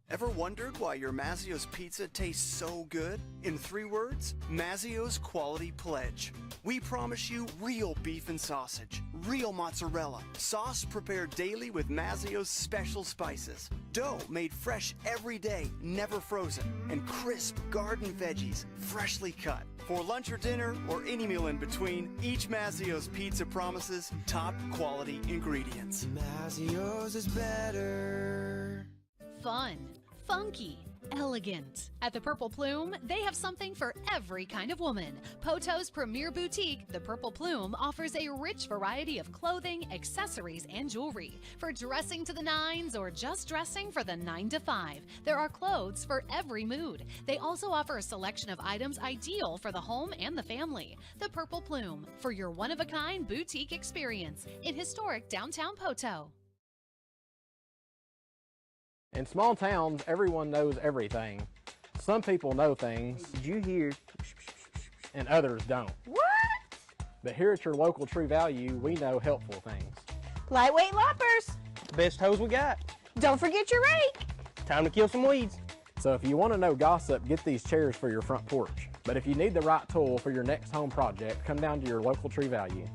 Ever wondered why your Mazzio's pizza tastes so good? In 3 words, Mazzio's Quality Pledge. We promise you real beef and sausage, real mozzarella, sauce prepared daily with Mazzio's special spices, dough made fresh every day, never frozen, and crisp garden veggies, freshly cut. For lunch or dinner, or any meal in between, each Mazzio's pizza promises top quality ingredients. Mazzio's is better. Fun, funky, elegant. At the Purple Plume, they have something for every kind of woman. Poto's premier boutique, the Purple Plume, offers a rich variety of clothing, accessories, and jewelry. For dressing to the nines or just dressing for the 9 to 5, there are clothes for every mood. They also offer a selection of items ideal for the home and the family. The Purple Plume, for your one-of-a-kind boutique experience in historic downtown Poto. In small towns, everyone knows everything. Some people know things. Did you hear? And others don't. What? But here at your local True Value, we know helpful things. Lightweight loppers. Best hose we got. Don't forget your rake. Time to kill some weeds. So if you want to know gossip, get these chairs for your front porch. But if you need the right tool for your next home project, come down to your local True Value.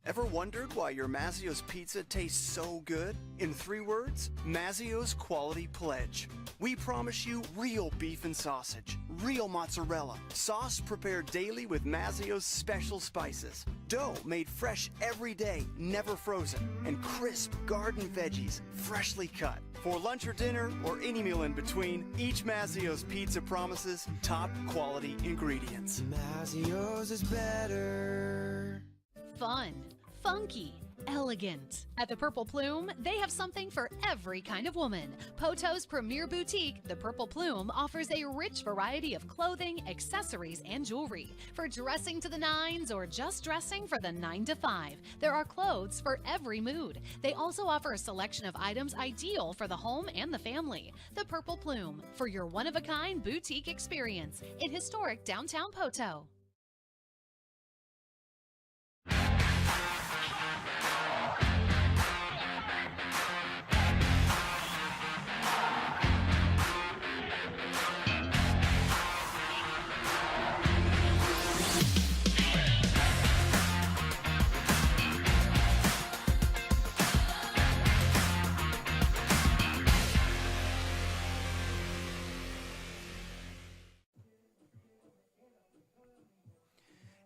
Ever wondered why your Mazzio's pizza tastes so good? In 3 words, Mazzio's Quality Pledge. We promise you real beef and sausage, real mozzarella, sauce prepared daily with Mazzio's special spices, dough made fresh every day, never frozen, and crisp garden veggies, freshly cut. For lunch or dinner, or any meal in between, each Mazzio's pizza promises top quality ingredients. Mazzio's is better. Fun, funky, elegant. At the Purple Plume, they have something for every kind of woman. Poto's premier boutique, the Purple Plume, offers a rich variety of clothing, accessories, and jewelry. For dressing to the nines or just dressing for the 9 to 5, there are clothes for every mood. They also offer a selection of items ideal for the home and the family. The Purple Plume, for your one-of-a-kind boutique experience in historic downtown Poto.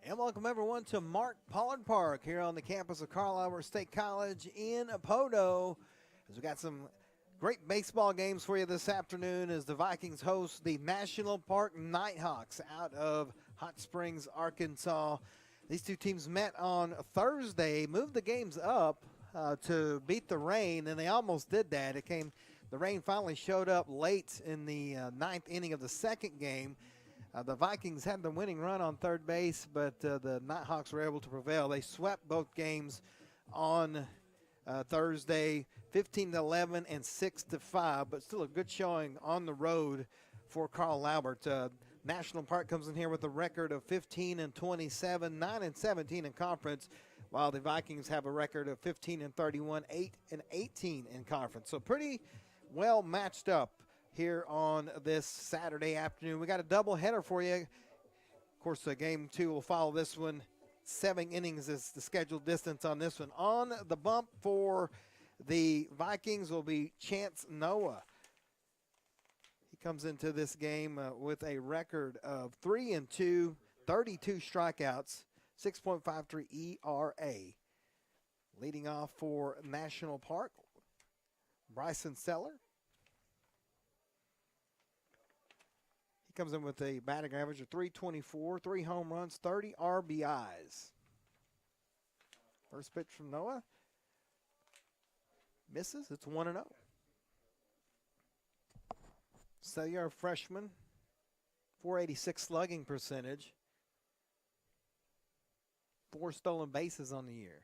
And welcome everyone to Mark Pollard Park here on the campus of Carl Albert State College in Poto. As we got some great baseball games for you this afternoon as the Vikings host the National Park Nighthawks out of Hot Springs, Arkansas. These two teams met on Thursday, moved the games up to beat the rain, and they almost did that. The rain finally showed up late in the 9th inning of the second game. The Vikings had the winning run on third base, but the Nighthawks were able to prevail. They swept both games on Thursday, 15-11 and 6-5, but still a good showing on the road for Carl Albert. National Park comes in here with a record of 15-27, 9-17 in conference, while the Vikings have a record of 15-31, 8-18 in conference. So pretty well matched up here on this Saturday afternoon. We got a double header for you. Of course, game 2 will follow this one. 7 innings is the scheduled distance on this one. On the bump for the Vikings will be Chance Noah. He comes into this game with a record of 3-2, 32 strikeouts, 6.53 ERA. Leading off for National Park, Bryson Seller. He comes in with a batting average of .324, 3 home runs, 30 RBIs. First pitch from Noah. Misses. It's 1-0. Cellular freshman, .486 slugging percentage. 4 stolen bases on the year.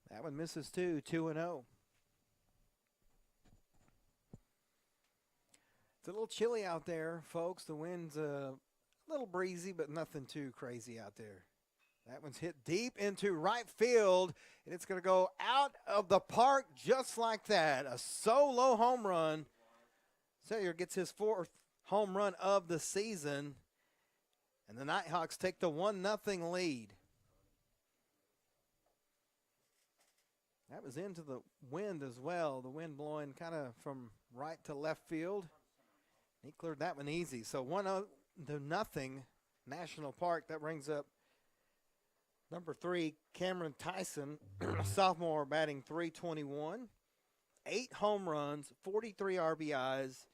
That one misses too, 2-0. It's a little chilly out there, folks. The wind's A little breezy, but nothing too crazy out there. That one's hit deep into right field, and it's going to go out of the park just like that. A solo home run. Cellular gets his 4th home run of the season, and the Nighthawks take the 1-0 lead. That was into the wind as well. The wind blowing kind of from right to left field. He cleared that one easy. So 1-0 National Park. That brings up number 3, Cameron Tyson, sophomore, batting .321. 8 home runs, 43 RBIs,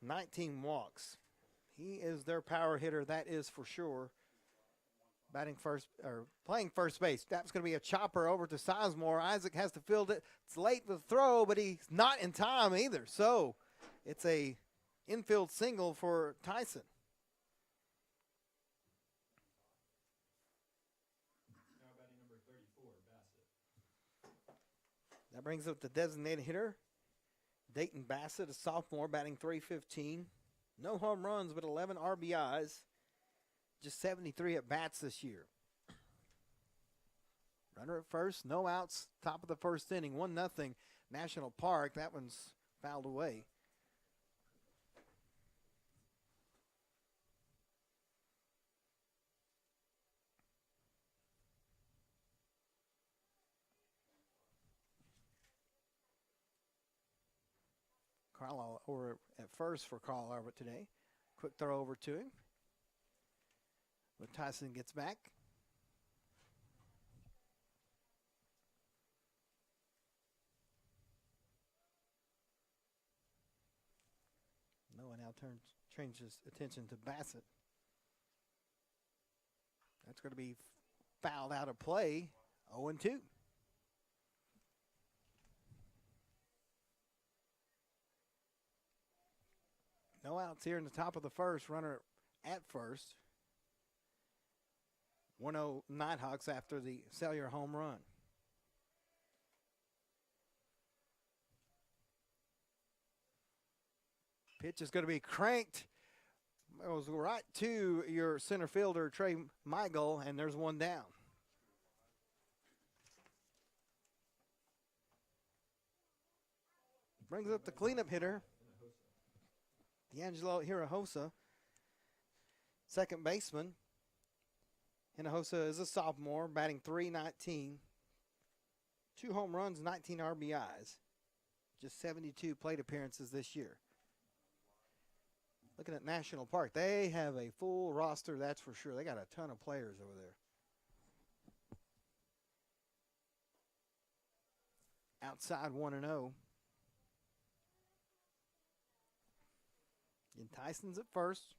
19 walks. He is their power hitter, that is for sure. Batting first, or playing first base. That's going to be a chopper over to Sizemore. Isaac has to field it. It's late for the throw, but he's not in time either. So it's a infield single for Tyson. That brings up the designated hitter, Dayton Bassett, a sophomore, batting .315. No home runs, but 11 RBIs. Just 73 at bats this year. Runner at first, no outs, top of the first inning, 1-0 National Park. That one's fouled away. Carlisle over at first for Carl Albert today. Quick throw over to him. But Tyson gets back. Noah now changes attention to Bassett. That's going to be fouled out of play. 0-2. No outs here in the top of the first. Runner at first. 1-0 Nighthawks after the Cellular home run. Pitch is going to be cranked. It goes right to your center fielder, Trey Michael, and there's one down. Brings up the cleanup hitter, D'Angelo Hirahosa, second baseman. Hinojosa is a sophomore, batting .319. 2 home runs, 19 RBIs. Just 72 plate appearances this year. Looking at National Park, they have a full roster, that's for sure. They got a ton of players over there. Outside 1-0. And Tyson's at first.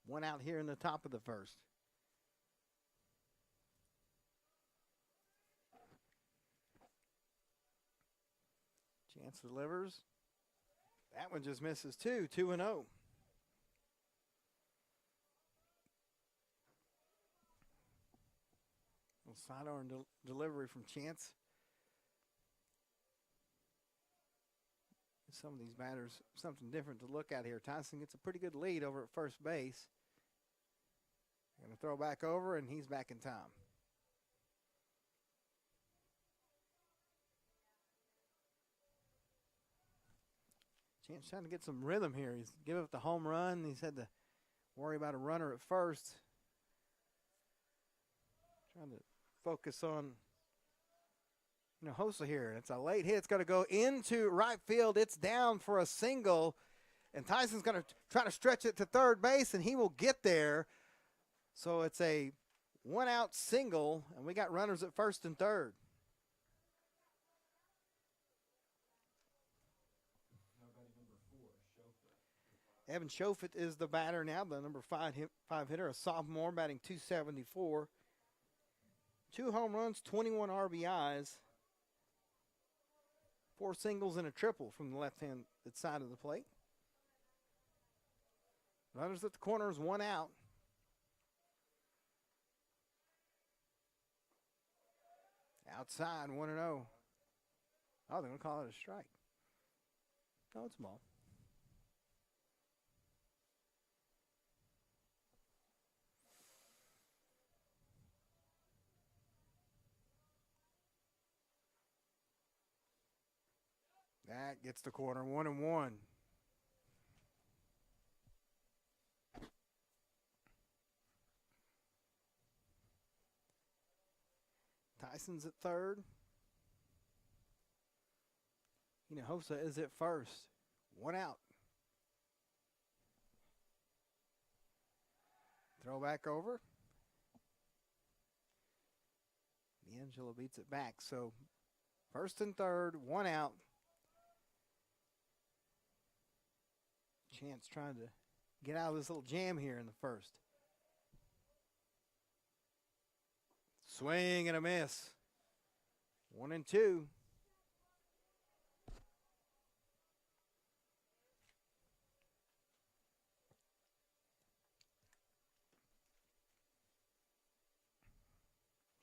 1 out here in the top of the first. Chance delivers. That one just misses too. 2-0. Sidearm delivery from Chance. Some of these batters, something different to look at here. Tyson gets a pretty good lead over at first base. Going to throw back over, and he's back in time. Chance trying to get some rhythm here. He's given up the home run. He's had to worry about a runner at first. Trying to focus on Hinojosa here. It's a late hit. It's going to go into right field. It's down for a single. And Tyson's going to try to stretch it to third base, and he will get there. So it's a 1-out single, and we got runners at first and third. Evan Shofit is the batter now, the number 5 hitter, a sophomore, batting .274. 2 home runs, 21 RBIs, 4 singles and a triple from the left-hand side of the plate. Runners at the corners, 1 out. Outside, 1-0. Oh, they're going to call it a strike. No, it's a ball. That gets the corner, 1-1. Tyson's at third. Hinojosa is at first. 1 out. Throw back over. D'Angelo beats it back. So first and third, 1 out. Chance trying to get out of this little jam here in the first. Swing and a miss. 1-2.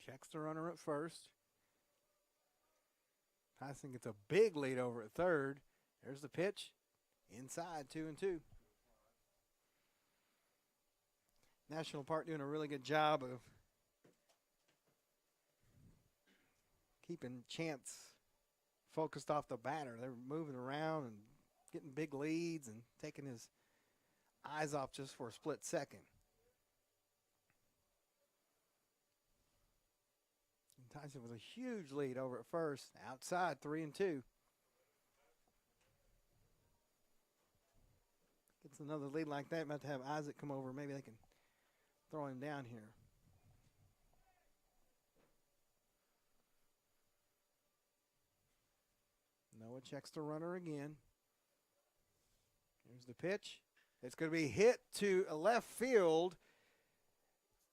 Checks the runner at first. Tyson gets a big lead over at third. There's the pitch. Inside, 2-2. National Park doing a really good job of keeping Chance focused off the batter. They're moving around and getting big leads and taking his eyes off just for a split second. And Tyson with a huge lead over at first. Outside, 3-2. Gets another lead like that. About to have Isaac come over. Maybe they can throw him down here. Noah checks the runner again. Here's the pitch. It's going to be hit to left field.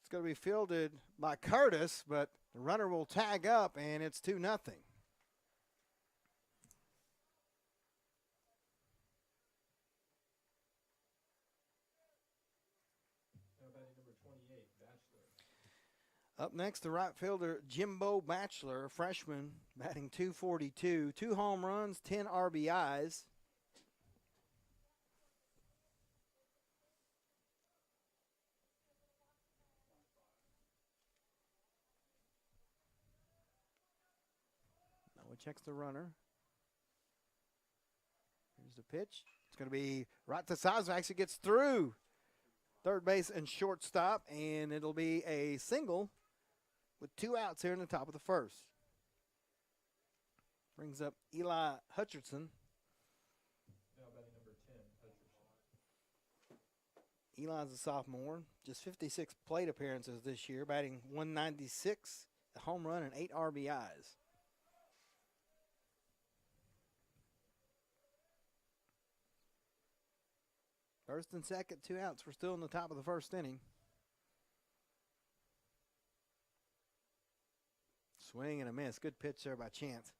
It's going to be fielded by Curtis, but the runner will tag up, and it's 2-0. Up next, the right fielder, Jimbo Batchelor, a freshman, batting .242. 2 home runs, 10 RBIs. Noah checks the runner. Here's the pitch. It's going to be right to Sizer. Actually gets through third base and shortstop, and it'll be a single with 2 outs here in the top of the first. Brings up Eli Hutcherson. Now batting number 10, Hutcherson. Eli's a sophomore. Just 56 plate appearances this year, batting .196, a home run, and 8 RBIs. First and second, 2 outs. We're still in the top of the first inning. Swing and a miss. Good pitch there by Chance.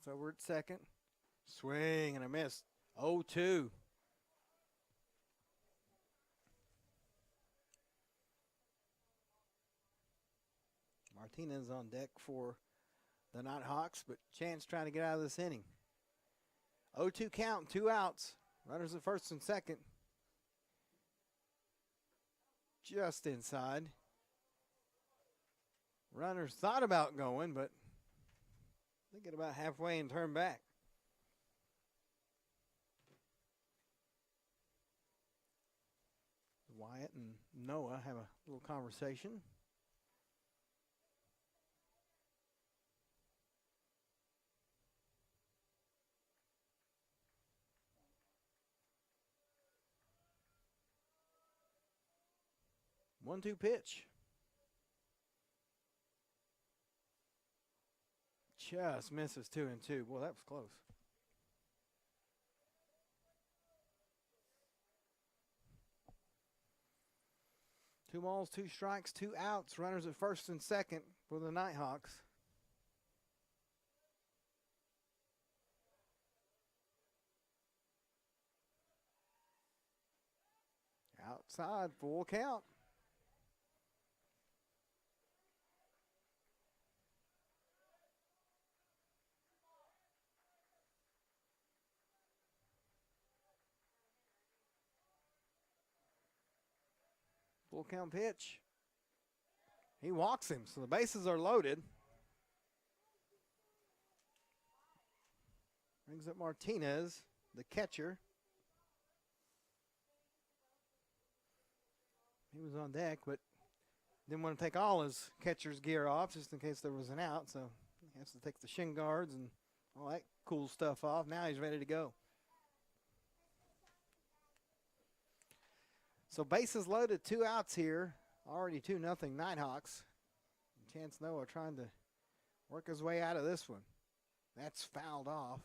So we're at second. Swing and a miss. 0-2. Martinez on deck for the Nighthawks, but Chance trying to get out of this inning. 0-2 count, 2 outs. Runners at first and second. Just inside. Runners thought about going, but they get about halfway and turn back. Wyatt and Noah have a little conversation. One-two pitch. Just misses 2-2. Boy, that was close. Two balls, 2 strikes, 2 outs. Runners at first and second for the Nighthawks. Outside, full count. Full count pitch. He walks him, so the bases are loaded. Brings up Martinez, the catcher. He was on deck, but didn't want to take all his catcher's gear off just in case there was an out, so he has to take the shin guards and all that cool stuff off. Now he's ready to go. So bases loaded, 2 outs here. Already 2-0 Nighthawks. Chance Noah trying to work his way out of this one. That's fouled off.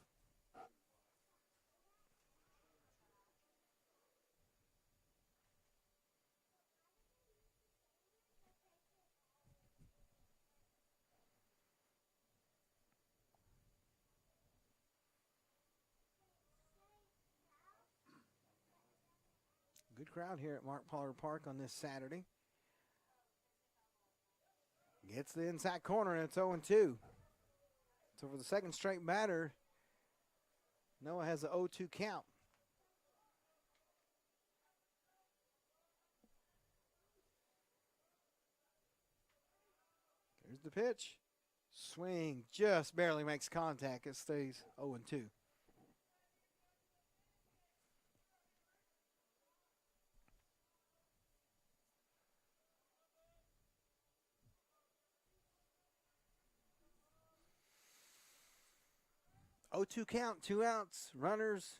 Good crowd here at Mark Pollard Park on this Saturday. Gets the inside corner, and it's 0-2. So for the second straight batter, Noah has an 0-2 count. Here's the pitch. Swing just barely makes contact. It stays 0-2. Oh, 2 count, 2 outs, runners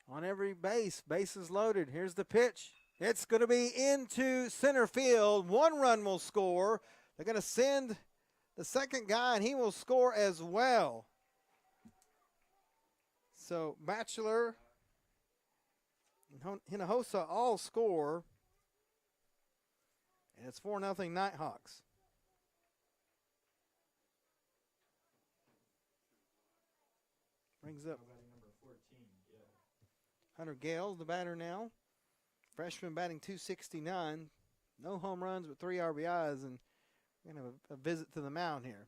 on every base. Bases loaded. Here's the pitch. It's going to be into center field. 1 run will score. They're going to send the second guy, and he will score as well. So Batchelor and Hinojosa all score, and it's 4-0 Nighthawks. Brings up Hunter Gale, the batter now. Freshman batting .269. No home runs, but 3 RBIs, and we're going to have a visit to the mound here.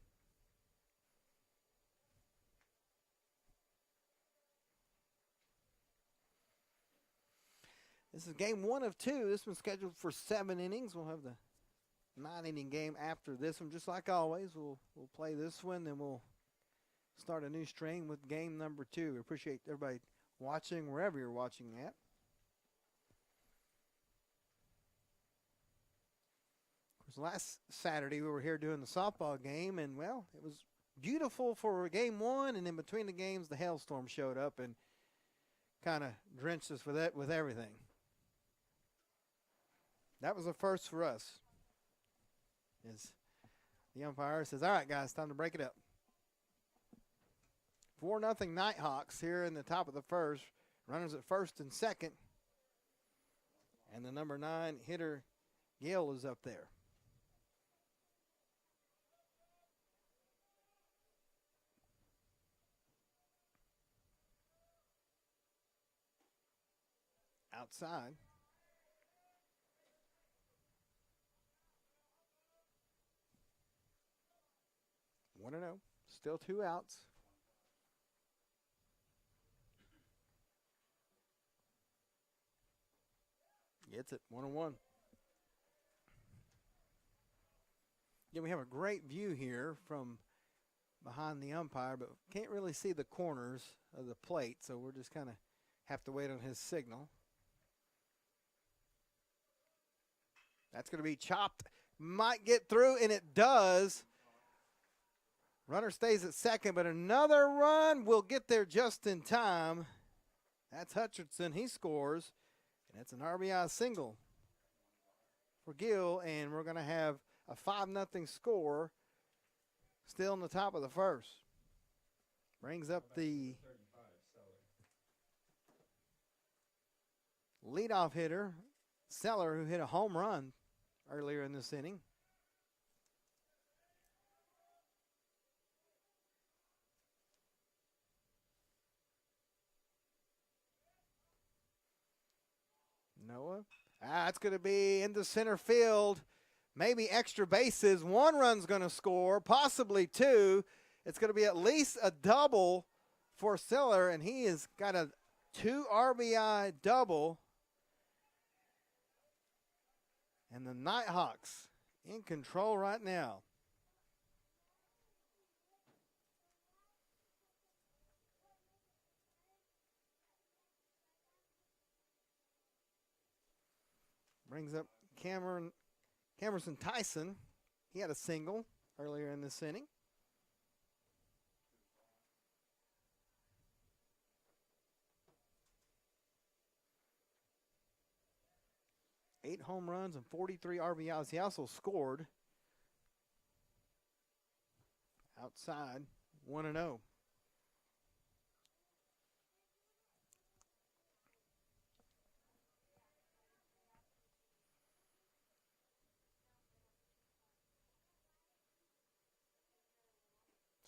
This is game 1 of 2. This one's scheduled for 7 innings. We'll have the 9-inning game after this one. Just like always, we'll play this one, then we'll start a new string with game number 2. We appreciate everybody watching wherever you're watching at. Of course, last Saturday we were here doing the softball game, and, well, it was beautiful for game 1, and in between the games the hailstorm showed up and kind of drenched us with everything. That was a first for us. As the umpire says, all right, guys, time to break it up. 4-0 Nighthawks here in the top of the first. Runners at first and second. And the number 9 hitter, Gale, is up there. Outside. 1-0. Still 2 outs. Gets it, 1-1. Yeah, we have a great view here from behind the umpire, but can't really see the corners of the plate, so we're just kind of have to wait on his signal. That's going to be chopped. Might get through, and it does. Runner stays at second, but another run will get there just in time. That's Hutchinson. He scores. That's an RBI single for Gill, and we're going to have a 5-0 score still in the top of the first. Brings up the leadoff hitter, Seller, who hit a home run earlier in this inning. Noah. It's going to be into center field. Maybe extra bases. 1 run's going to score, possibly 2. It's going to be at least a double for Seller, and he has got a 2 RBI double. And the Nighthawks in control right now. Brings up Camerson Tyson. He had a single earlier in this inning. Eight home runs and 43 RBIs. He also scored outside 1-0.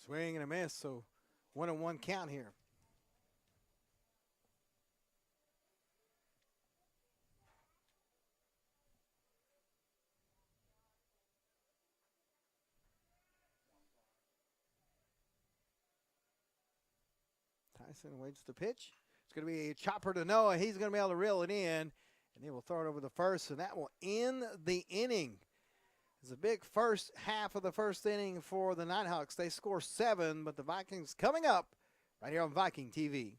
Swing and a miss, so 1-1 count here. Tyson waits the pitch. It's going to be a chopper to Noah. He's going to be able to reel it in, and he will throw it over the first, and that will end the inning. It's a big first half of the first inning for the Nighthawks. They score 7, but the Vikings coming up right here on Viking TV.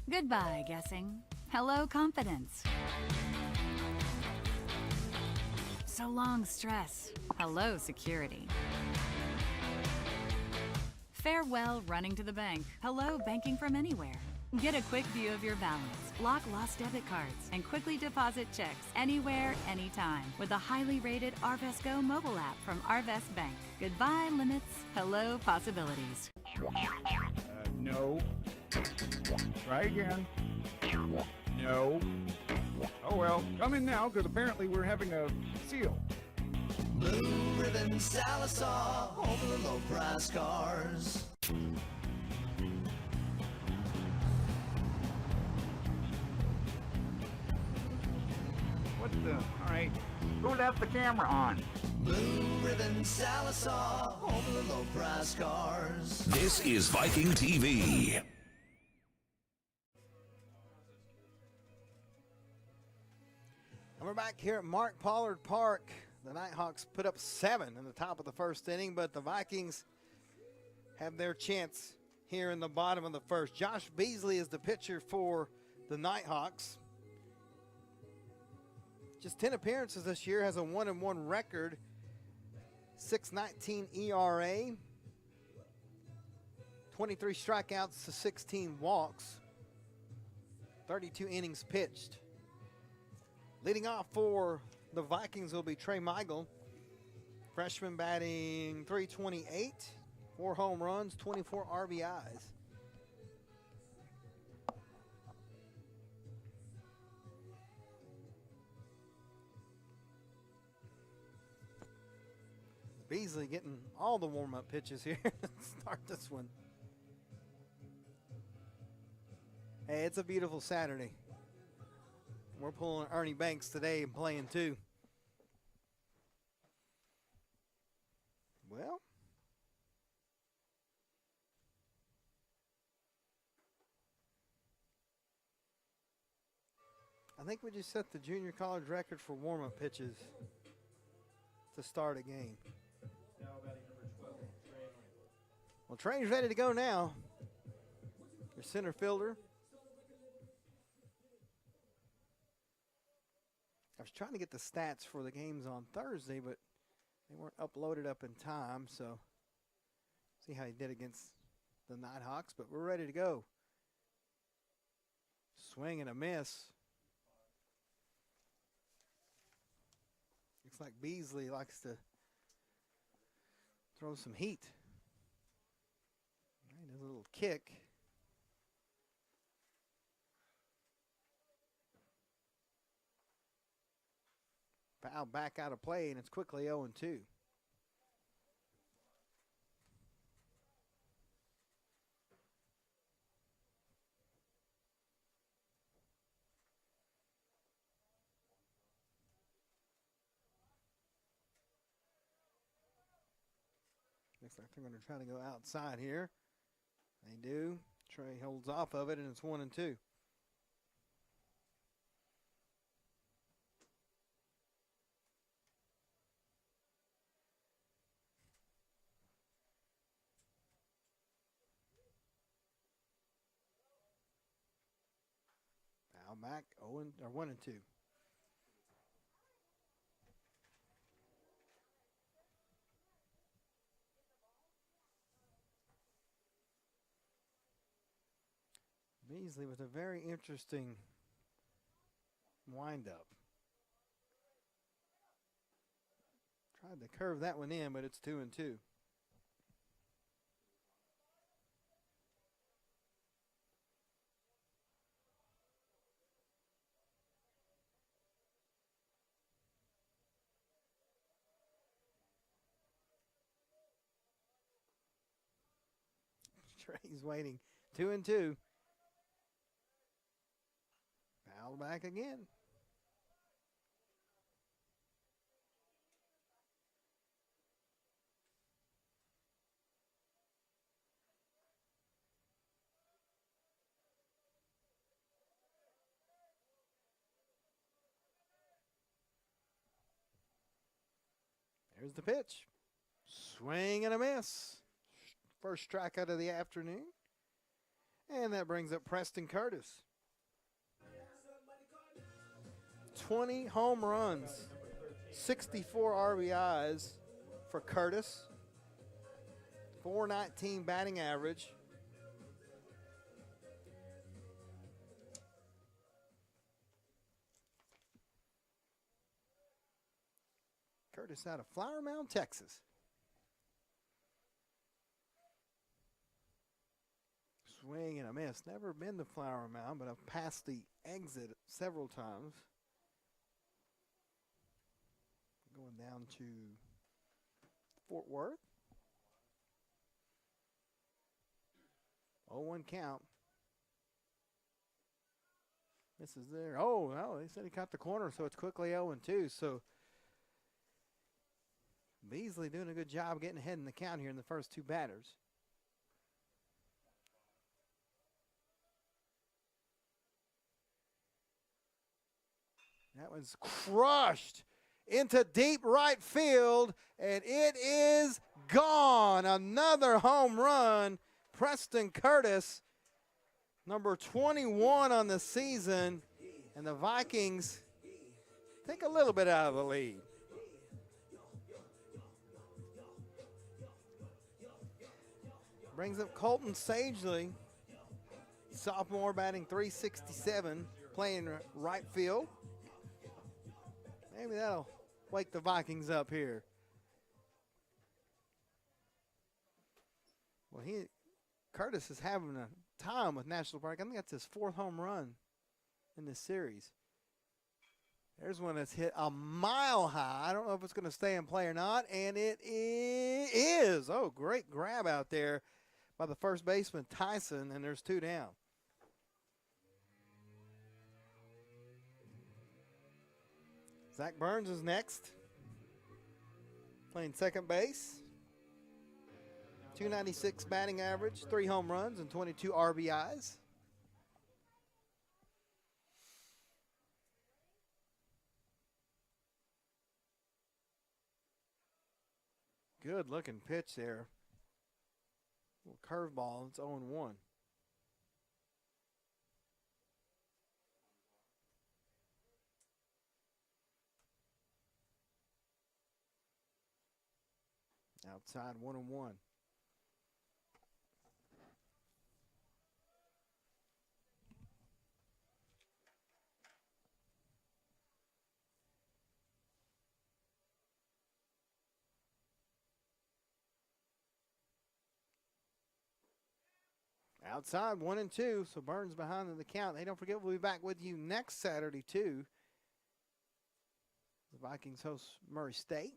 Goodbye, guessing. Hello, confidence. So long, stress. Hello, security. Farewell, running to the bank. Hello, banking from anywhere. Get a quick view of your balance, block lost debit cards, and quickly deposit checks anywhere, anytime with the highly rated Arvest Go mobile app from Arvest Bank. Goodbye, limits. Hello, possibilities. No. Try again. No. Oh well, come in now, because apparently we're having a seal. Blue Ribbon Sallisaw, home of the low price cars. What the? All right. Who left the camera on? Blue Ribbon Sallisaw, home of the low price cars. This is Viking TV. And we're back here at Mark Pollard Park. The Nighthawks put up 7 in the top of the first inning, but the Vikings have their chance here in the bottom of the first. Josh Beasley is the pitcher for the Nighthawks. Just 10 appearances this year, has a 1-1 record, 6.19 ERA, 23 strikeouts to 16 walks, 32 innings pitched. Leading off for the Vikings will be Trey Meigel, freshman, batting .328, 4 home runs, 24 RBIs. Beasley getting all the warm-up pitches here to start this one. Hey, it's a beautiful Saturday. We're pulling Ernie Banks today and playing too. Well, I think we just set the junior college record for warm-up pitches to start a game. Well, Trey's ready to go now. Your center fielder. I was trying to get the stats for the games on Thursday, but they weren't uploaded up in time, so see how he did against the Nighthawks, but we're ready to go. Swing and a miss. Looks like Beasley likes to throw some heat. He does a little kick. Foul back out of play, and it's quickly 0-2. Looks like they're going to try to go outside here. They do. Trey holds off of it, and it's 1-2. Foul back, 1 and 2. Beasley with a very interesting windup. Tried to curve that one in, but it's 2 and 2. Trey's waiting. 2 and 2. Foul back again. There's the pitch. Swing and a miss. First strikeout of the afternoon. And that brings up Preston Curtis. 20 home runs, 64 RBIs for Curtis. 419 batting average. Curtis out of Flower Mound, Texas. Swing and a miss. Never been to Flower Mound, but I've passed the exit several times. Going down to Fort Worth. 0-1 count. Misses there. Oh, well, they said he caught the corner, so it's quickly 0-2. So Beasley doing a good job getting ahead in the count here in the first two batters. That one's crushed into deep right field, and it is gone. Another home run. Preston Curtis, number 21 on the season, and the Vikings take a little bit out of the lead. Brings up Colton Sagely, sophomore, batting .367, playing right field. Maybe that'll wake the Vikings up here. Well, Curtis is having a time with National Park. I think that's his fourth home run in this series. There's one that's hit a mile high. I don't know if it's going to stay in play or not, and it is. Oh, great grab out there by the first baseman, Tyson, and there's two down. Zach Burns is next, playing second base. .296 batting average, 3 home runs, and 22 RBIs. Good looking pitch there. Little curveball, it's 0-1. Outside 1-1. Outside 1-2, so Burns behind in the count. Hey, don't forget, we'll be back with you next Saturday, too. The Vikings host Murray State.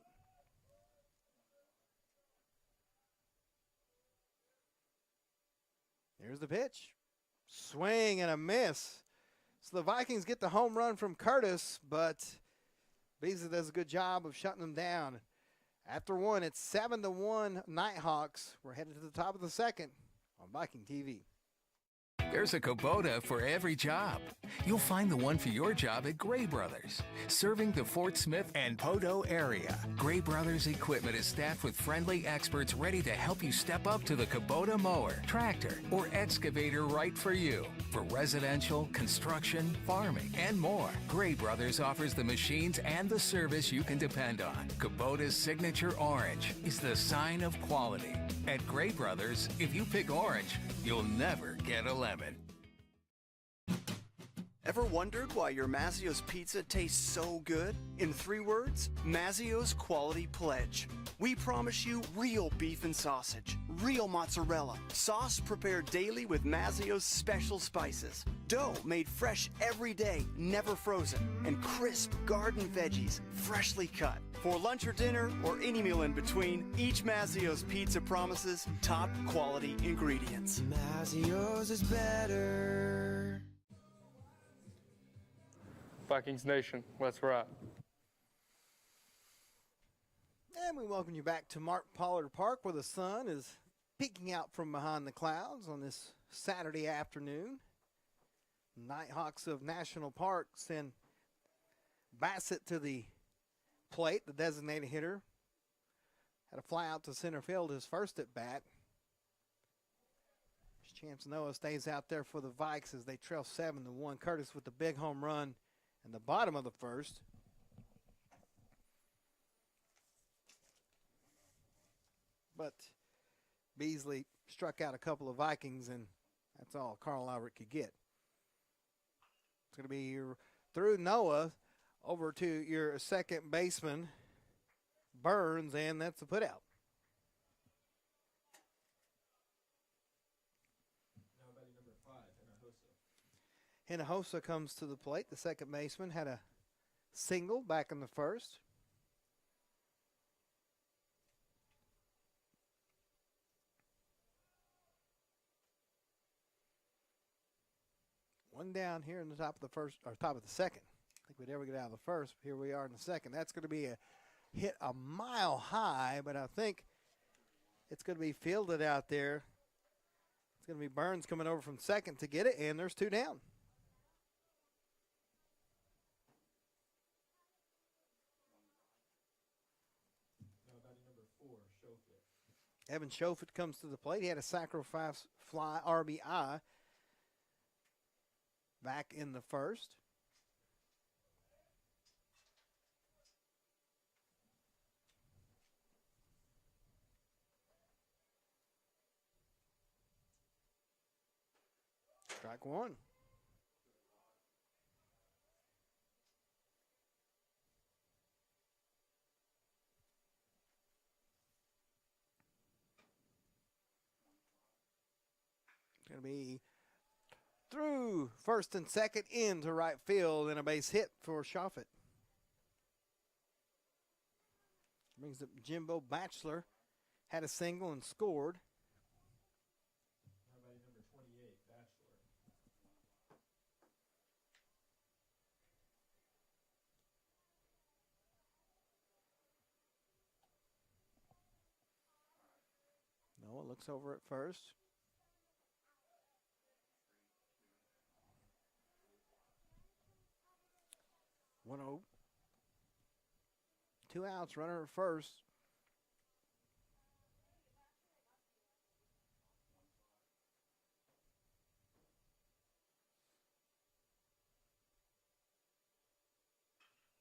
Here's the pitch. Swing and a miss. So the Vikings get the home run from Curtis, but Beasley does a good job of shutting them down. After one, it's 7-1 Nighthawks. We're headed to the top of the second on Viking TV. There's a Kubota for every job. You'll find the one for your job at Gray Brothers, serving the Fort Smith and Poteau area. Gray Brothers equipment is staffed with friendly experts ready to help you step up to the Kubota mower, tractor, or excavator right for you. For residential, construction, farming, and more, Gray Brothers offers the machines and the service you can depend on. Kubota's signature orange is the sign of quality. At Gray Brothers, if you pick orange, you'll never get a lemon. Ever wondered why your Mazzio's pizza tastes so good? In 3 words, Mazzio's Quality Pledge. We promise you real beef and sausage, real mozzarella, sauce prepared daily with Mazzio's special spices, dough made fresh every day, never frozen, and crisp garden veggies, freshly cut. For lunch or dinner, or any meal in between, each Mazzio's pizza promises top quality ingredients. Mazzio's is better. Vikings Nation, let's ride. And we welcome you back to Mark Pollard Park, where the sun is peeking out from behind the clouds on this Saturday afternoon. Nighthawks of National Park send Bassett to the plate, the designated hitter. Had a fly out to center field, his first at bat. Champs Noah stays out there for the Vikes as they trail 7-1. Curtis with the big home run in the bottom of the first. But Beasley struck out a couple of Vikings, and that's all Carl Albert could get. It's going to be through Noah over to your second baseman, Burns, and that's a putout. Hinojosa comes to the plate. The second baseman had a single back in the first. One down here in the top of the first, or top of the second. I think we'd ever get out of the first. Here we are in the second. That's going to be a hit a mile high, but I think it's going to be fielded out there. It's going to be Burns coming over from second to get it, and there's 2 down. Evan Shofit comes to the plate. He had a sacrifice fly RBI back in the first. Strike one. Going to be through first and second into right field, and a base hit for Shofit. Brings up Jimbo Batchelor. Had a single and scored. Number 28, Batchelor. Noah looks over at first. 1-0. 2 outs, runner at first.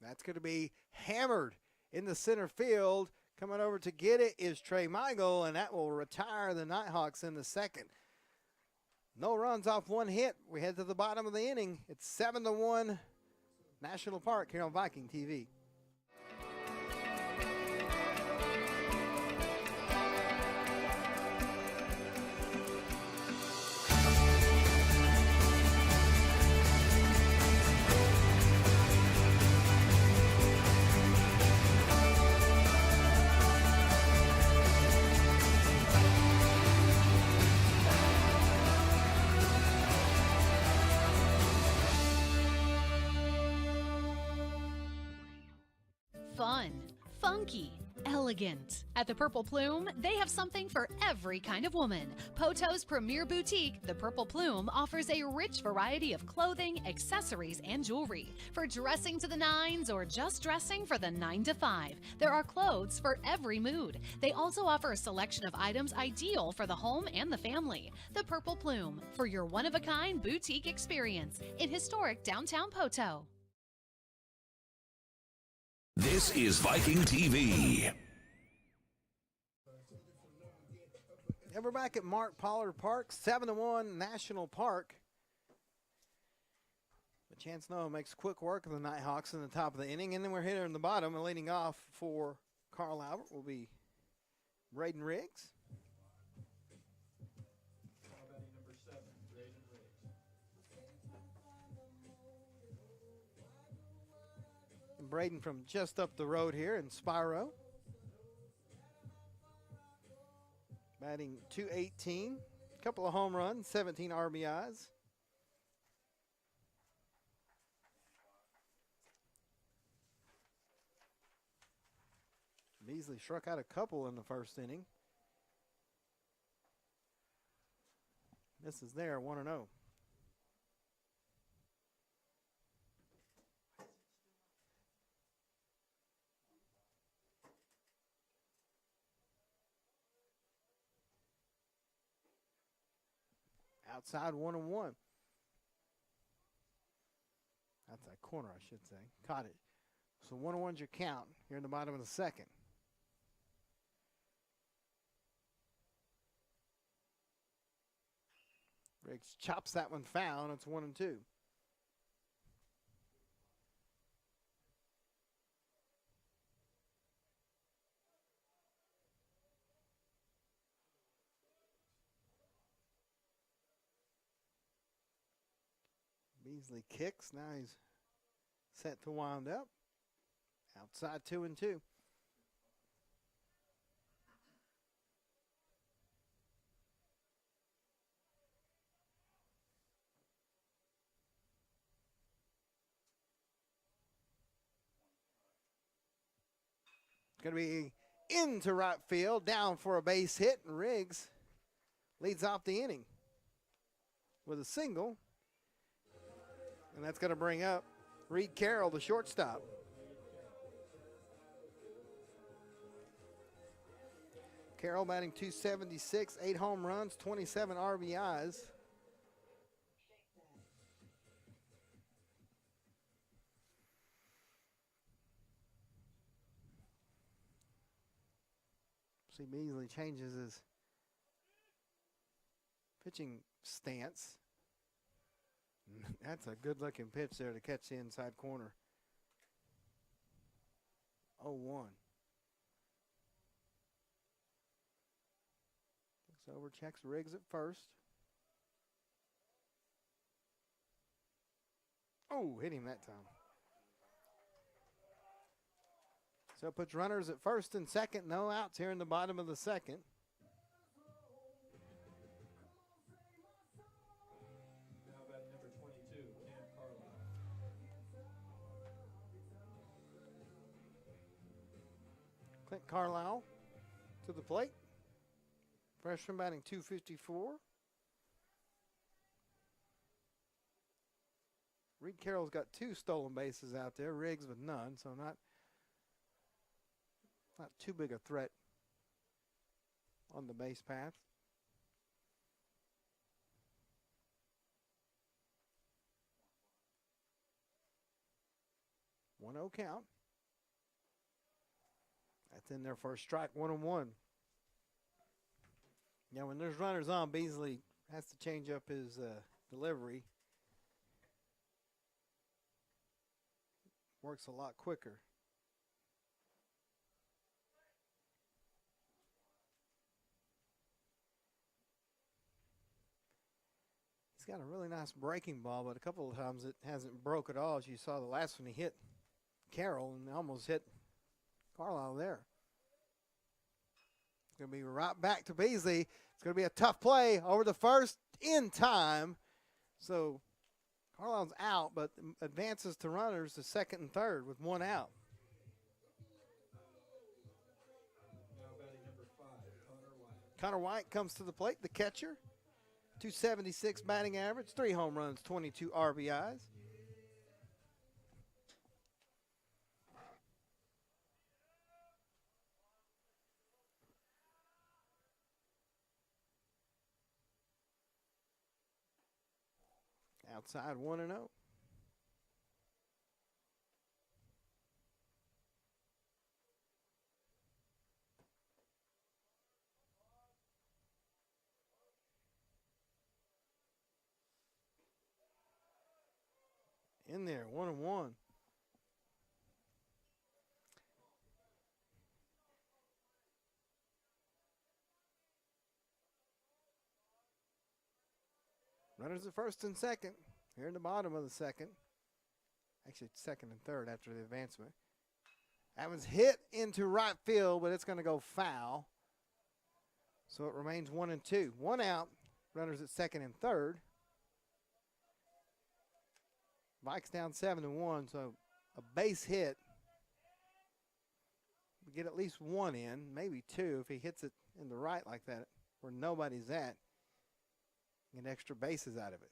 That's going to be hammered in the center field. Coming over to get it is Trey Michael, and that will retire the Nighthawks in the second. No runs off 1 hit. We head to the bottom of the inning. It's 7-1 National Park here on Viking TV. elegant. At the Purple Plume, they have something for every kind of woman. Poto's premier boutique, the Purple Plume, offers a rich variety of clothing, accessories, and jewelry. For dressing to the nines or just dressing for the 9 to 5, there are clothes for every mood. They also offer a selection of items ideal for the home and the family. The Purple Plume, for your one-of-a-kind boutique experience in historic downtown Poto. This is Viking TV. And we're back at Mark Pollard Park, 7-1 National Park. But Chance Noah makes quick work of the Nighthawks in the top of the inning, and then we're here in the bottom, and leading off for Carl Albert will be Braden Riggs. Braden from just up the road here in Spiro. Batting .218, a couple of home runs, 17 RBIs. Beasley struck out a couple in the first inning. Misses there, 1-0. Outside 1-1. That's a corner, I should say. Caught it. So 1-1's your count here in the bottom of the second. Riggs chops that one foul. It's 1-2. Beasley kicks. Now he's set to wind up. Outside 2-2. Going to be into right field, down for a base hit, and Riggs leads off the inning with a single. And that's going to bring up Reed Carroll, the shortstop. Carroll batting .276, 8 home runs, 27 RBIs. See, Beasley changes his pitching stance. That's a good-looking pitch there to catch the inside corner. 0-1. Looks over, checks Riggs at first. Oh, hit him that time. So it puts runners at first and second. No outs here in the bottom of the second. Clint Carlisle to the plate. Freshman batting .254. Reed Carroll's got 2 stolen bases out there. Riggs with none, so not too big a threat on the base path. One 0 count. That's in there for a strike, 1-1. Yeah, when there's runners on, Beasley has to change up his delivery. Works a lot quicker. He's got a really nice breaking ball, but a couple of times it hasn't broke at all. As you saw the last one, he hit Carroll and almost hit Carlisle there. It's going to be right back to Beasley. It's going to be a tough play over the first in time. So Carlisle's out, but advances to runners to second and third with 1 out. Connor White comes to the plate, the catcher. 276 batting average, 3 home runs, 22 RBIs. Outside 1-0. In there, 1-1. Runners at first and second. Here in the bottom of the second. Actually, second and third after the advancement. That was hit into right field, but it's going to go foul. So it remains 1-2. 1 out. Runners at second and third. Vikes down 7-1, so a base hit. We get at least 1 in, maybe 2 if he hits it in the right like that where nobody's at. Get extra bases out of it.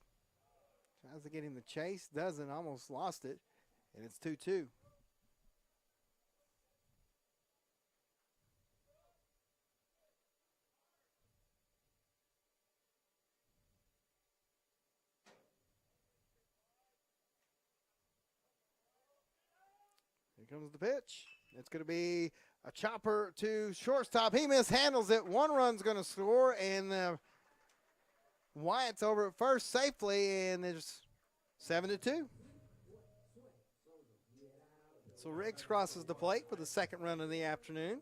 Tries to get him the chase, doesn't, almost lost it, and it's 2-2. Here comes the pitch. It's going to be a chopper to shortstop. He mishandles it. 1 run's going to score, and Wyatt's over at first safely, and there's 7-2. So Riggs crosses the plate for the second run of the afternoon.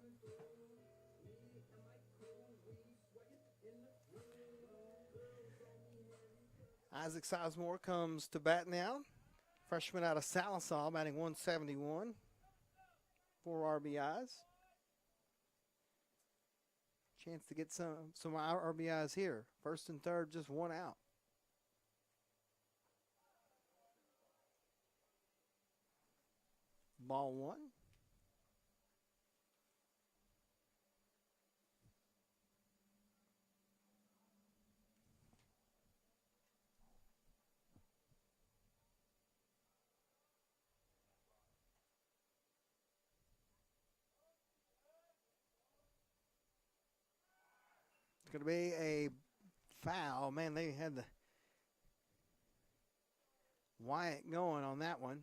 Isaac Sizemore comes to bat now. Freshman out of Salisaw, batting 171. 4 RBIs. Chance to get some RBIs here. First and third, just 1 out. Ball 1. It's going to be a foul. Man, they had the Wyatt going on that one.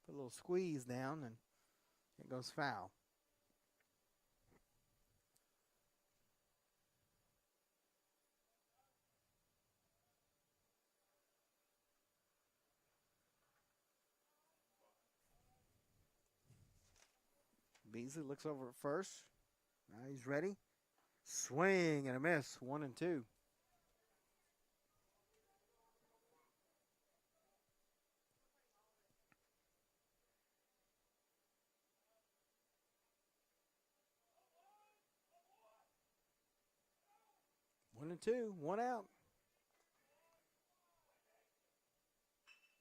Put a little squeeze down, and it goes foul. Beasley looks over at first. Now he's ready. Swing and a miss. 1-2. One and two, 1 out.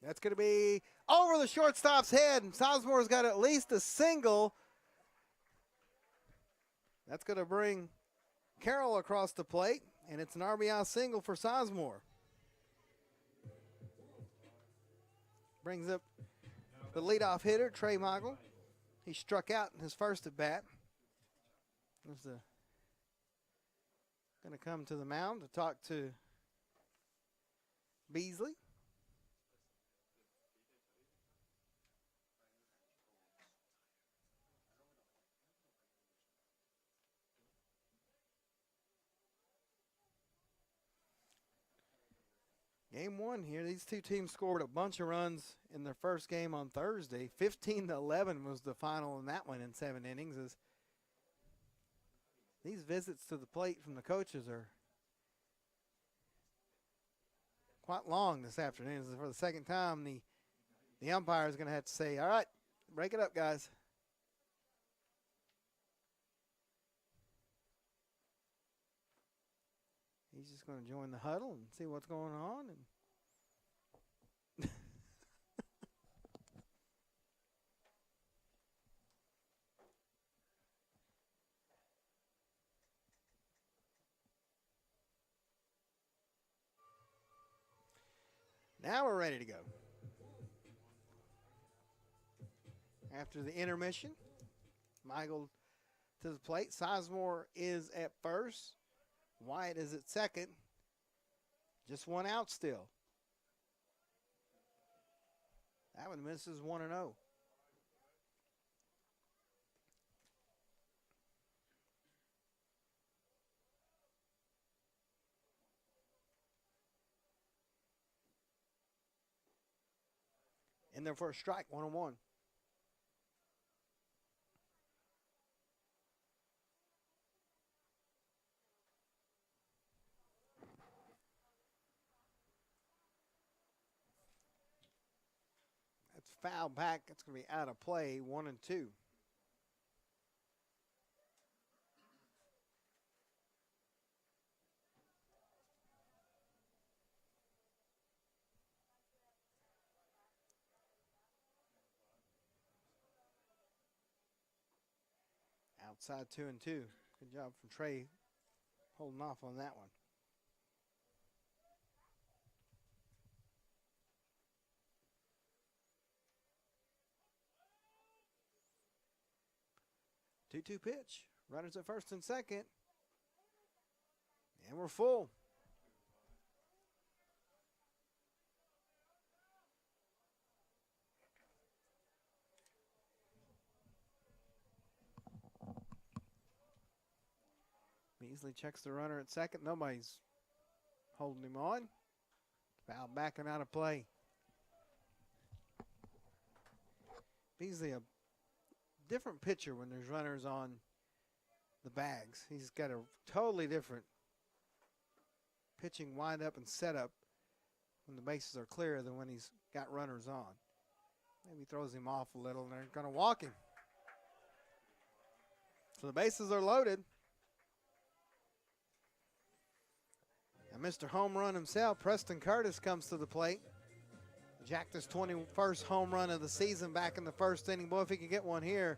That's going to be over the shortstop's head. Sizemore's got at least a single. That's going to bring Carroll across the plate, and it's an RBI single for Sizemore. Brings up the leadoff hitter, Trey Michael. He struck out in his first at bat. Going to come to the mound to talk to Beasley. Game 1 here. These two teams scored a bunch of runs in their first game on Thursday. 15-11 was the final in that one in 7 innings. As these visits to the plate from the coaches are quite long this afternoon. This is for the second time the umpire is going to have to say, all right, break it up, guys. He's just going to join the huddle and see what's going on. And Now we're ready to go. After the intermission, Michael to the plate. Sizemore is at first. Wyatt is at second. Just one out still. That one misses 1-0. In there for a strike, 1-1. That's foul back. That's going to be out of play, 1-2. Outside 2-2. Good job from Trey holding off on that one. Two-two pitch. Runners at first and second. And we're full. Beasley checks the runner at second. Nobody's holding him on. Foul back and out of play. Beasley, a different pitcher when there's runners on the bags. He's got a totally different pitching wind-up and setup when the bases are clear than when he's got runners on. Maybe throws him off a little, and they're going to walk him. So the bases are loaded. And Mr. Home Run himself, Preston Curtis, comes to the plate. Jacked his 21st home run of the season back in the first inning. Boy, if he could get one here,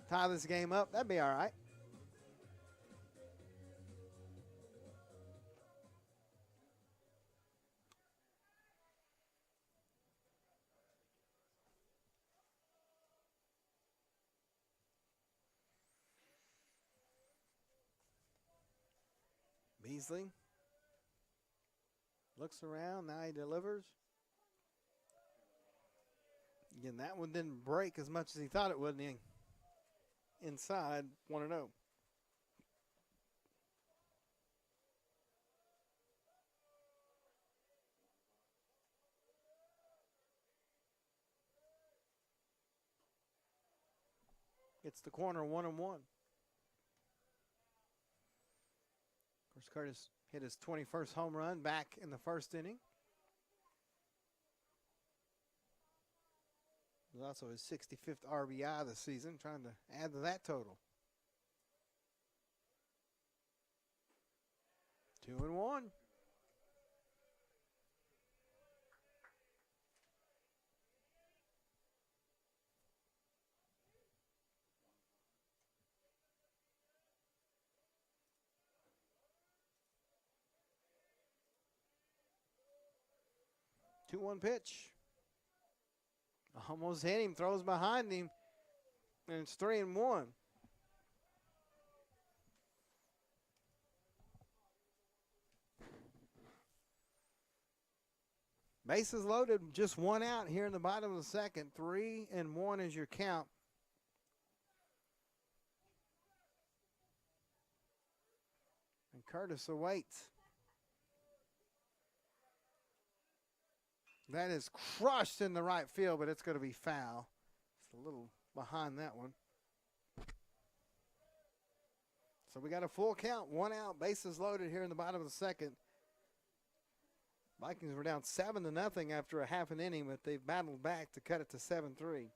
tie this game up, that'd be all right. Beasley looks around, now he delivers. Again, that one didn't break as much as he thought it would. Inside, 1-0. It's the corner, 1-1. Of course, Curtis hit his 21st home run back in the first inning. It was also his 65th RBI this season, trying to add to that total. 2-1. Two-one pitch. Almost hit him, throws behind him, and it's 3-1. Bases loaded, just one out here in the bottom of the second. 3-1 is your count. And Curtis awaits. That is crushed in the right field, but it's going to be foul. It's a little behind that one. So we got a full count, one out, bases loaded here in the bottom of the second. Vikings were down 7-0 after a half an inning, but they've battled back to cut it to 7-3.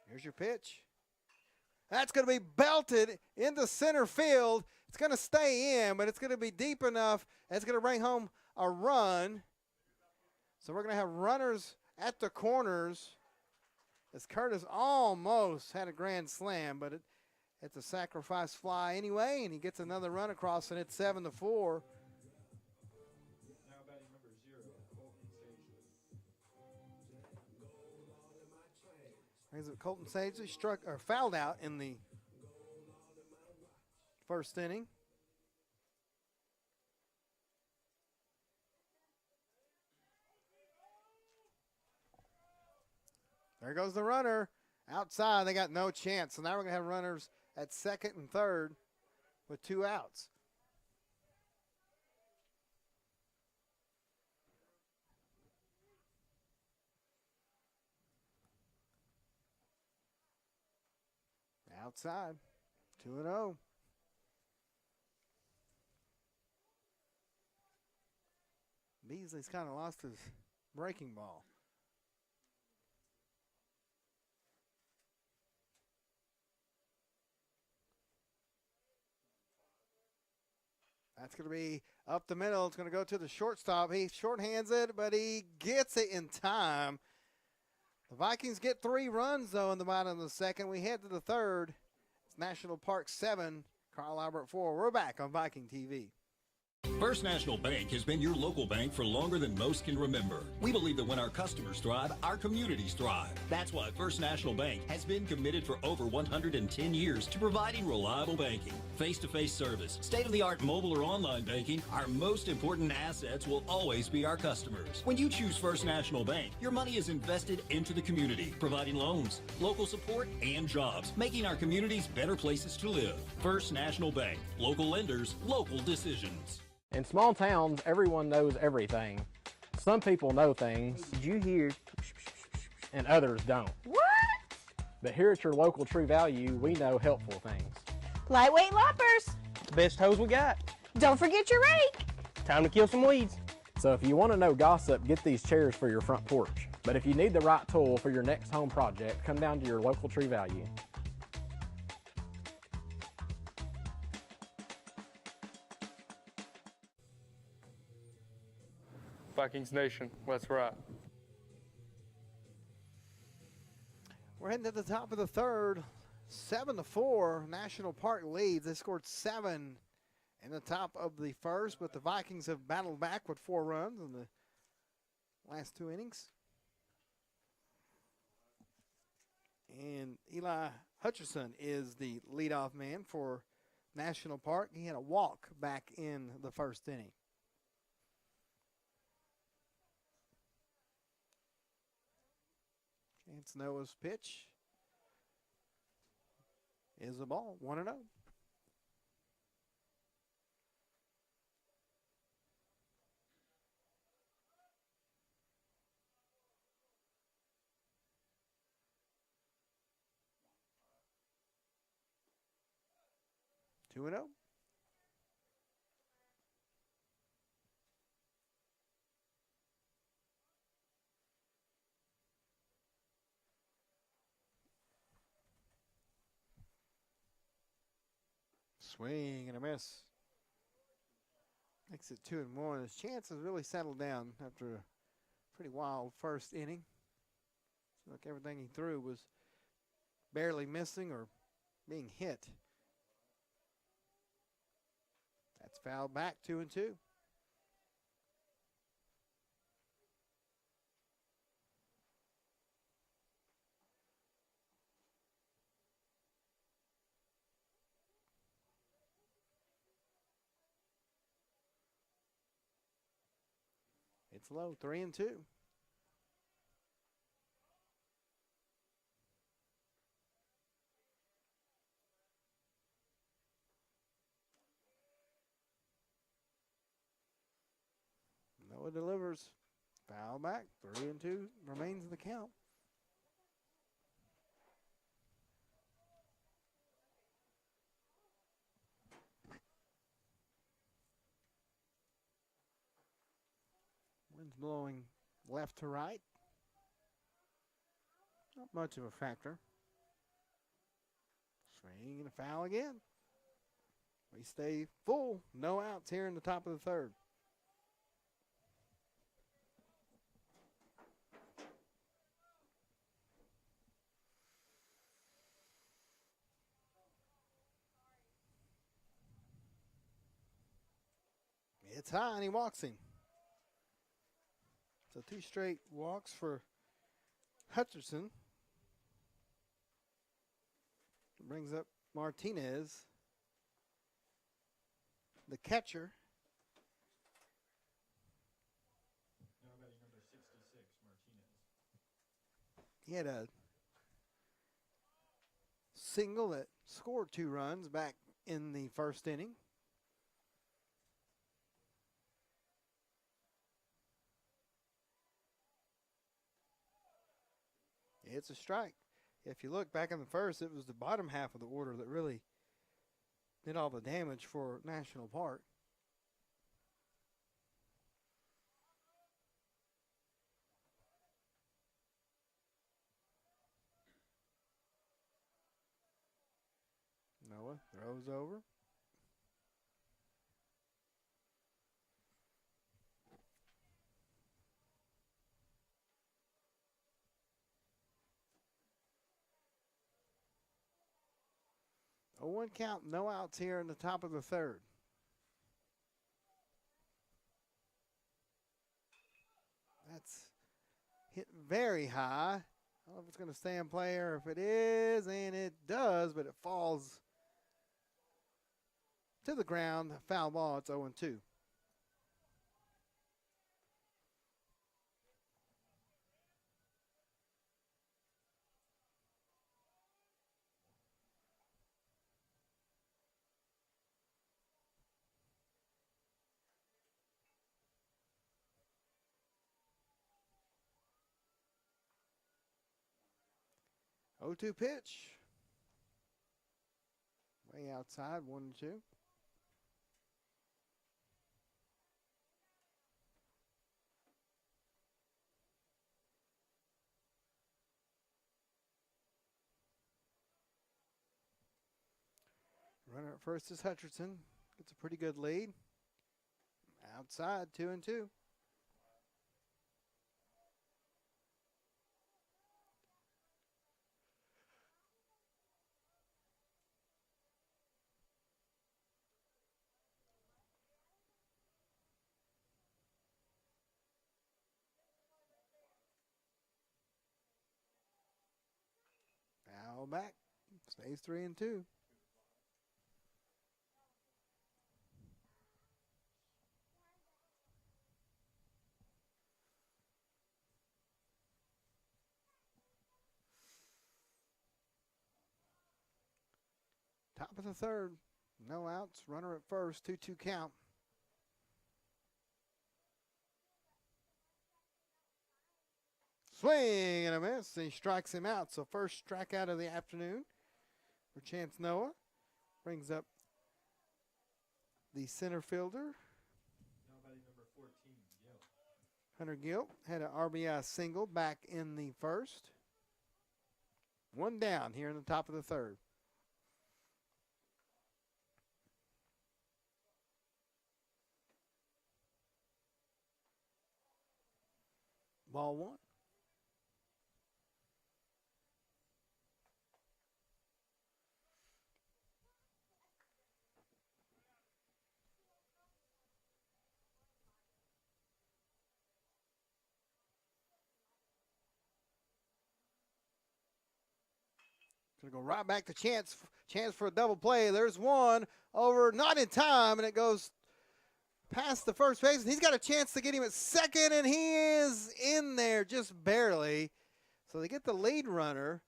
Here's your pitch. That's going to be belted into center field. It's going to stay in, but it's going to be deep enough. And it's going to bring home a run. So we're going to have runners at the corners as Curtis almost had a grand slam, but it's a sacrifice fly anyway, and he gets another run across, and it's 7-4. Colton Sagely struck or fouled out in the first inning. There goes the runner. Outside, they got no chance. So now we're going to have runners at second and third with 2 outs. Outside, 2-0. Beasley's kind of lost his breaking ball. That's going to be up the middle. It's going to go to the shortstop. He shorthands it, but he gets it in time. The Vikings get 3 runs, though, in the bottom of the second. We head to the third. It's National Park 7, Carl Albert 4. We're back on Viking TV. First National Bank has been your local bank for longer than most can remember. We believe that when our customers thrive, our communities thrive. That's why First National Bank has been committed for over 110 years to providing reliable banking, face-to-face service, state-of-the-art mobile or online banking. Our most important assets will always be our customers. When you choose First National Bank, your money is invested into the community, providing loans, local support, and jobs, making our communities better places to live. First National Bank. Local lenders, local decisions. In small towns, everyone knows everything. Some people know things. Did you hear? And others don't. What? But here at your local True Value, we know helpful things. Lightweight loppers. Best hose we got. Don't forget your rake. Time to kill some weeds. So if you want to know gossip, get these chairs for your front porch. But if you need the right tool for your next home project, come down to your local True Value. Vikings Nation, let's ride. We're heading to the top of the third. 7-4, National Park leads. They scored 7 in the top of the first, but the Vikings have battled back with 4 runs in the last 2 innings. And Eli Hutcherson is the leadoff man for National Park. He had a walk back in the first inning. Chance Noah's pitch is a ball, 1-0. Two and 0. Swing and a miss. Makes it 2-1. His chances really settled down after a pretty wild first inning. Look, everything he threw was barely missing or being hit. That's fouled back, 2-2. It's low, 3-2. Noah delivers. Foul back. 3-2 remains the count. Wind's blowing left to right. Not much of a factor. Swing and a foul again. We stay full. No outs here in the top of the third. It's high and he walks him. So 2 straight walks for Hutcherson. Brings up Martinez, the catcher. He had a single that scored 2 runs back in the first inning. It's a strike. If you look back in the first, it was the bottom half of the order that really did all the damage for National Park. Noah throws over. A 1 count, no outs here in the top of the third. That's hit very high. I don't know if it's going to stay in play or if it is, and it does, but it falls to the ground. Foul ball. It's 0-2. Oh, 2 pitch. Way outside, 1-2. Runner at first is Hutcherson. Gets a pretty good lead. Outside, 2-2. Foul back. Stays 3-2. Top of the third. No outs. Runner at first. 2-2 count. Swing and a miss. He strikes him out. So first strikeout of the afternoon for Chance Noah. Brings up the center fielder. Number 14, Gill. Hunter Gill had an RBI single back in the first. 1 down here in the top of the third. Ball 1. Going to go right back to Chance. Chance for a double play. There's one over, not in time, and it goes past the first base. He's got a chance to get him at second, and he is in there just barely. So they get the lead runner.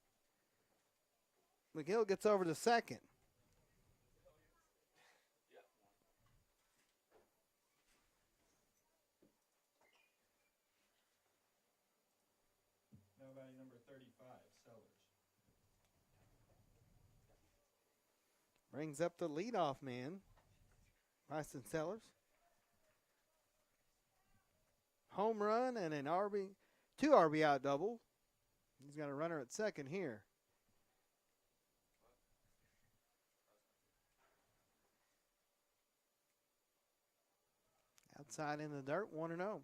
McGill gets over to second. Nobody number 35, Sellers. Brings up the leadoff man, Bryson Sellers. Home run and an two RBI double. He's got a runner at second here. Outside in the dirt, 1-0.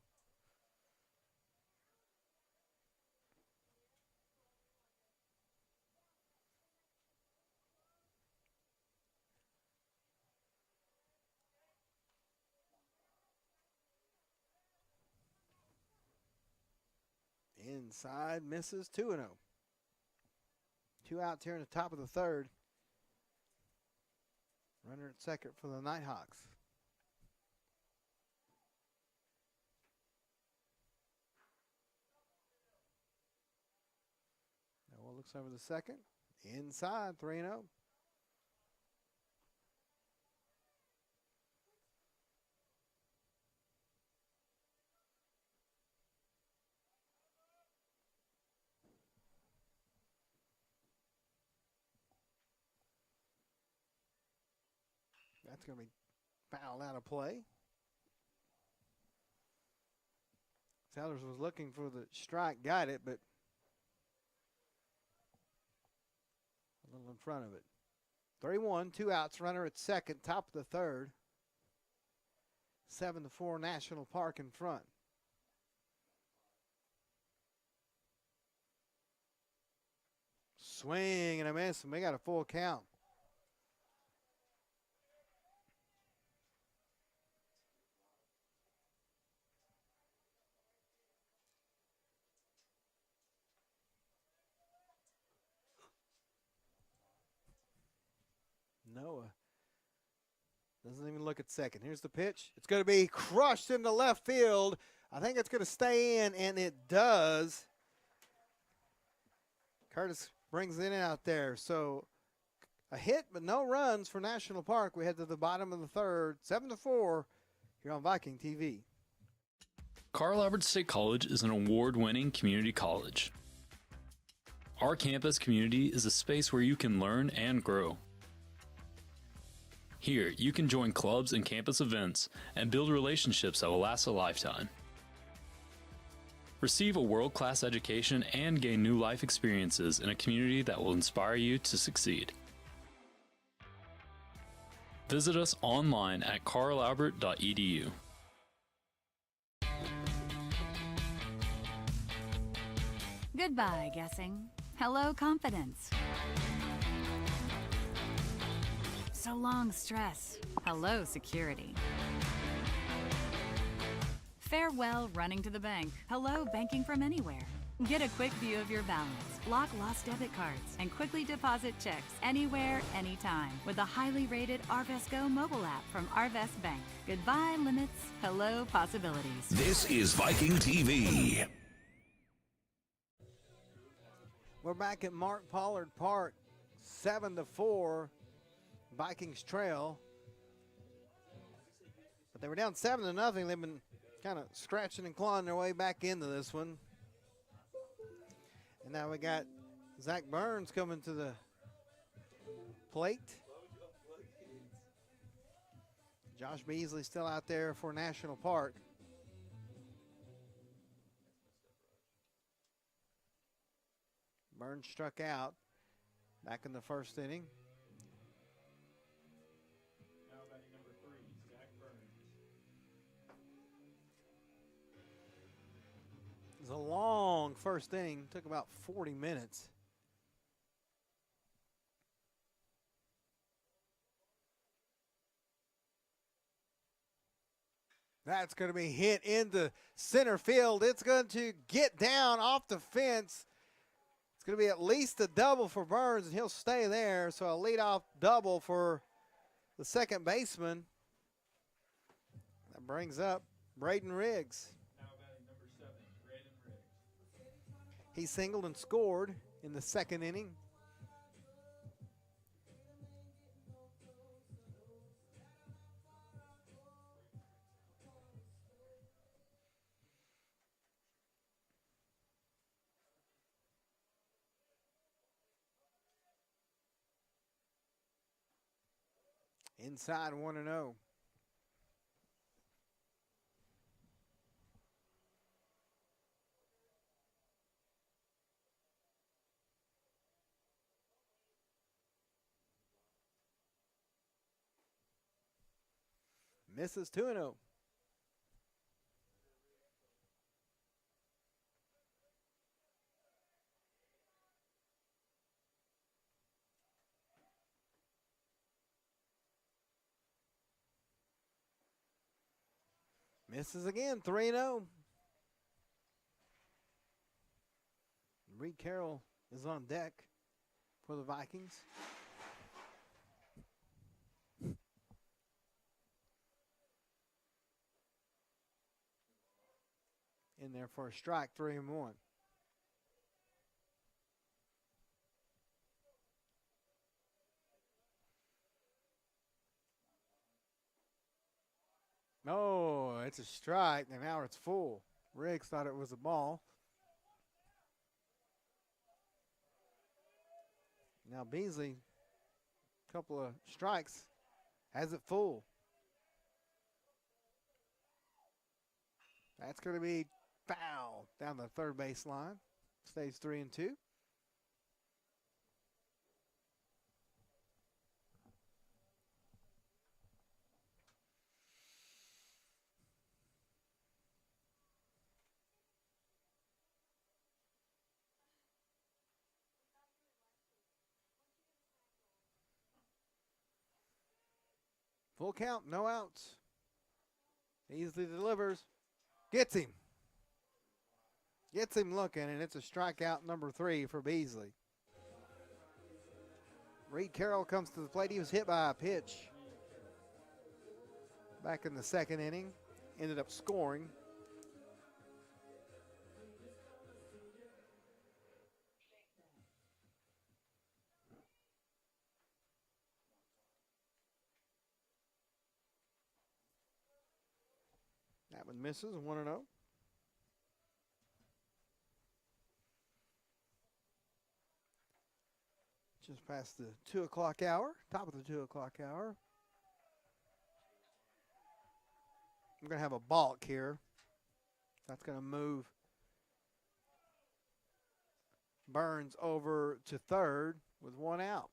Inside, misses, 2-0. 2 outs here in the top of the third. Runner at second for the Nighthawks. Noah looks over the second. Inside, 3-0. That's going to be fouled out of play. Sellers was looking for the strike, got it, but a little in front of it. 3-1, 2 outs, runner at second, top of the third. 7-4 National Park in front. Swing and a miss, and we got a full count. Noah doesn't even look at second. Here's the pitch. It's going to be crushed into left field. I think it's going to stay in, and it does. Curtis brings it in out there. So a hit, but no runs for National Park. We head to the bottom of the third, 7-4 here on Viking TV. Carl Albert State College is an award-winning community college. Our campus community is a space where you can learn and grow. Here, you can join clubs and campus events and build relationships that will last a lifetime. Receive a world-class education and gain new life experiences in a community that will inspire you to succeed. Visit us online at carlalbert.edu. Goodbye, guessing. Hello, confidence. So long, stress. Hello, security. Farewell, running to the bank. Hello, banking from anywhere. Get a quick view of your balance, lock lost debit cards, and quickly deposit checks anywhere, anytime with the highly rated Arvest Go mobile app from Arvest Bank. Goodbye, limits. Hello, possibilities. This is Viking TV. We're back at Mark Pollard Park, 7-4. Vikings trail. But they were down 7-0. They've been kind of scratching and clawing their way back into this one. And now we got Zach Burns coming to the plate. Josh Beasley still out there for National Park. Burns struck out back in the first inning. Now batting number 3, Zach Burns. It was a long first inning. Took about 40 minutes. That's going to be hit into center field. It's going to get down off the fence. It's going to be at least a double for Burns, and he'll stay there. So a leadoff double for the second baseman. That brings up Braden Riggs. Now batting number 7, Braden Riggs. He singled and scored in the second inning. Inside 1-0. Misses 2-0. Misses again, 3-0. Reed Carroll is on deck for the Vikings. in there for a strike, 3-1. Oh, it's a strike, and now it's full. Riggs thought it was a ball. Now Beasley, a couple of strikes, has it full. That's going to be foul down the third base line. Stays 3-2. Full count, no outs. Beasley delivers. Gets him. Gets him looking, and it's a strikeout number 3 for Beasley. Reed Carroll comes to the plate. He was hit by a pitch back in the second inning. Ended up scoring. That one misses, 1-0. Just past the 2 o'clock hour, top of the 2 o'clock hour. I'm going to have a balk here. That's going to move Burns over to third with 1 out.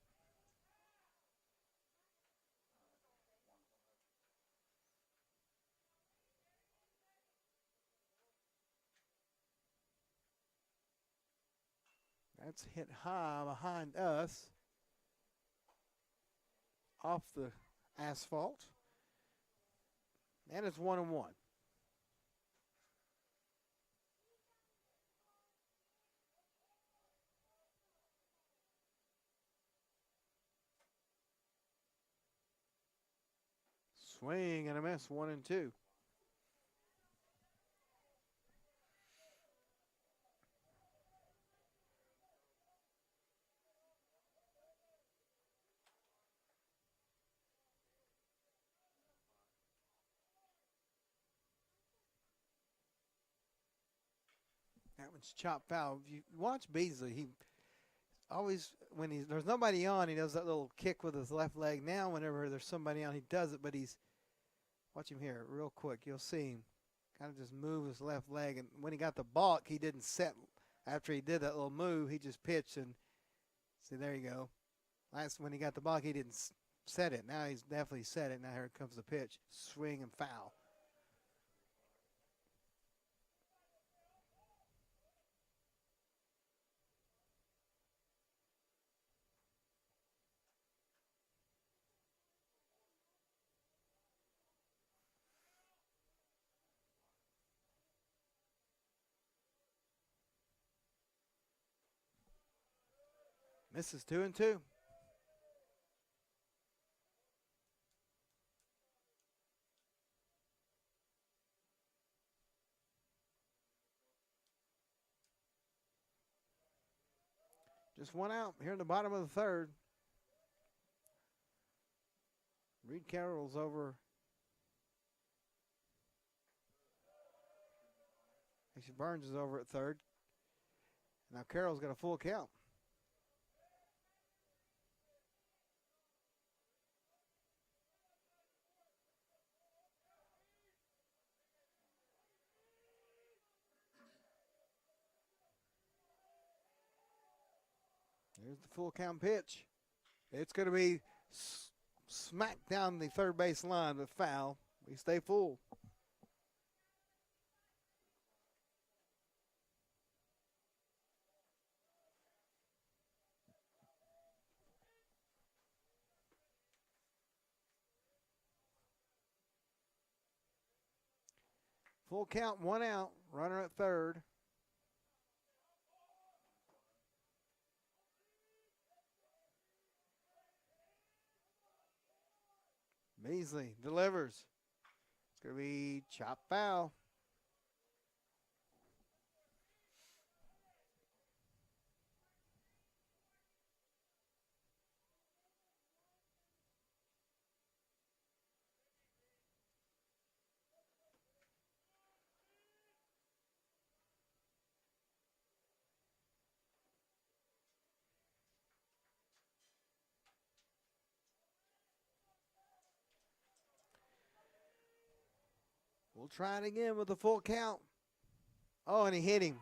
That's hit high behind us, off the asphalt. And it's 1-1. Swing and a miss, 1-2. That one's chopped foul. If you watch Beasley, he always, when there's nobody on, he does that little kick with his left leg. Now, whenever there's somebody on, he does it, but watch him here real quick. You'll see him kind of just move his left leg. And when he got the balk, he didn't set. After he did that little move, he just pitched and see, there you go. Last, when he got the balk, he didn't set it. Now he's definitely set it. Now here comes the pitch. Swing and foul. Misses 2-2. Just 1 out here in the bottom of the third. Reed Carroll's over. Actually, Burns is over at third. Now Carroll's got a full count. Here's the full count pitch. It's going to be smack down the third base line with foul. We stay full. Full count, 1 out, runner at third. Beasley delivers. It's going to be chop foul. We'll try it again with a full count. Oh, and he hit him.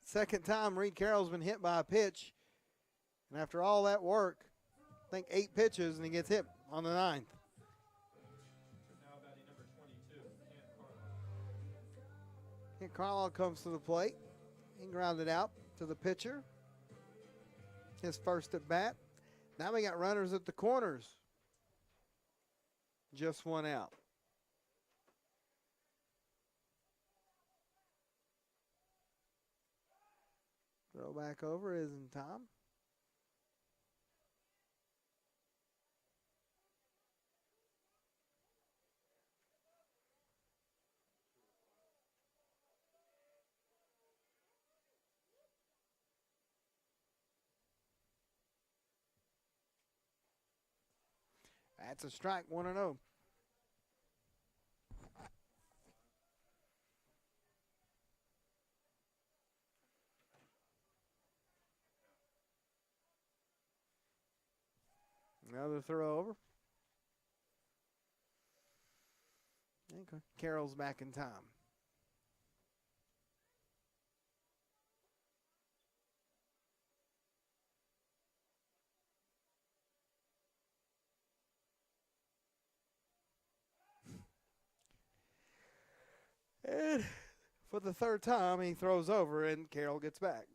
Second time Reed Carroll's been hit by a pitch. And after all that work, I think 8 pitches, and he gets hit on the 9th. Now batting number 22, Kent Carlisle. Kent Carlisle comes to the plate. He grounded out to the pitcher. His first at bat. Now we got runners at the corners. Just one out. Throw back over is in time. That's a strike, 1-0. Another throw over. Okay. Carroll's back in time. And for the third time, he throws over, and Carroll gets back.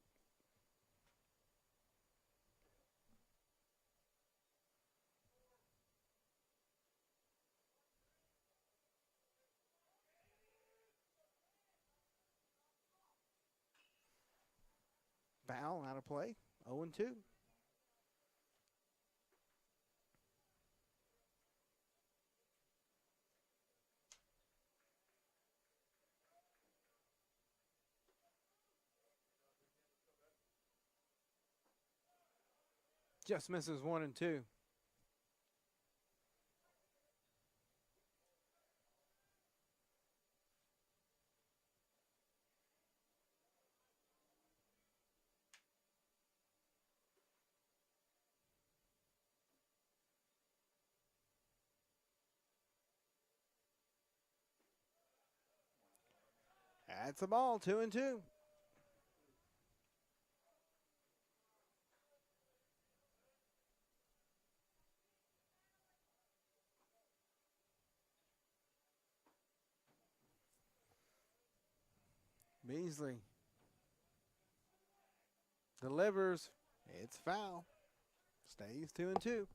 Foul, out of play, 0-2. Just misses 1 and 2. That's a ball, 2 and 2. Beasley delivers. It's foul. Stays 2 and 2.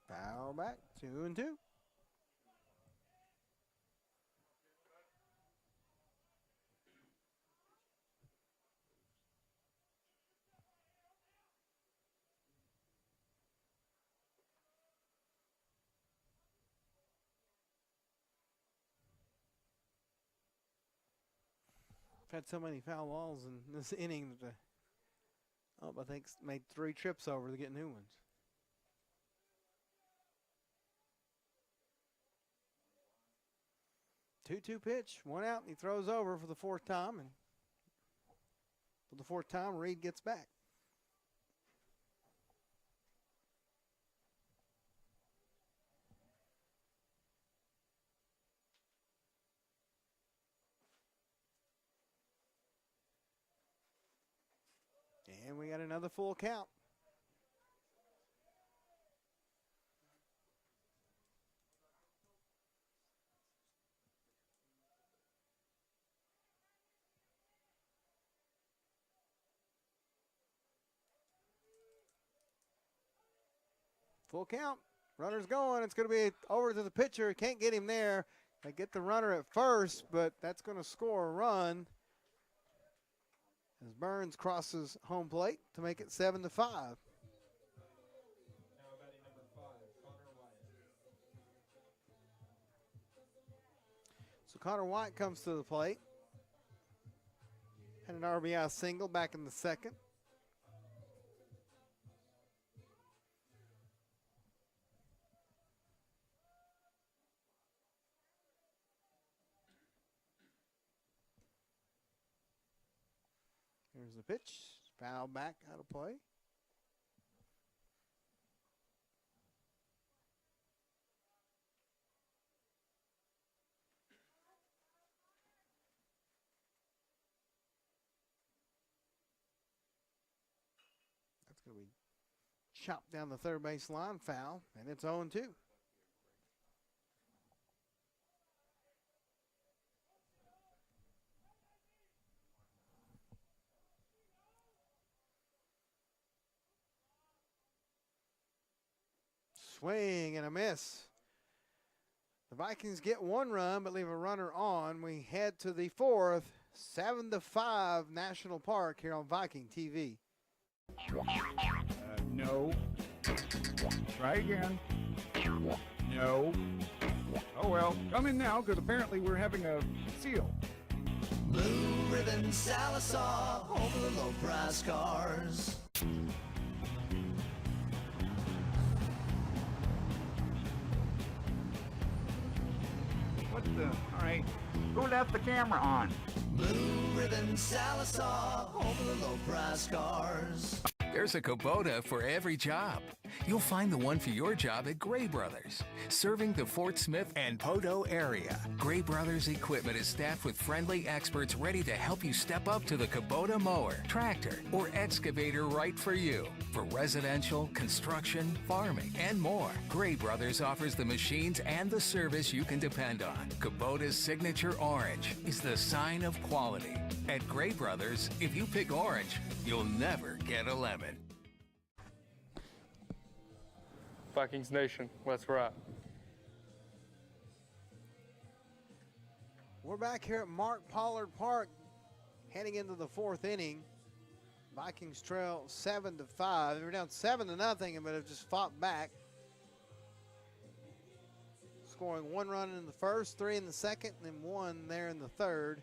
Foul back, 2 and 2. I've had so many foul balls in this inning that I think made 3 trips over to get new ones. 2-2 pitch, 1 out, and he throws over for the 4th time, and for the 4th time, Reed gets back. And we got another full count. Full count. Runner's going. It's going to be over to the pitcher. Can't get him there. They get the runner at first, but that's going to score a run as Burns crosses home plate to make it 7-5. Now batting number 5, Connor Wyatt. So Connor White comes to the plate. Had an RBI single back in the 2nd. There's the pitch. Foul back out of play. That's going to be chopped down the third base line. Foul, and it's 0-2. Swing and a miss. The Vikings get one run but leave a runner on. We head to the fourth, 7-5 National Park here on Viking TV. No. Try again. No. Oh well, come in now because apparently we're having a seal. Blue Ribbon Sallisaw, home of the low price cars. What the? All right. Who left the camera on? Blue Ribbon Sallisaw, home of the low price cars. There's a Kubota for every job. You'll find the one for your job at Gray Brothers. Serving the Fort Smith and Poteau area, Gray Brothers equipment is staffed with friendly experts ready to help you step up to the Kubota mower, tractor, or excavator right for you. For residential, construction, farming, and more, Gray Brothers offers the machines and the service you can depend on. Kubota's signature orange is the sign of quality. At Gray Brothers, if you pick orange, you'll never get a lemon. Vikings Nation, let's rock. We're back here at Mark Pollard Park, heading into the fourth inning. Vikings trail 7-5. They were down 7-0, but have just fought back. Scoring one run in the first, 3 in the second, and then 1 there in the third.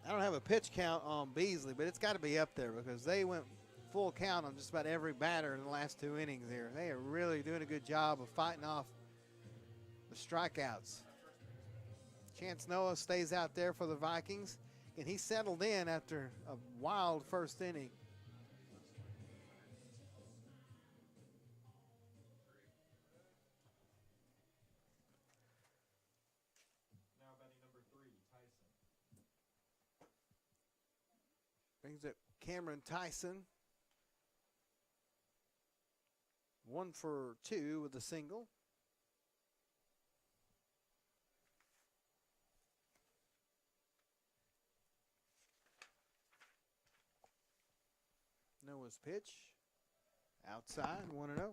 I don't have a pitch count on Beasley, but it's got to be up there because they went full count on just about every batter in the last 2 innings here. They are really doing a good job of fighting off the strikeouts. Chance Noah stays out there for the Vikings, and he settled in after a wild first inning. Now batting number 3, Tyson. Brings up Cameron Tyson. 1 for 2 with a single. Noah's pitch. Outside, 1-0.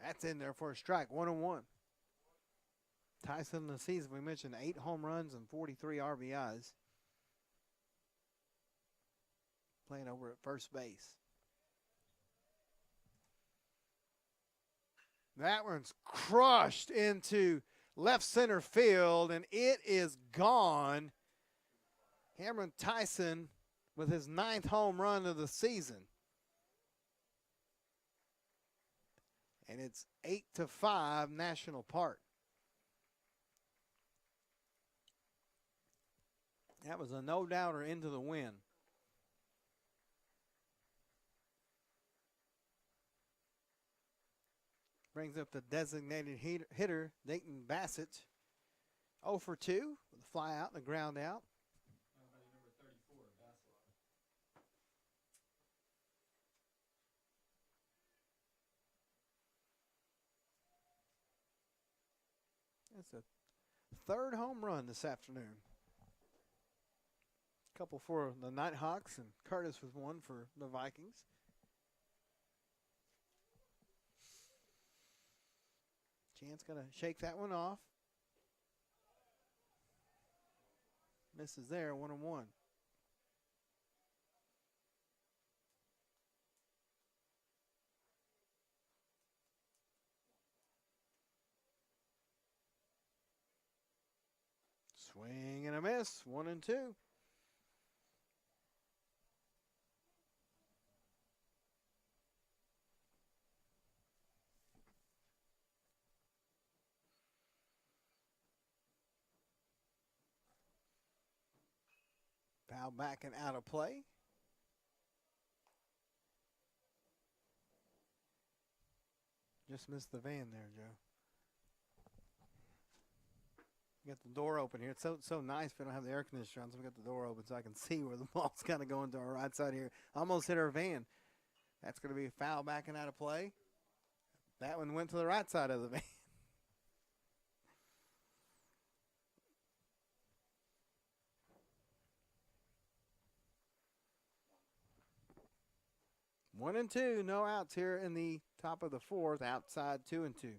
That's in there for a strike, 1-1. Tyson in the season, we mentioned 8 home runs and 43 RBIs. Playing over at first base. That one's crushed into left center field, and it is gone. Cameron Tyson with his 9th home run of the season. And it's 8-5 National Park. That was a no-doubter into the win. Brings up the designated hitter, Dayton Bassett. 0 for 2 with a fly out and a ground out. Now batting number 34, Bassett. That's a 3rd home run this afternoon. A couple for the Nighthawks, and Curtis was 1 for the Vikings. Chance going to shake that one off. Misses there, 1-1. Swing and a miss, 1-2. Foul back and out of play. Just missed the van there, Joe. Got the door open here. It's so nice. We don't have the air conditioner on, so we got the door open so I can see where the ball's kind of going to our right side here. Almost hit our van. That's going to be a foul back and out of play. That one went to the right side of the van. One and two, no outs here in the top of the fourth. Outside 2-2.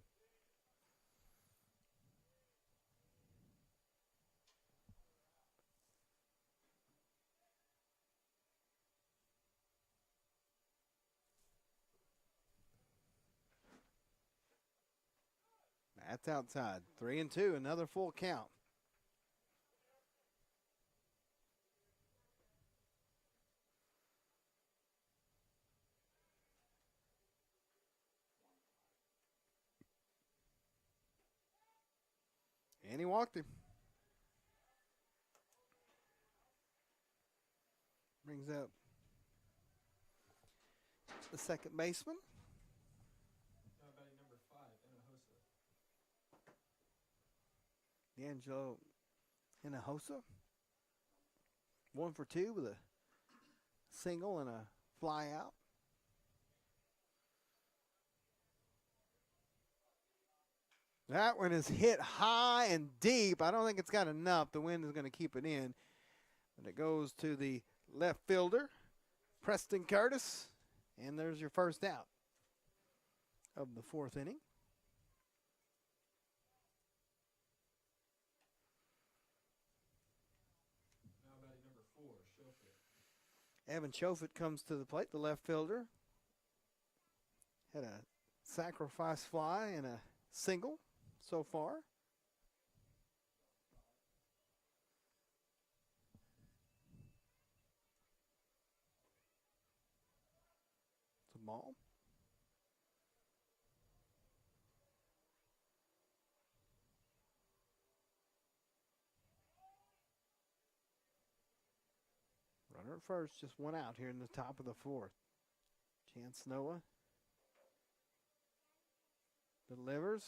That's outside. 3-2, another full count. And he walked him. Brings up the second baseman. Now batting number 5, Anahosa. D'Angelo Hinojosa. 1 for 2 with a single and a fly out. That one is hit high and deep. I don't think it's got enough. The wind is going to keep it in. And it goes to the left fielder, Preston Curtis. And there's your first out of the fourth inning. Now batting number 4, Shofit. Evan Shofit comes to the plate, the left fielder. Had a sacrifice fly and a single so far. It's a ball. Runner at first, just one out here in the top of the fourth. Chance Noah delivers.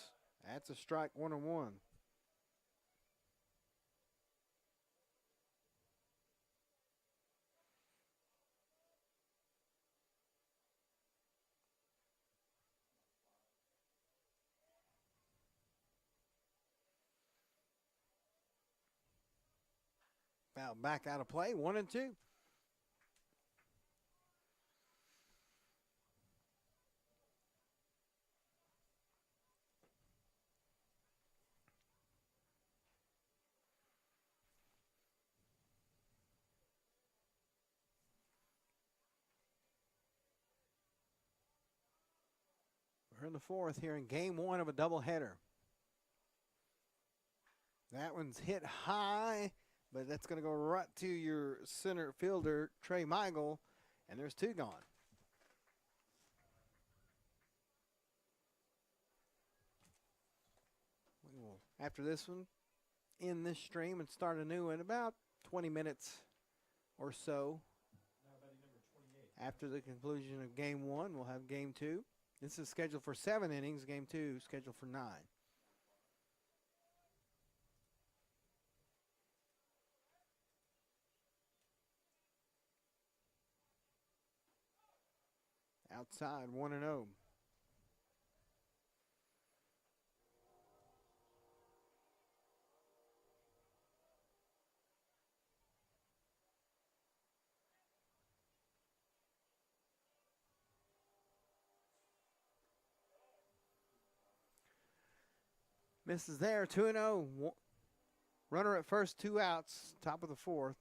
That's a strike, 1-1. Foul back out of play, 1-2. We're in the fourth here in game one of a doubleheader. That one's hit high, but that's going to go right to your center fielder, Trey Michael, and there's 2 gone. We will, after this one, end this stream and start a new one in about 20 minutes or so. Now batting number 28. After the conclusion of game 1, we'll have game 2. This is scheduled for 7 innings. Game 2 scheduled for 9. Outside, 1-0. Misses there, 2-0. Runner at first, 2 outs, top of the fourth.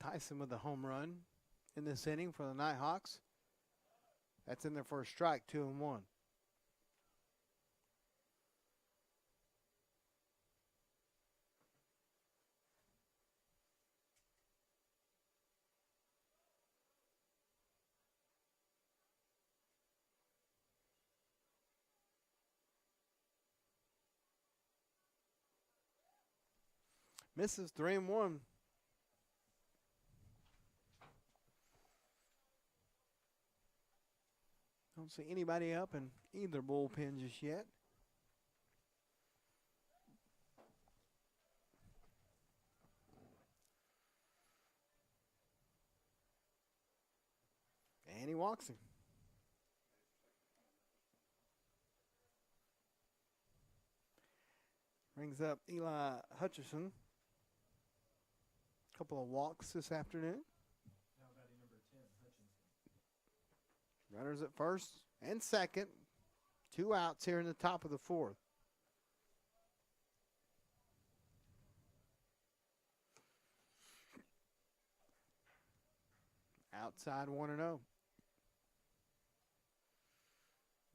Tyson with the home run in this inning for the Nighthawks. That's in there for a strike, 2-1. Misses 3-1. Don't see anybody up in either bullpen just yet. And he walks him. Brings up Eli Hutcherson. Couple of walks this afternoon. Now batting number 10, Hutchinson. Runners at first and second. 2 outs here in the top of the 4th. Outside 1-0.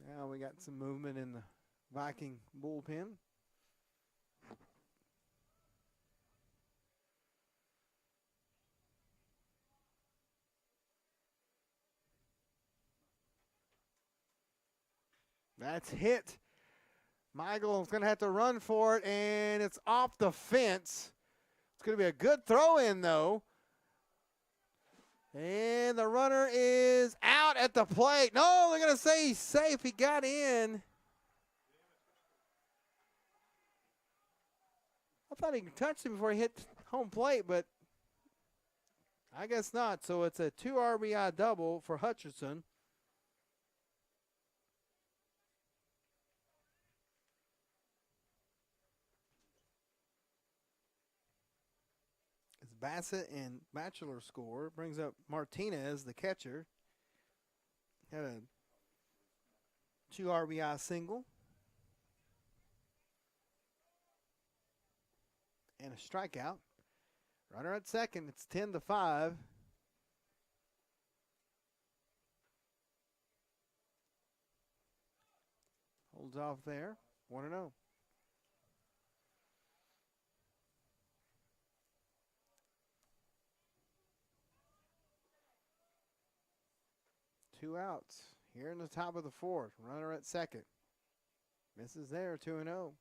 Now we got some movement in the Viking bullpen. That's hit. Michael's going to have to run for it, and it's off the fence. It's going to be a good throw in, though. And the runner is out at the plate. No, they're going to say he's safe. He got in. I thought he touched him before he hit home plate, but I guess not. So it's a 2 RBI double for Hutcherson. Bassett and Batchelor score. Brings up Martinez, the catcher. Had a 2 RBI single. And a strikeout. Runner at second. It's 10-5. Holds off there. 1-0. Two outs here in the top of the 4th. Runner at second. Misses there, 2-0.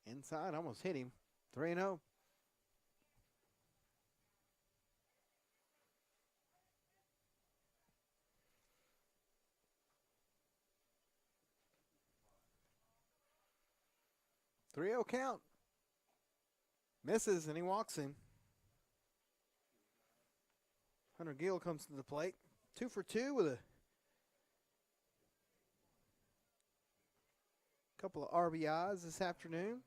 Inside, almost hit him. 3-0. Three-0 count. Misses, and he walks him. Hunter Gill comes to the plate. 2 for 2 with a couple of RBIs this afternoon.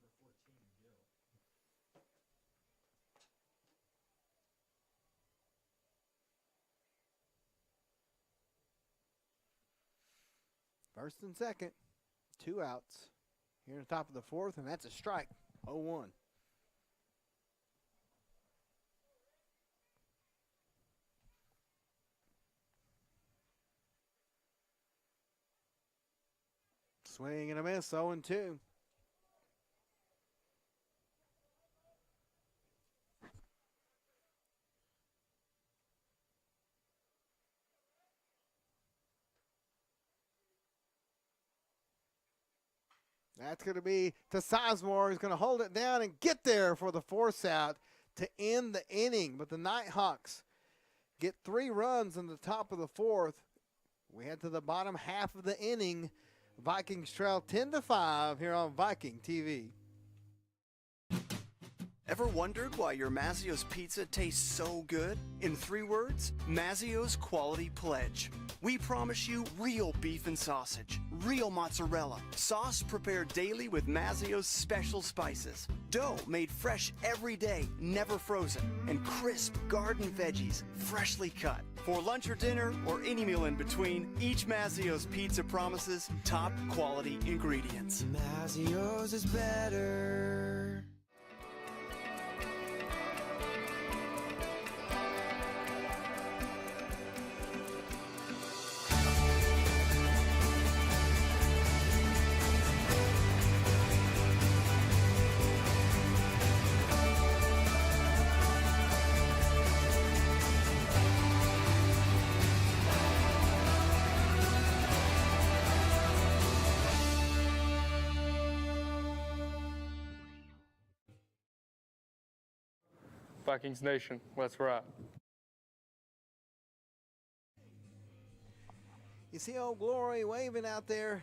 First and second. 2 outs. Here at the top of the 4th, and that's a strike. 0-1. Swing and a miss, 0-2. That's going to be to Sizemore. He's going to hold it down and get there for the force out to end the inning. But the Nighthawks get 3 runs in the top of the 4th. We head to the bottom half of the inning. Vikings trail 10-5 here on Viking TV. Ever wondered why your Mazzio's pizza tastes so good? In 3 words, Mazzio's Quality Pledge. We promise you real beef and sausage, real mozzarella, sauce prepared daily with Mazzio's special spices, dough made fresh every day, never frozen, and crisp garden veggies, freshly cut. For lunch or dinner, or any meal in between, each Mazzio's pizza promises top quality ingredients. Mazzio's is better. Vikings Nation, let's ride. You see Old Glory waving out there.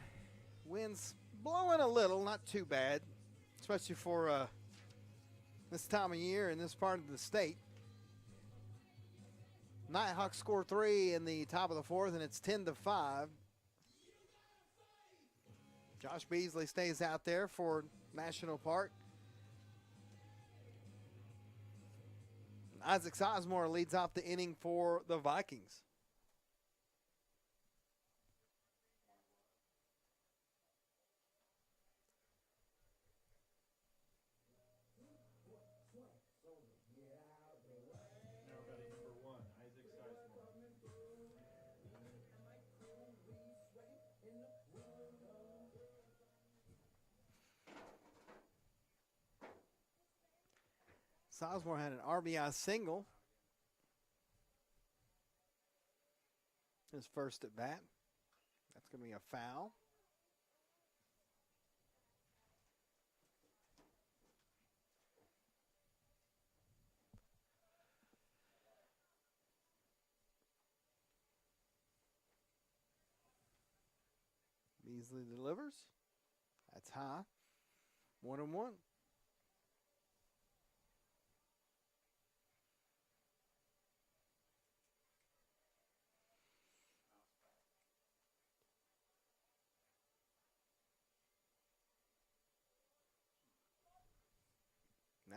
Wind's blowing a little, not too bad, especially for this time of year in this part of the state. Nighthawks score 3 in the top of the 4th, and it's 10-5. Josh Beasley stays out there for National Park. Isaac Sizemore leads off the inning for the Vikings. Sizemore had an RBI single his first at bat. That's going to be a foul. Beasley delivers. That's high. 1-1.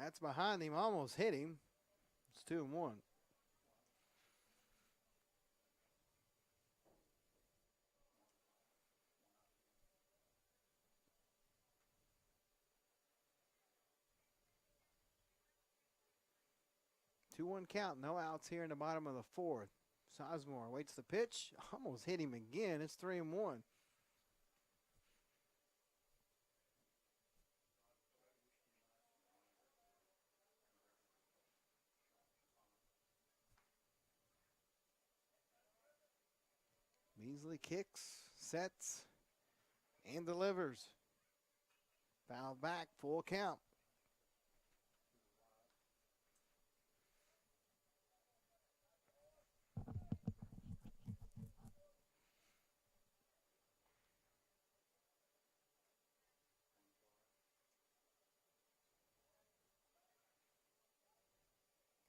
That's behind him, almost hit him. It's 2-1. Two-one count, no outs here in the bottom of the 4th. Sizemore waits the pitch, almost hit him again. It's 3-1. Beasley kicks, sets, and delivers. Foul back, full count.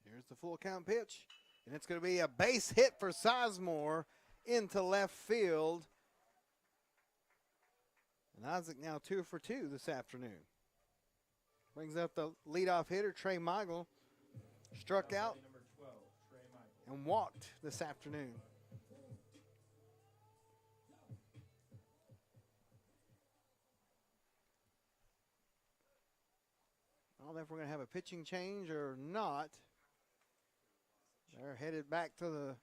Here's the full count pitch, and it's going to be a base hit for Sizemore into left field. And Isaac now 2 for 2 this afternoon. Brings up the leadoff hitter, Trey Michael. Struck out and walked this afternoon. I don't know if we're going to have a pitching change or not. They're headed back to the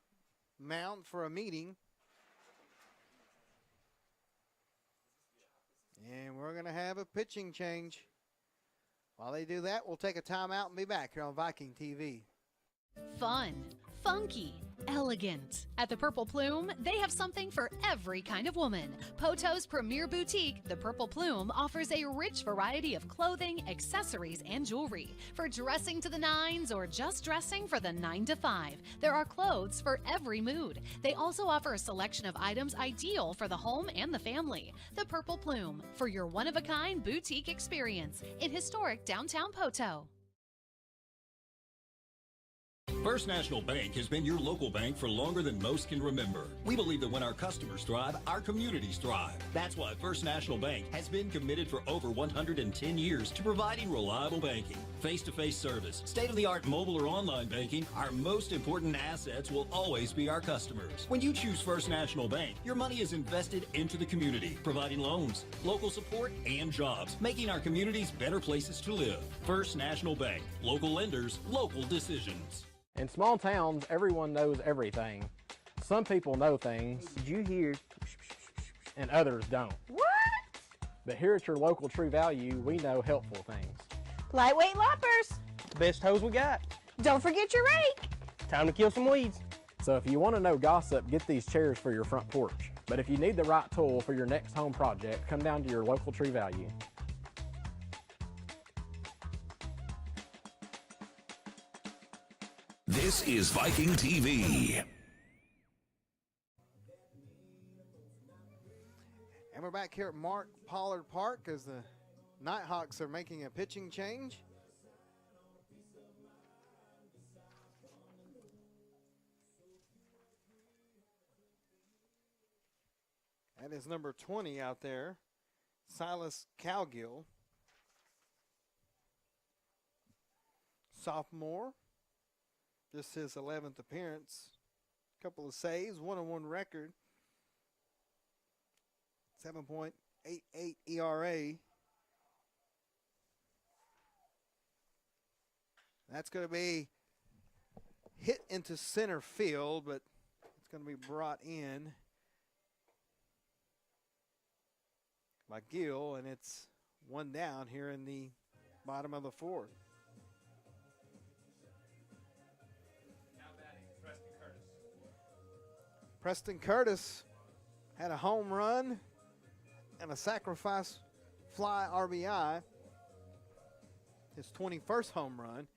mound for a meeting. And we're going to have a pitching change. While they do that, we'll take a timeout and be back here on Viking TV. Fun, funky, elegant. At the Purple Plume, they have something for every kind of woman. Poto's premier boutique, the Purple Plume, offers a rich variety of clothing, accessories, and jewelry. For dressing to the nines or just dressing for the 9 to 5, there are clothes for every mood. They also offer a selection of items ideal for the home and the family. The Purple Plume, for your one-of-a-kind boutique experience in historic downtown Poto. First National Bank has been your local bank for longer than most can remember. We believe that when our customers thrive, our communities thrive. That's why First National Bank has been committed for over 110 years to providing reliable banking, face-to-face service, state-of-the-art mobile or online banking. Our most important assets will always be our customers. When you choose First National Bank, your money is invested into the community, providing loans, local support, and jobs, making our communities better places to live. First National Bank. Local lenders, local decisions. In small towns, everyone knows everything. Some people know things. Did you hear? And others don't. What? But here at your local True Value, we know helpful things. Lightweight loppers. Best hose we got. Don't forget your rake. Time to kill some weeds. So if you want to know gossip, get these chairs for your front porch. But if you need the right tool for your next home project, come down to your local True Value. This is Viking TV. And we're back here at Mark Pollard Park as the Nighthawks are making a pitching change. That is number 20 out there, Silas Cowgill. Sophomore. This is his 11th appearance. Couple of saves, 1-on-1 record. 7.88 ERA. That's going to be hit into center field, but it's going to be brought in by Gill, and it's one down here in the bottom of the fourth. Now batting, Preston Curtis. Preston Curtis had a home run and a sacrifice fly RBI. His 21st home run.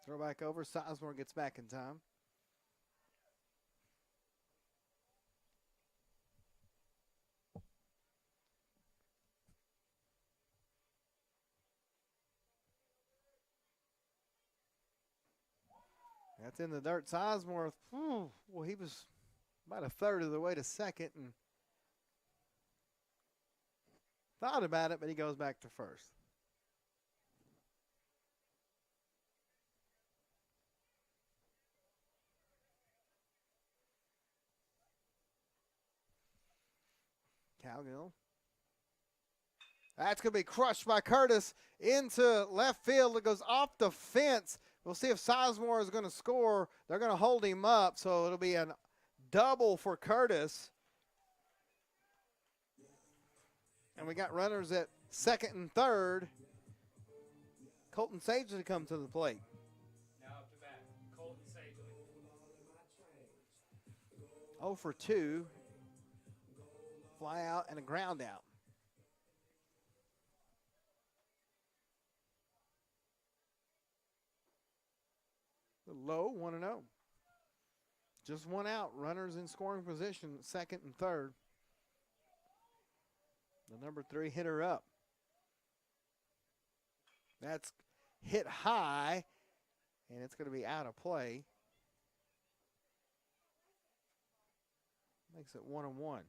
Throw back over. Sizemore gets back in time. That's in the dirt. Sizemore, well, he was about a third of the way to second and thought about it, but he goes back to first. Cowgill. That's going to be crushed by Curtis into left field. It goes off the fence. We'll see if Sizemore is going to score. They're going to hold him up, so it'll be a double for Curtis. And we got runners at second and third. Colton Sagely comes to the plate. Now up to bat, Colton Sagely. 0 for 2. Fly out and a ground out. Low, 1-0. Just one out. Runners in scoring position, second and third. The number 3 hitter up. That's hit high, and it's going to be out of play. Makes it 1-1.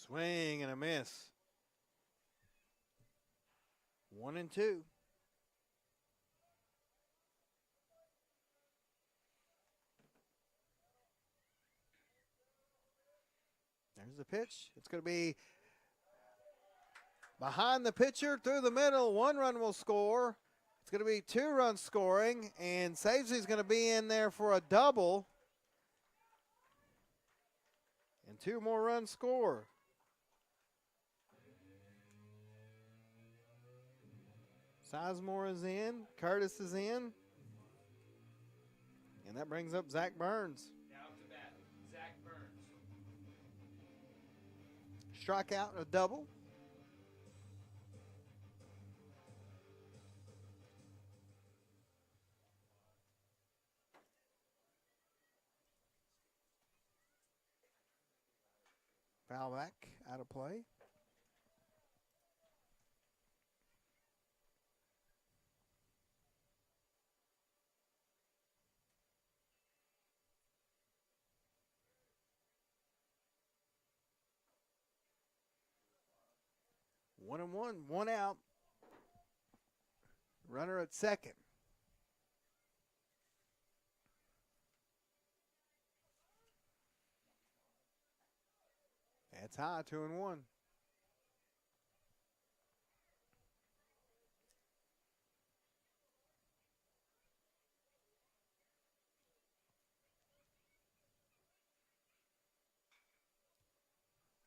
Swing and a miss. 1-2. There's the pitch. It's going to be behind the pitcher, through the middle. 1 run will score. It's going to be 2 runs scoring, and Sagely's going to be in there for a double. And 2 more runs score. Sizemore is in. Curtis is in. And that brings up Zach Burns. Now up to bat, Zach Burns. Strikeout and a double. Foul back, out of play. One and one, 1 out. Runner at second. That's high, 2-1.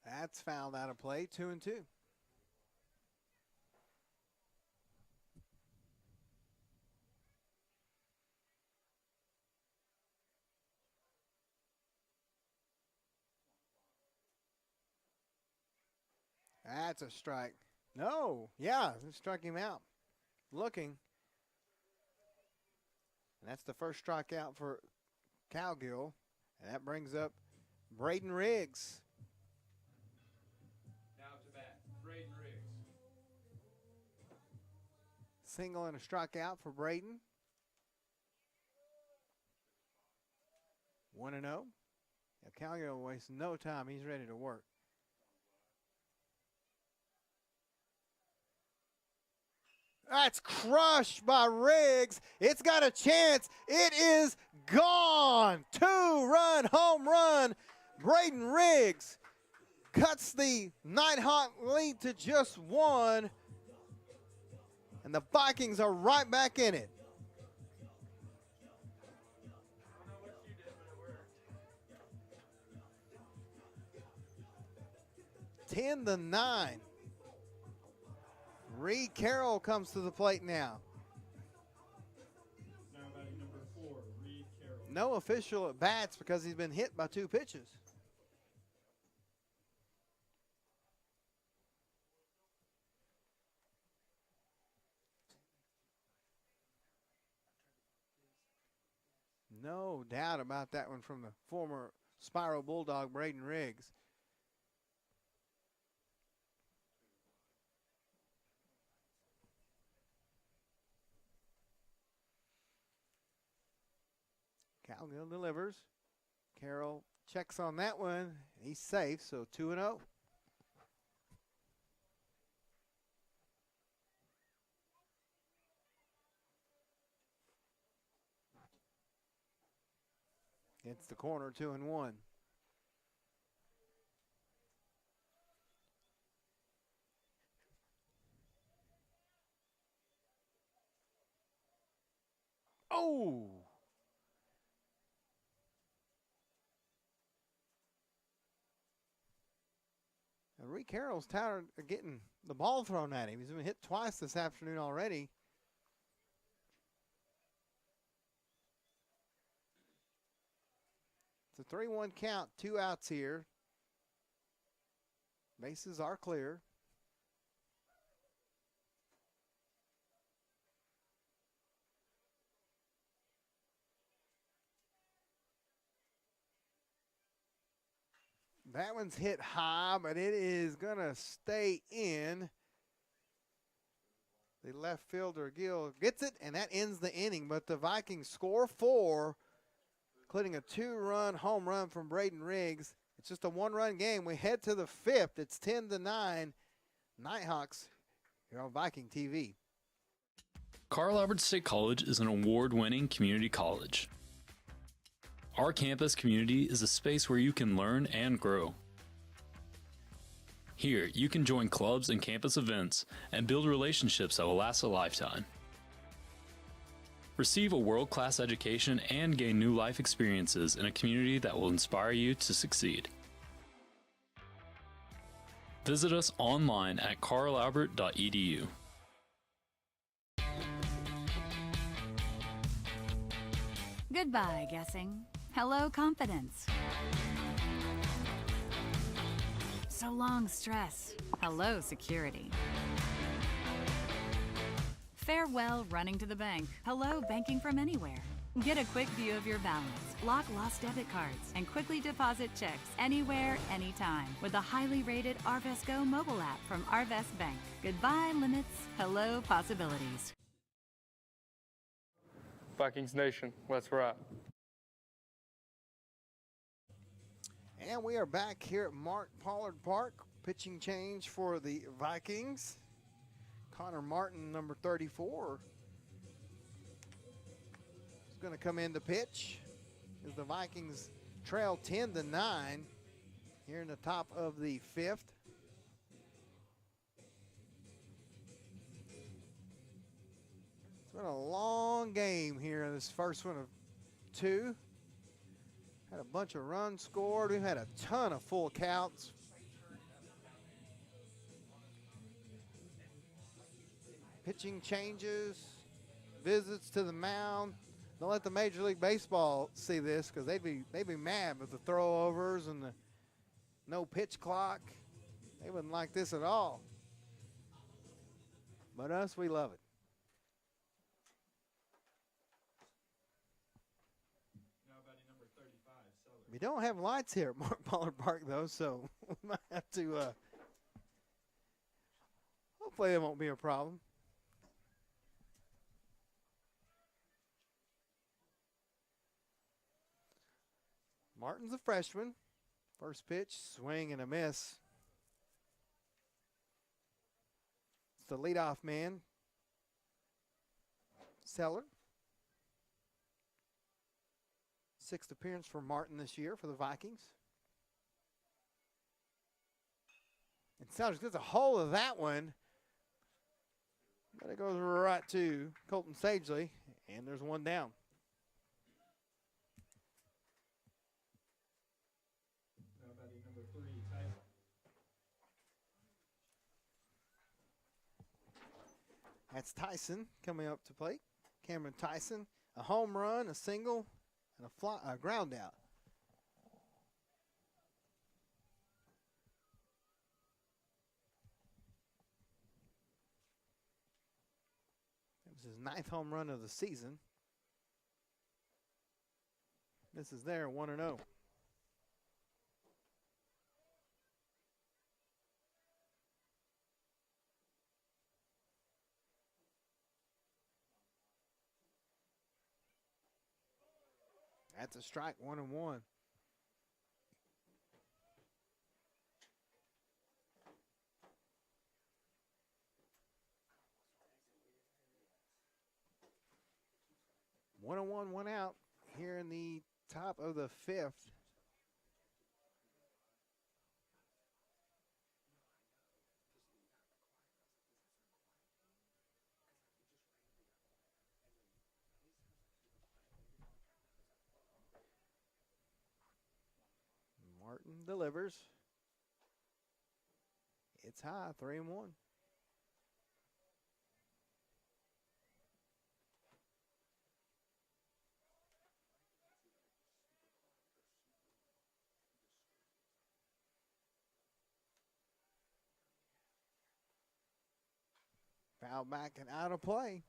That's fouled out of play, 2-2. That's a strike. No, yeah, they struck him out. Looking. And that's the first strikeout for Cowgill. And that brings up Braden Riggs. Now to bat, Braden Riggs. Single and a strikeout for Braden. 1-0. Now Cowgill wastes no time. He's ready to work. That's crushed by Riggs. It's got a chance. It is gone. 2-run home run. Braden Riggs cuts the Nighthawk lead to just 1. And the Vikings are right back in it. Ten to 9. Reed Carroll comes to the plate now. Now batting number 4, Reed Carroll. No official at bats because he's been hit by 2 pitches. No doubt about that one from the former Spiral Bulldog, Braden Riggs. Cowgill delivers. Carroll checks on that one. He's safe, so 2-0. It's the corner, 2-1. Oh! And Reed Carroll's tired of getting the ball thrown at him. He's been hit twice this afternoon already. It's a 3-1 count, 2 outs here. Bases are clear. That one's hit high, but it is going to stay in. The left fielder, Gill, gets it, and that ends the inning. But the Vikings score 4, including a 2-run home run from Braden Riggs. It's just a 1-run game. We head to the 5th. It's 10-9. Nighthawks here on Viking TV. Carl Albert State College is an award-winning community college. Our campus community is a space where you can learn and grow. Here, you can join clubs and campus events and build relationships that will last a lifetime. Receive a world-class education and gain new life experiences in a community that will inspire you to succeed. Visit us online at carlalbert.edu. Goodbye, guessing. Hello, confidence. So long, stress. Hello, security. Farewell, running to the bank. Hello, banking from anywhere. Get a quick view of your balance, lock lost debit cards, and quickly deposit checks anywhere, anytime with the highly rated Arvest Go mobile app from Arvest Bank. Goodbye, limits. Hello, possibilities. Vikings Nation, let's ride. And we are back here at Mark Pollard Park. Pitching change for the Vikings. Connor Martin, number 34, is going to come in to pitch as the Vikings trail 10-9 here in the top of the 5th. It's been a long game here, this first one of 2. Had a bunch of runs scored. We've had a ton of full counts. Pitching changes, visits to the mound. Don't let the Major League Baseball see this because they'd be mad with the throwovers and the no pitch clock. They wouldn't like this at all. But us, we love it. Now batting number 35, Seller. We don't have lights here at Mark Pollard Park, though, so we might have to, hopefully it won't be a problem. Martin's a freshman. First pitch, swing and a miss. It's the leadoff man, Seller. Sixth appearance for Martin this year for the Vikings. And Sellers gets a hold of that one. But it goes right to Colton Sagely, and there's one down. Now batting number 3, Tyson. That's Tyson coming up to plate. Cameron Tyson, a home run, a single, and a ground out. It was his 9th home run of the season. This is there, 1-0. That's a strike, 1-1. One on one, one out here in the top of the 5th. Martin delivers. It's high, 3-1. Foul back and out of play.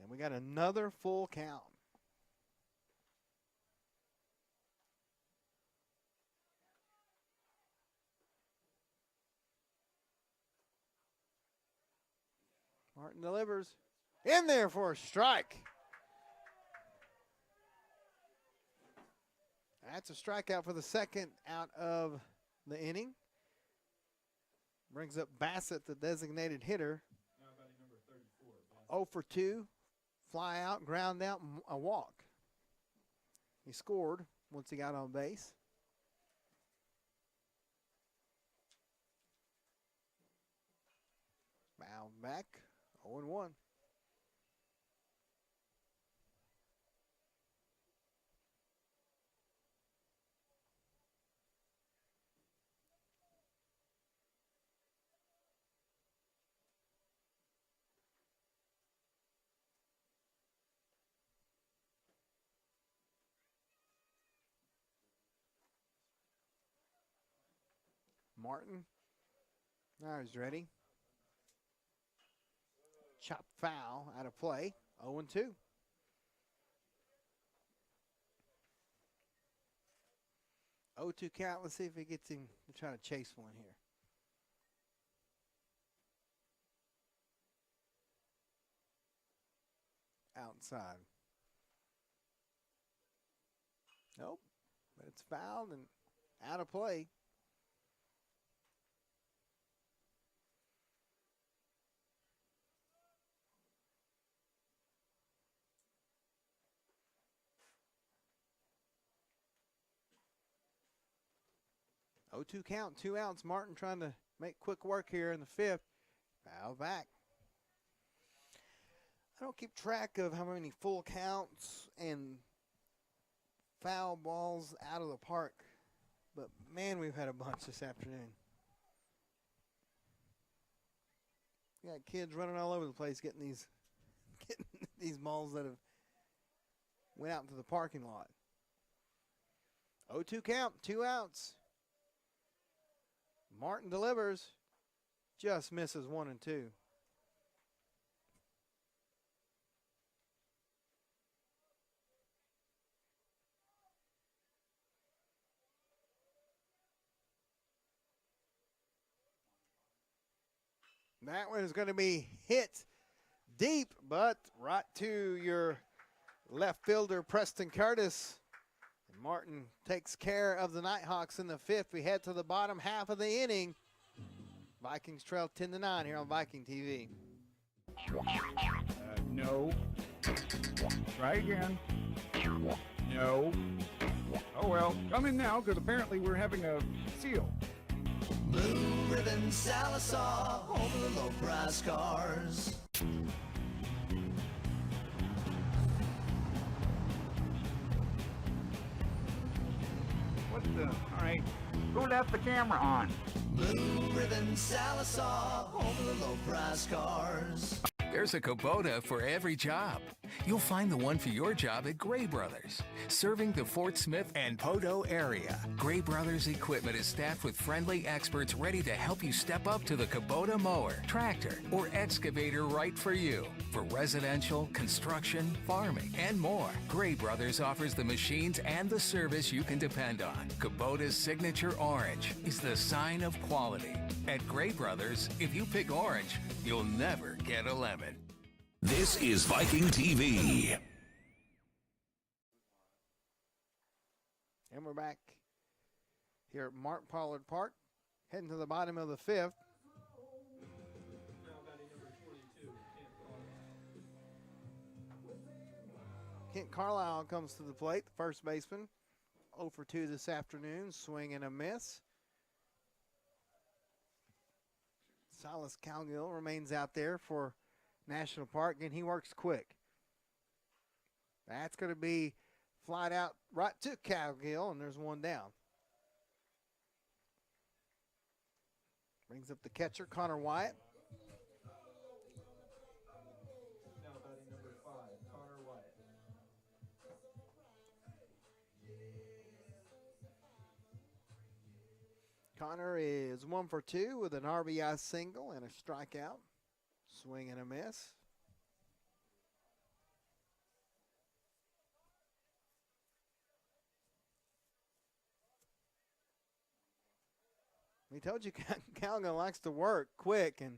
And we got another full count. Martin delivers. In there for a strike. That's a strikeout for the second out of the inning. Brings up Bassett, the designated hitter. Now batting number 34, Bassett. 0 for 2. Fly out, ground out, a walk. He scored once he got on base. Bound back, 0-1. Martin. Now he's ready. Chop foul out of play. 0-2. Oh, 2 count. Let's see if he gets him to try to chase one here. Outside. Nope. But it's fouled and out of play. Oh, 2 count, 2 outs. Martin trying to make quick work here in the 5th. Foul back. I don't keep track of how many full counts and foul balls out of the park, but man, we've had a bunch this afternoon. We got kids running all over the place getting these balls that have went out into the parking lot. 0-2 count, 2 outs. Martin delivers, just misses 1 and 2. That one is going to be hit deep, but right to your left fielder, Preston Curtis. And Martin takes care of the Nighthawks in the 5th. We head to the bottom half of the inning. Vikings trail 10-9 here on Viking TV. No. Try again. No. Oh well, come in now, because apparently we're having a seal. Blue Ribbon Sallisaw, home of the low price cars. What the? All right. Who left the camera on? Blue Ribbon Sallisaw, home of the low price cars. There's a Kubota for every job. You'll find the one for your job at Gray Brothers. Serving the Fort Smith and Poteau area, Gray Brothers equipment is staffed with friendly experts ready to help you step up to the Kubota mower, tractor, or excavator right for you. For residential, construction, farming, and more, Gray Brothers offers the machines and the service you can depend on. Kubota's signature orange is the sign of quality. At Gray Brothers, if you pick orange, you'll never get a lemon. This is Viking TV. And we're back here at Mark Pollard Park, heading to the bottom of the 5th. Kent Carlisle comes to the plate, the first baseman. 0 for 2 this afternoon, swing and a miss. Silas Cowgill remains out there for National Park, and he works quick. That's going to be flied out right to Cowgill, and there's one down. Brings up the catcher, Connor Wyatt. Now batting number 5, Connor Wyatt. Connor is 1 for 2 with an RBI single and a strikeout. Swing and a miss. We told you Cowgill likes to work quick, and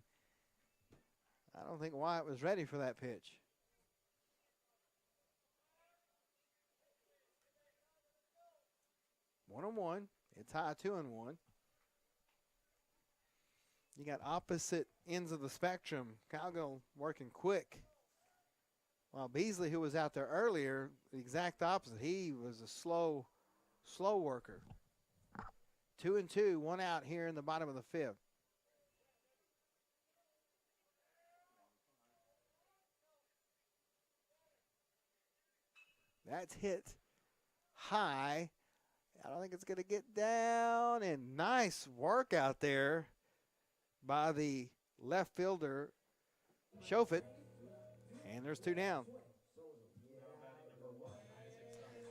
I don't think Wyatt was ready for that pitch. One on one. It's high, 2-1. You got opposite ends of the spectrum. Cowgill working quick. While Beasley, who was out there earlier, the exact opposite. He was a slow worker. 2-2, 1 out here in the bottom of the 5th. That's hit high. I don't think it's going to get down. And nice work out there by the left fielder, Shofit. And there's 2 down.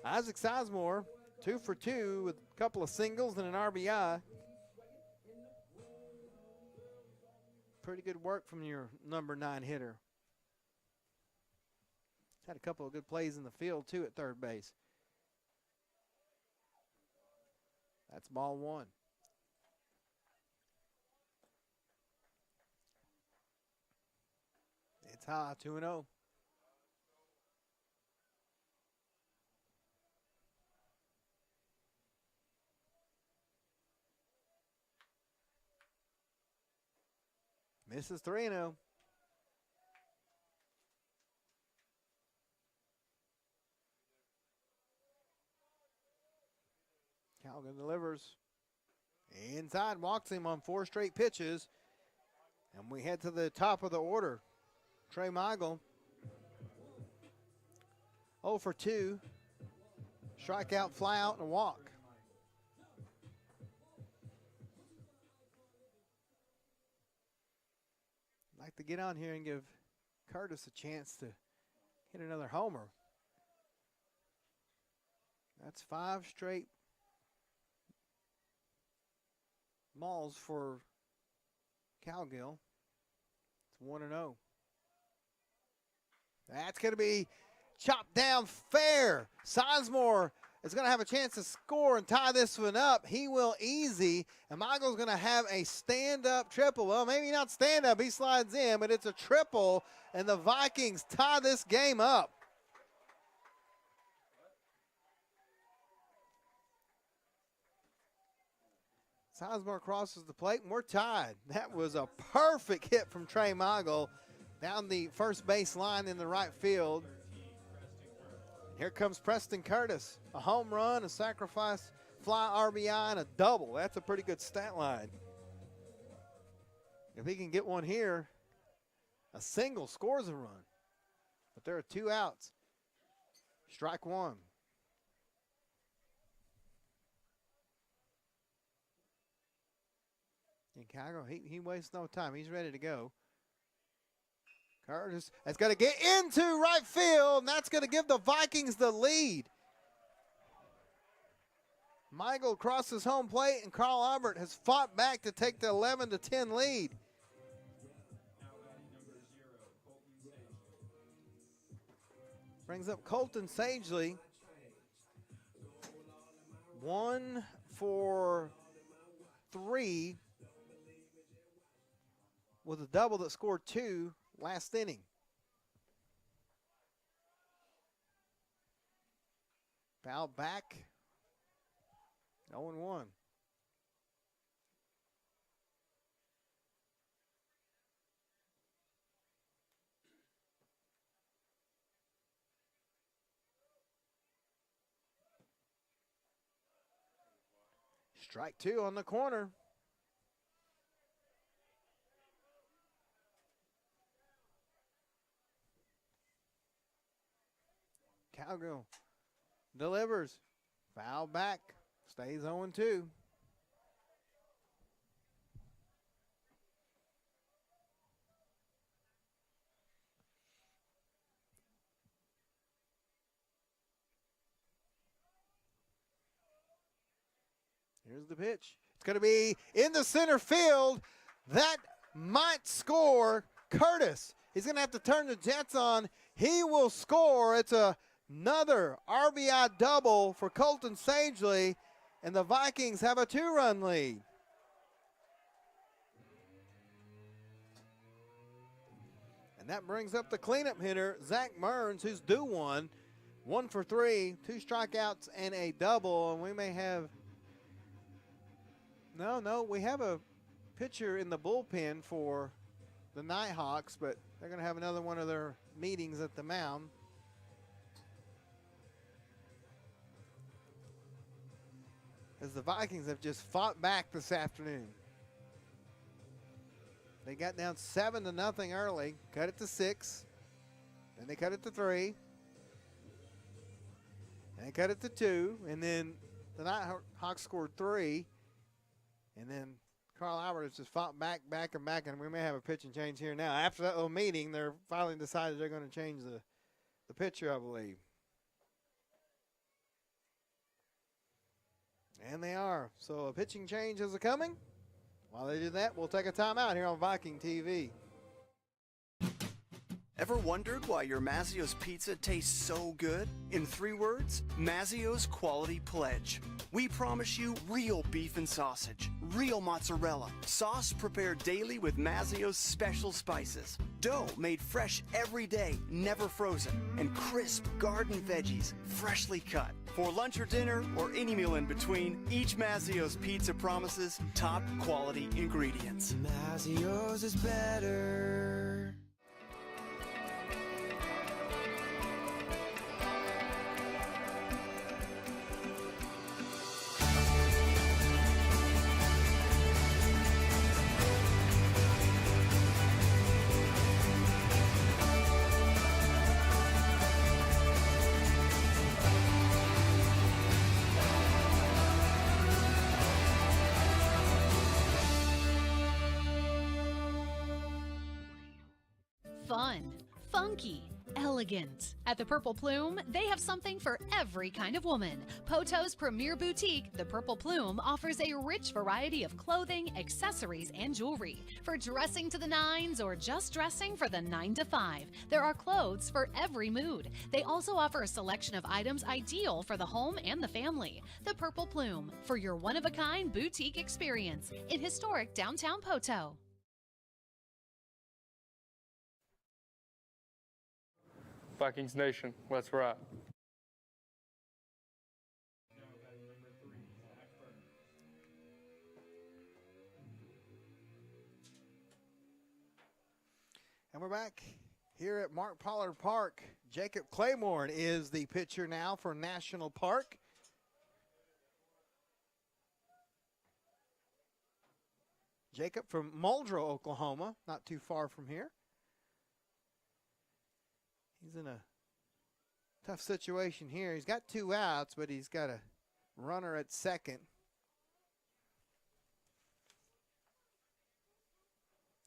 Isaac Sizemore, 2 for 2 with a couple of singles and an RBI. Pretty good work from your number 9 hitter. Had a couple of good plays in the field, too, at third base. That's ball 1. It's high, 2-0. Misses 3-0. Calvin delivers. Inside, walks him on 4 straight pitches. And we head to the top of the order. Trey Meigel, 0 for 2. Strikeout, fly out, and a walk. I'd like to get on here and give Curtis a chance to hit another homer. That's 5 straight Malls for Cowgill. It's 1-0. That's going to be chopped down fair. Sizemore is going to have a chance to score and tie this one up. He will easy. And Michael's going to have a stand-up triple. Well, maybe not stand-up. He slides in, but it's a triple. And the Vikings tie this game up. Sizemore crosses the plate, and we're tied. That was a perfect hit from Trey Michael down the first base line in the right field. Here comes Preston Curtis. A home run, a sacrifice fly RBI, and a double. That's a pretty good stat line. If he can get one here, a single scores a run. But there are 2 outs. Strike one. And Chicago, he wastes no time. He's ready to go. Curtis has got to get into right field, and that's going to give the Vikings the lead. Michael crosses home plate, and Carl Albert has fought back to take the 11-10 lead. Brings up Colton Sagely. 1 for 3 with a double that scored 2 last inning. Foul back. 0-1. Strike 2 on the corner. Cowgill delivers. Foul back. Stays 0-2. Here's the pitch. It's going to be in the center field. That might score Curtis. He's going to have to turn the Jets on. He will score. It's another RBI double for Colton Sagely, and the Vikings have a 2-run lead. And that brings up the cleanup hitter, Zach Mearns, who's due one. 1 for 3, 2 strikeouts and a double, and we may have... No, we have a pitcher in the bullpen for the Nighthawks, but they're going to have another one of their meetings at the mound. As the Vikings have just fought back this afternoon. They got down 7-0 early, cut it to 6, then they cut it to 3, and they cut it to 2, and then the Nighthawks scored 3, and then Carl Albert has just fought back, and we may have a pitching change here now. After that little meeting, they're finally decided they're going to change the pitcher, I believe. And they are. So a pitching change is coming. While they do that, we'll take a timeout here on Viking TV. Ever wondered why your Mazio's pizza tastes so good? In 3 words, Mazio's Quality Pledge. We promise you real beef and sausage, real mozzarella, sauce prepared daily with Mazio's special spices, dough made fresh every day, never frozen, and crisp garden veggies, freshly cut. For lunch or dinner, or any meal in between, each Mazio's pizza promises top quality ingredients. Mazio's is better. funky, elegant. At the Purple Plume, they have something for every kind of woman. Poto's premier boutique, the Purple Plume, offers a rich variety of clothing, accessories, and jewelry. For dressing to the nines or just dressing for the 9 to 5, there are clothes for every mood. They also offer a selection of items ideal for the home and the family. The Purple Plume, for your one-of-a-kind boutique experience in historic downtown Poto. Vikings Nation, let's ride. And we're back here at Mark Pollard Park. Jacob Claiborne is the pitcher now for National Park. Jacob from Muldrow, Oklahoma, not too far from here. He's in a tough situation here. He's got 2 outs, but he's got a runner at second.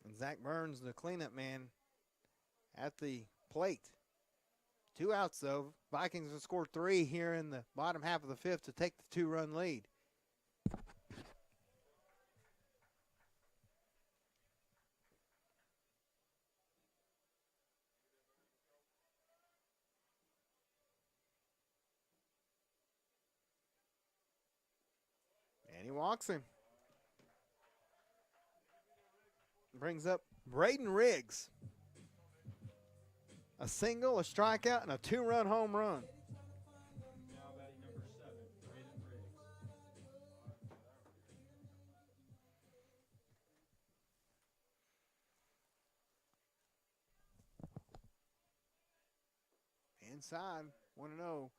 And Zach Burns, the cleanup man, at the plate. 2 outs, though. Vikings will score 3 here in the bottom half of the 5th to take the 2-run lead. And he walks him. Brings up Braden Riggs. A single, a strikeout, and a 2-run home run. Now batting number 7, Braden Riggs. Inside, 1-0.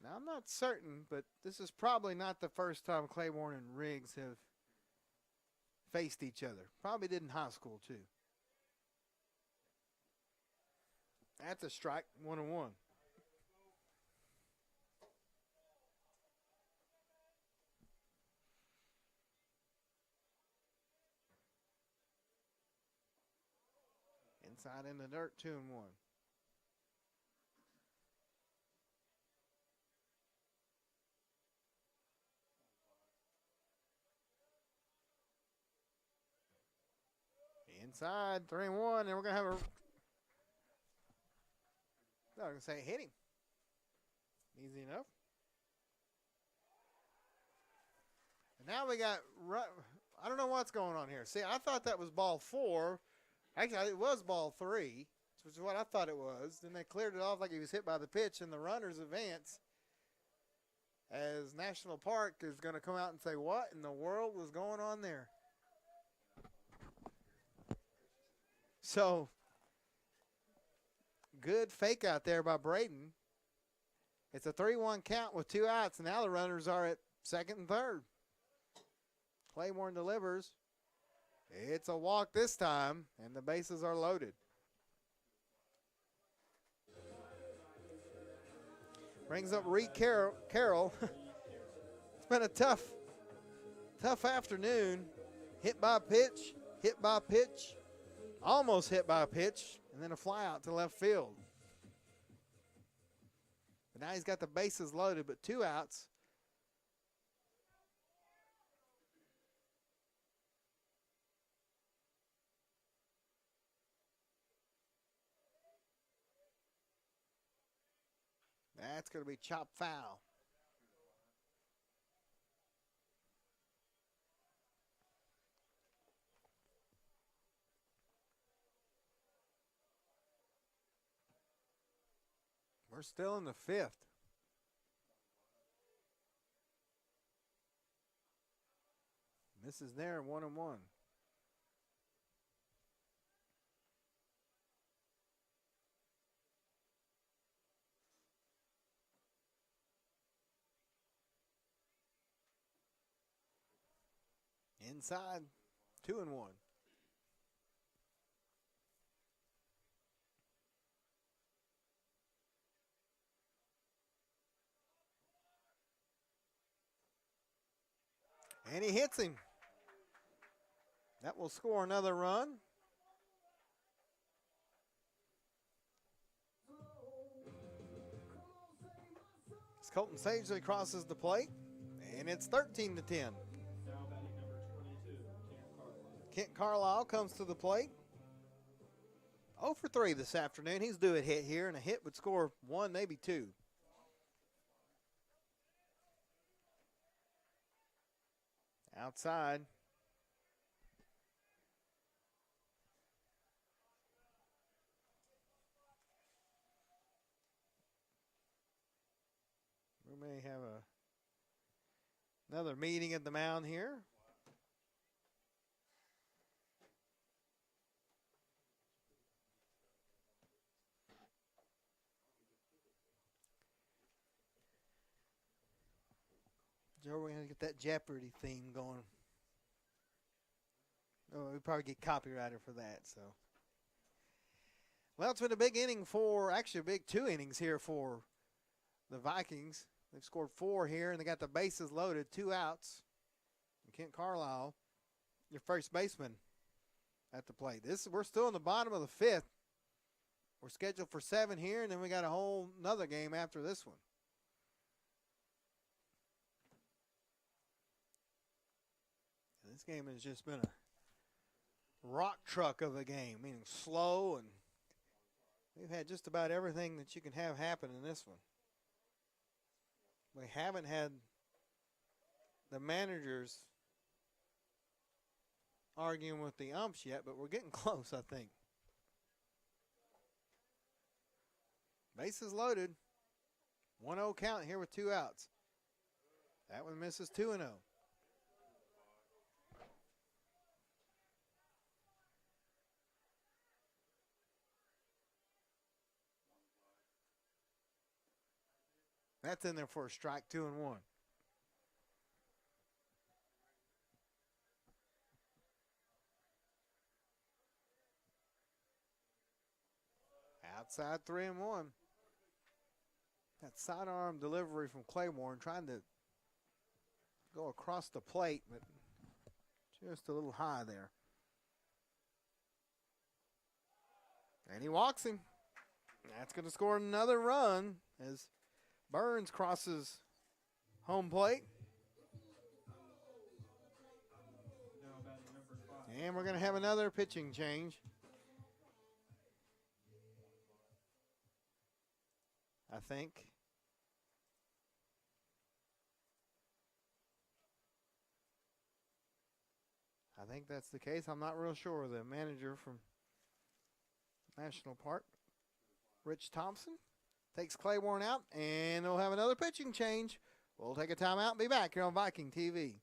Now, I'm not certain, but this is probably not the first time Claiborne and Riggs have faced each other. Probably did in high school, too. That's a strike, 1-1. Inside in the dirt, 2-1. Inside, 3-1, and we're going to have a... No, I'm going to say hit him. Easy enough. And now we got... I don't know what's going on here. See, I thought that was ball 4. Actually, it was ball 3, which is what I thought it was. Then they cleared it off like he was hit by the pitch, and the runners advance. As National Park is going to come out and say, what in the world was going on there? So, good fake out there by Braden. It's a 3-1 count with 2 outs, and now the runners are at second and third. Claiborne delivers. It's a walk this time, and the bases are loaded. Brings up Reed Carroll. It's been a tough afternoon. Hit by pitch, almost hit by a pitch, and then a fly out to left field. But now he's got the bases loaded, but 2 outs. That's going to be chopped foul. We're still in the 5th. This is there, 1-1. Inside, 2-1. And he hits him. That will score another run. Colton Sagely crosses the plate, and it's 13-10. Now batting number 22, Kent Carlisle comes to the plate. 0 for 3 this afternoon. He's due a hit here, and a hit would score 1, maybe 2. Outside. We may have another meeting at the mound here. Joe, we're going to get that Jeopardy theme going. Oh, we probably get copyrighted for that. So, well, it's been a big inning actually a big 2 innings here for the Vikings. They've scored 4 here, and they got the bases loaded, 2 outs. And Kent Carlisle, your first baseman, at the plate. We're still in the bottom of the 5th. We're scheduled for 7 here, and then we got a whole another game after this one. This game has just been a rock truck of a game, meaning slow, and we've had just about everything that you can have happen in this one. We haven't had the managers arguing with the umps yet, but we're getting close, I think. Bases loaded. 1-0 count here with 2 outs. That one misses 2-0. That's in there for a strike, 2-1. Outside 3-1. That sidearm delivery from Claiborne trying to go across the plate, but just a little high there. And he walks him. That's going to score another run as Burns crosses home plate. now batting number 5. And we're going to have another pitching change. I think. I think that's the case. I'm not real sure. The manager from National Park, Rich Thompson, takes Claiborne out, and they'll have another pitching change. We'll take a timeout and be back here on Viking TV.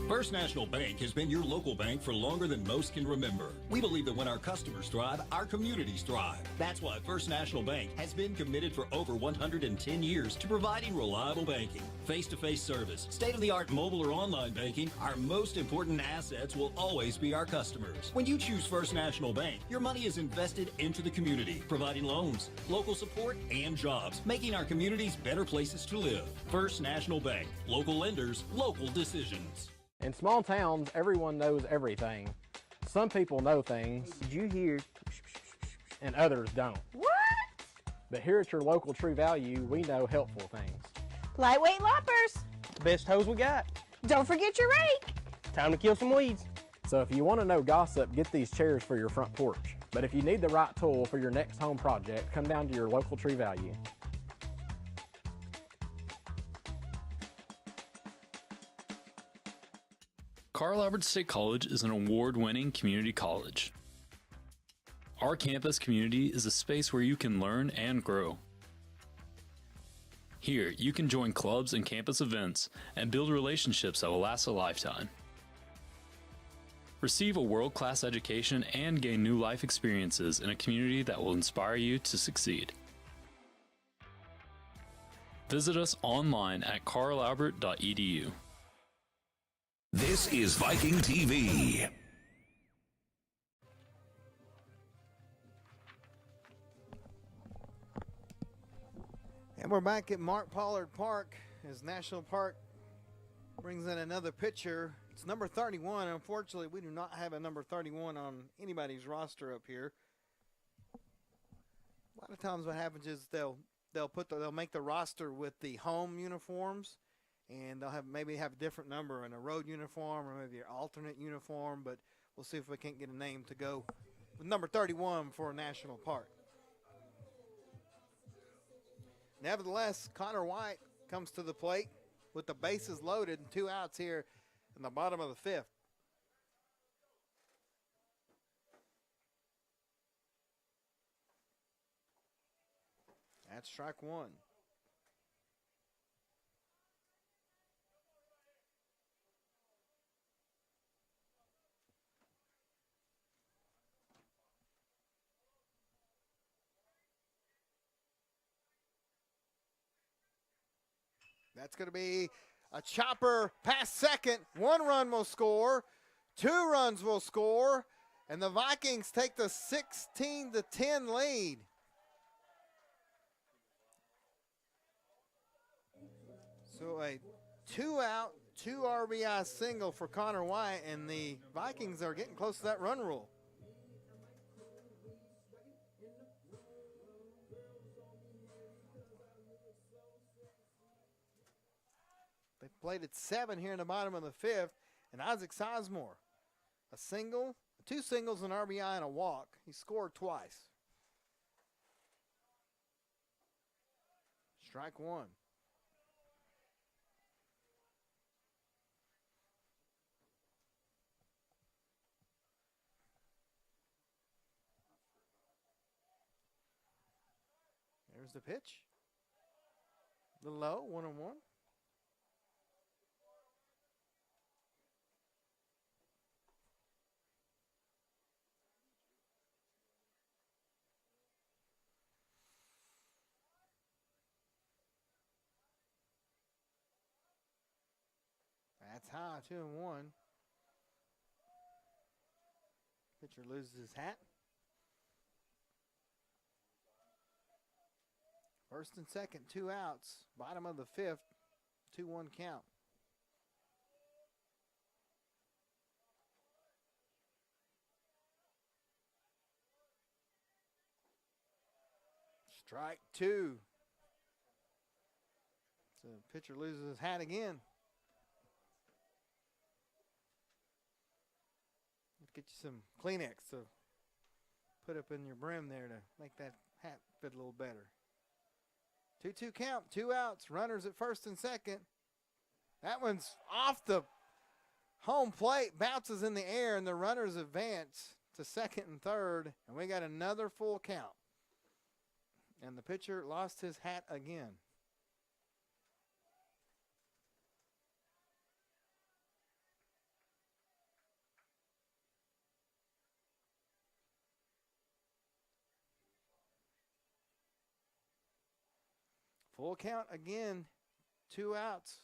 First National Bank has been your local bank for longer than most can remember. We believe that when our customers thrive, our communities thrive. That's why First National Bank has been committed for over 110 years to providing reliable banking, face-to-face service, state-of-the-art mobile or online banking. Our most important assets will always be our customers. When you choose First National Bank, your money is invested into the community, providing loans, local support, and jobs, making our communities better places to live. First National Bank. Local lenders, local decisions. In small towns, everyone knows everything. Some people know things. Did you hear? And others don't. What? But here at your local True Value, we know helpful things. Lightweight loppers. Best hose we got. Don't forget your rake. Time to kill some weeds. So if you want to know gossip, get these chairs for your front porch. But if you need the right tool for your next home project, come down to your local True Value. Carl Albert State College is an award-winning community college. Our campus community is a space where you can learn and grow. Here, you can join clubs and campus events and build relationships that will last a lifetime. Receive a world-class education and gain new life experiences in a community that will inspire you to succeed. Visit us online at carlalbert.edu. This is Viking TV. And we're back at Mark Pollard Park as National Park brings in another pitcher. It's number 31. Unfortunately, we do not have a number 31 on anybody's roster up here. A lot of times what happens is they'll they'll make the roster with the home uniforms, and they'll maybe have a different number in a road uniform or maybe an alternate uniform. But we'll see if we can't get a name to go with number 31 for a national park. Nevertheless, Connor White comes to the plate with the bases loaded and 2 outs here in the bottom of the 5th. That's strike 1. That's going to be a chopper past second. 1 run will score. 2 runs will score. And the Vikings take the 16-10 lead. So a 2-out, 2 RBI single for Connor White, and the Vikings are getting close to that run rule. They played at 7 here in the bottom of the 5th, and Isaac Sizemore, a single, 2 singles, an RBI, and a walk. He scored twice. Strike 1. There's the pitch. A little low, 1-1. That's high, 2-1. Pitcher loses his hat. First and second, 2 outs. Bottom of the 5th, 2-1 count. Strike 2. So pitcher loses his hat again. Let's get you some Kleenex to put up in your brim there to make that hat fit a little better. 2-2 count, 2 outs, runners at first and second. That one's off the home plate, bounces in the air, and the runners advance to second and third, and we got another full count. And the pitcher lost his hat again. Full count again, 2 outs.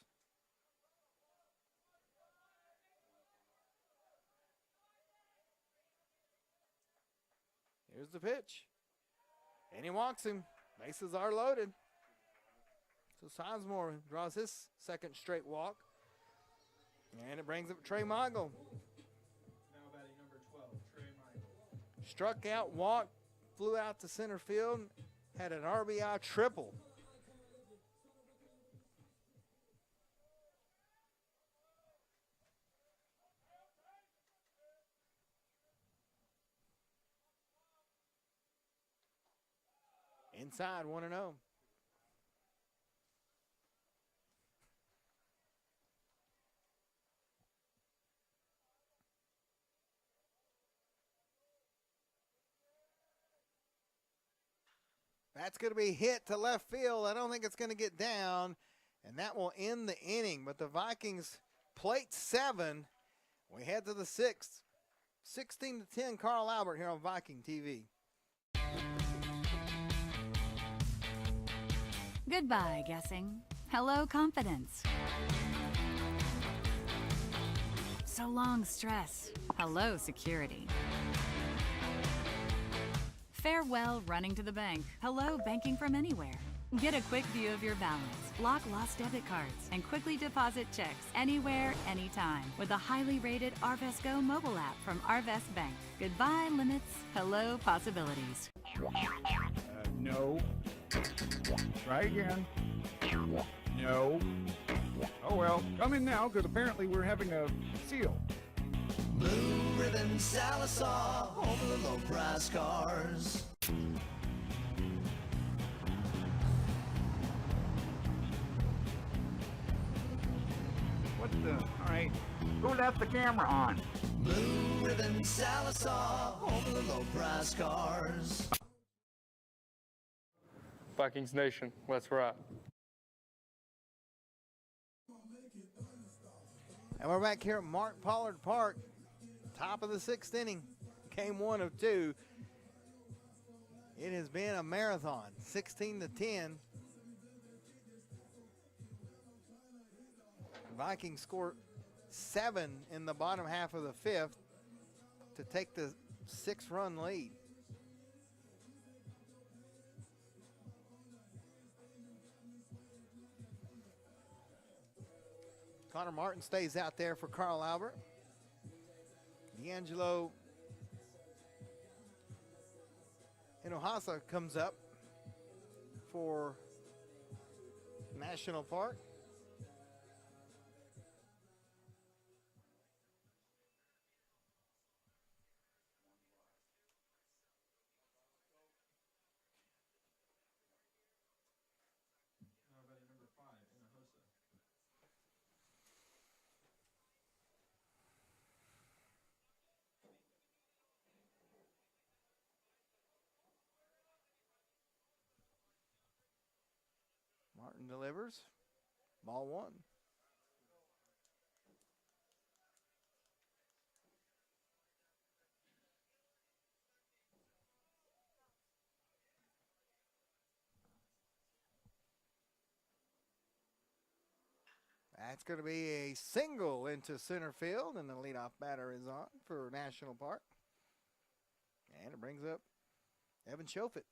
Here's the pitch. And he walks him. Bases are loaded. So Sizemore draws his second straight walk. And it brings up Trey Michael. Now batting number 12, Trey Michael. Struck out, walked, flew out to center field, had an RBI triple. Inside, 1-0. That's going to be hit to left field. I don't think it's going to get down, and that will end the inning. But the Vikings plate 7. We head to the 6th. 16-10, Carl Albert here on Viking TV. Goodbye, guessing. Hello, confidence. So long, stress. Hello, security. Farewell, running to the bank. Hello, banking from anywhere. Get a quick view of your balance, block lost debit cards, and quickly deposit checks anywhere, anytime with the highly rated Arvest Go mobile app from Arvest Bank. Goodbye, limits. Hello, possibilities. No. Try again. No. Oh well, come in now, because apparently we're having a seal. Blue Ribbon Sallisaw, home of the low price cars. What the? All right. Who left the camera on? Blue Ribbon Sallisaw, home of the low price cars. Vikings Nation, let's ride. And we're back here at Mark Pollard Park, top of the 6th inning, game 1 of 2. It has been a marathon, 16-10. Vikings score 7 in the bottom half of the 5th to take the 6-run lead. Connor Martin stays out there for Carl Albert. D'Angelo Hinojosa comes up for National Park. Martin delivers. Ball 1. That's going to be a single into center field, and the leadoff batter is on for National Park. And it brings up Evan Shofit.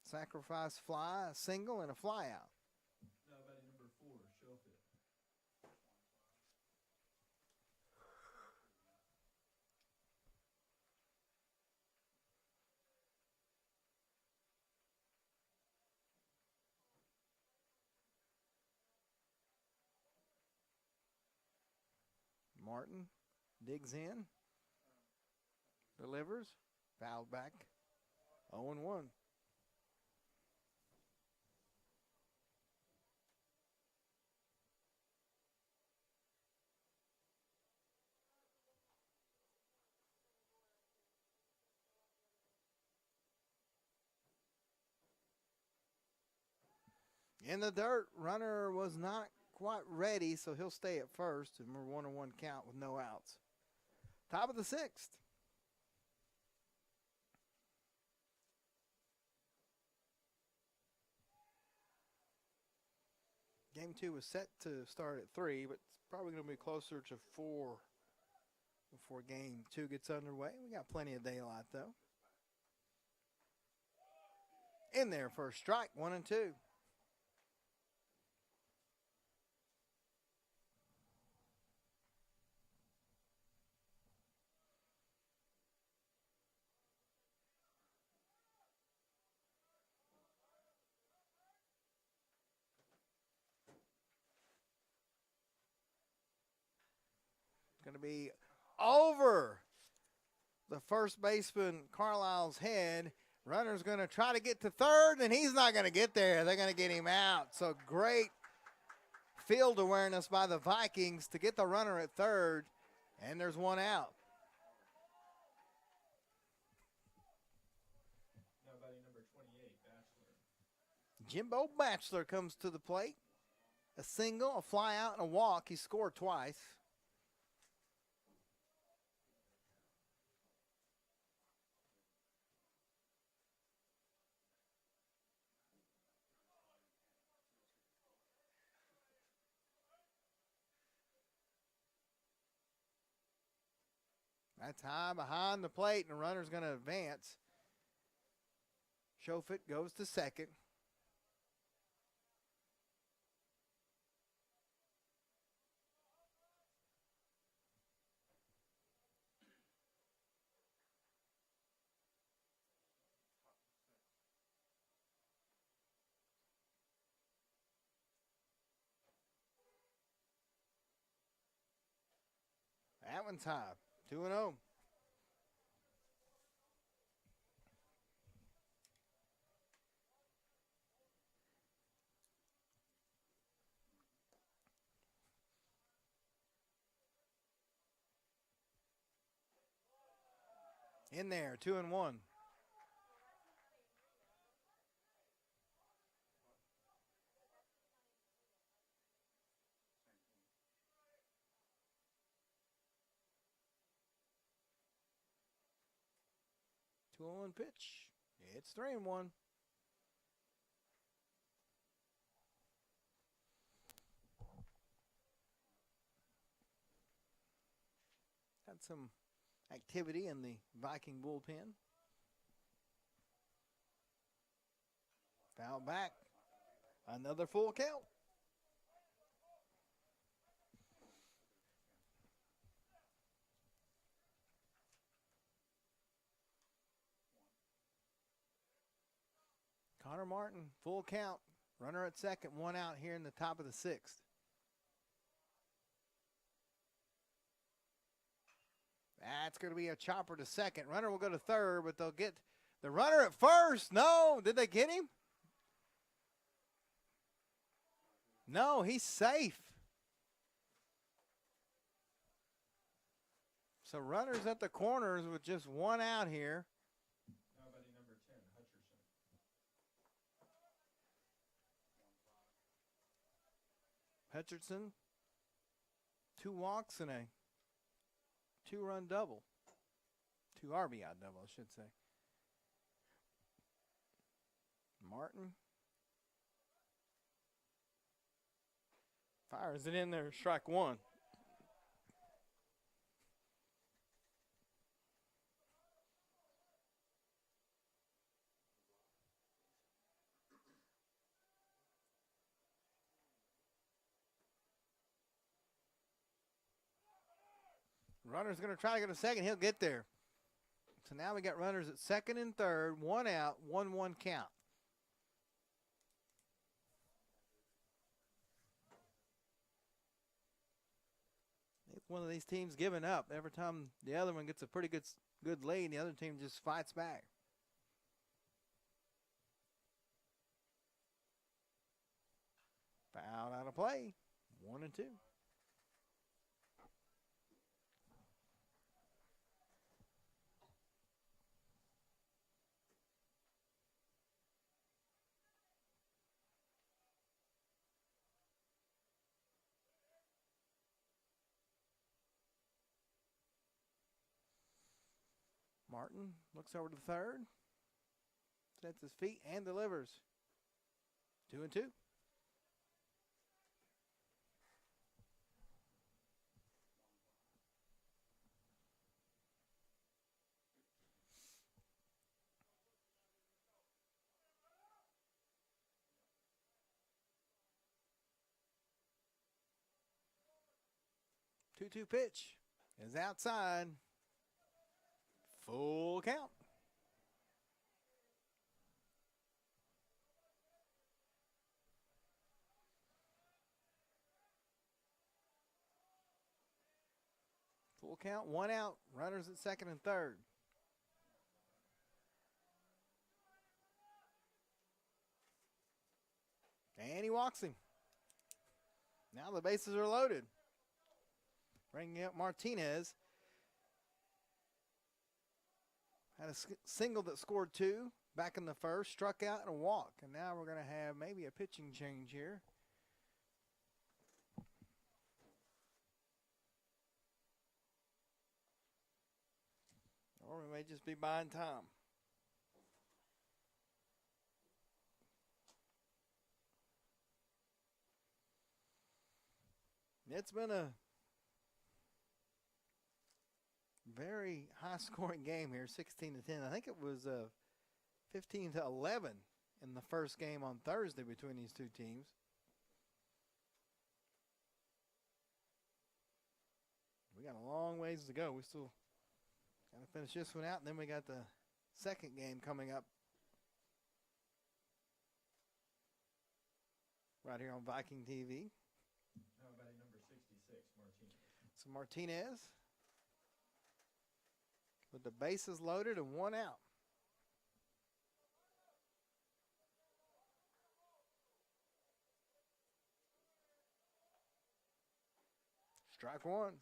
Sacrifice fly, a single, and a fly out. Now batting number 4, Shofit. Martin digs in, delivers, fouled back, 0-1. In the dirt, runner was not quite ready, so he'll stay at first, and we're 1-1 count with no outs. Top of the 6th. Game 2 was set to start at 3, but it's probably going to be closer to 4 before game 2 gets underway. We got plenty of daylight, though. In there for a strike, 1-2. Going to be over the first baseman Carlisle's head. Runner's going to try to get to third, and he's not going to get there. They're going to get him out. So great field awareness by the Vikings to get the runner at third, and there's one out. Now batting number 28, Bachelor. Jimbo Bachelor comes to the plate. A single, a fly out, and a walk. He scored twice. That's high behind the plate, and the runner's going to advance. Shofit goes to second. That one's high. 2-0. In there, 2-1. Two on one pitch. It's 3-1. Had some activity in the Viking bullpen. Foul back. Another full count. Connor Martin, full count. Runner at second, one out here in the top of the sixth. That's going to be a chopper to second. Runner will go to third, but they'll get the runner at first. No, did they get him? No, he's safe. So runners at the corners with just one out here. How about number 10, Hutcherson? Hutcherson, 2 walks and a 2-run double. 2 RBI double, I should say. Martin fires it in there, strike one. Runner's going to try to get a second. He'll get there. So now we got runners at second and third, one out, 1-1 count. If one of these teams giving up, every time the other one gets a pretty good lead, the other team just fights back. Foul out of play, 1-2. Martin looks over to the third, sets his feet and delivers. 2-2. Two-two pitch is outside. Full count. Full count, one out. Runners at second and third. And he walks him. Now the bases are loaded. Bringing up Martinez. Had a single that scored 2 back in the first, struck out and a walk. And now we're going to have maybe a pitching change here. Or we may just be buying time. It's been a very high-scoring game here, 16-10. I think it was 15-11 in the first game on Thursday between these two teams. We got a long ways to go. We still got to finish this one out, and then we got the second game coming up right here on Viking TV. How about number 66, Martinez? So Martinez with the bases loaded and one out. Strike one.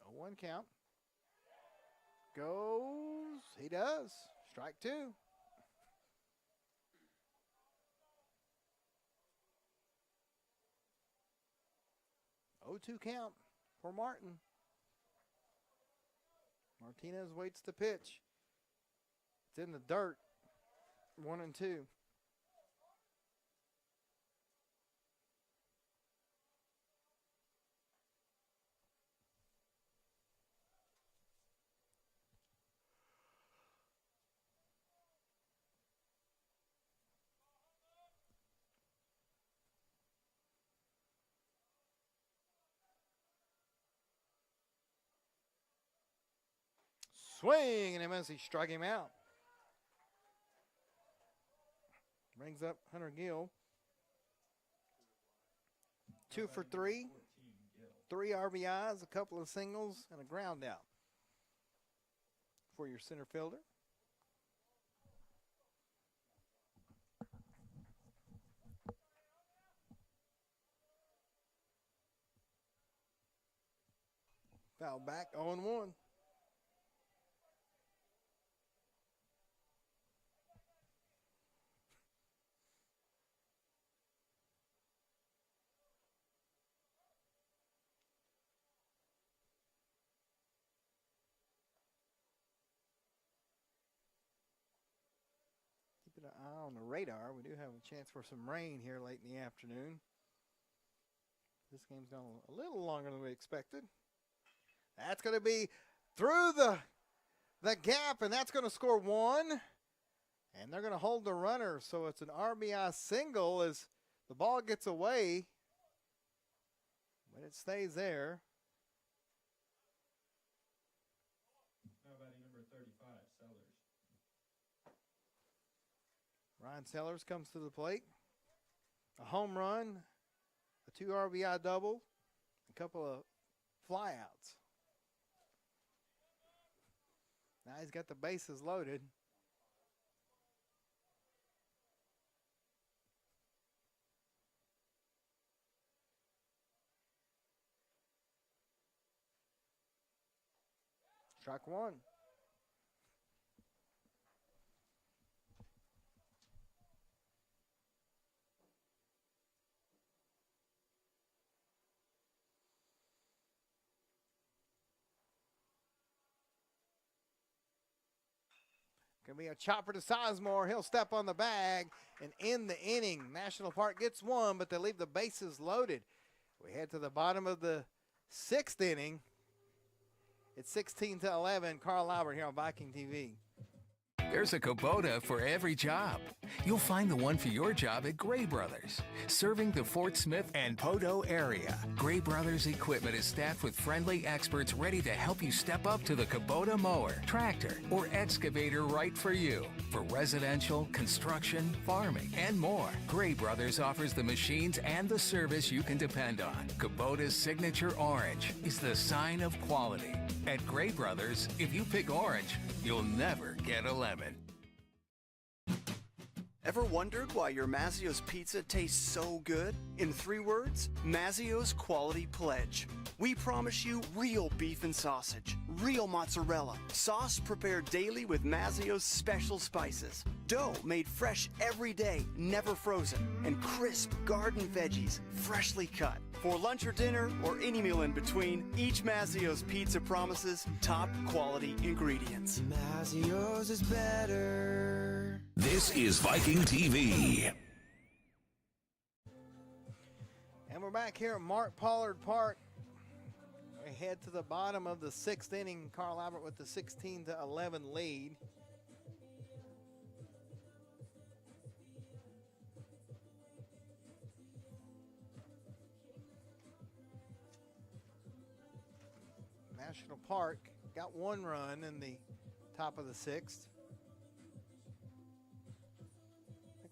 A 1 count. Goes. He does. Strike two. 0-2 count for Martin. Martinez waits the pitch. It's in the dirt. 1-2. Swing, and MSC strike him out. Brings up Hunter Gill. 2 for 3. 3 RBIs, a couple of singles, and a ground out for your center fielder. Foul back, 0-1. Keeping an eye on the radar. We do have a chance for some rain here late in the afternoon. This game's gone a little longer than we expected. That's going to be through the gap, and that's going to score 1. And they're going to hold the runner, so it's an RBI single as the ball gets away. But it stays there. How about number 35, Sellers? Ryan Sellers comes to the plate. A home run, a 2 RBI double, a couple of flyouts. Now he's got the bases loaded. Strike one. Going to be a chopper to Sizemore. He'll step on the bag and end the inning. National Park gets one, but they leave the bases loaded. We head to the bottom of the 6th inning. It's 16-11. Carl Albert here on Viking TV. There's a Kubota for every job. You'll find the one for your job at Gray Brothers. Serving the Fort Smith and Poteau area, Gray Brothers equipment is staffed with friendly experts ready to help you step up to the Kubota mower, tractor, or excavator right for you. For residential, construction, farming, and more, Gray Brothers offers the machines and the service you can depend on. Kubota's signature orange is the sign of quality. At Gray Brothers, if you pick orange, you'll never get a lemon. Ever wondered why your Mazzio's pizza tastes so good? In 3 words, Mazzio's Quality Pledge. We promise you real beef and sausage, real mozzarella, sauce prepared daily with Mazzio's special spices, dough made fresh every day, never frozen, and crisp garden veggies, freshly cut. For lunch or dinner, or any meal in between, each Mazzio's pizza promises top quality ingredients. Mazzio's is better. This is Viking TV. And we're back here at Mark Pollard Park. We head to the bottom of the 6th inning. Carl Albert with the 16-11 lead. National Park got 1 run in the top of the 6th.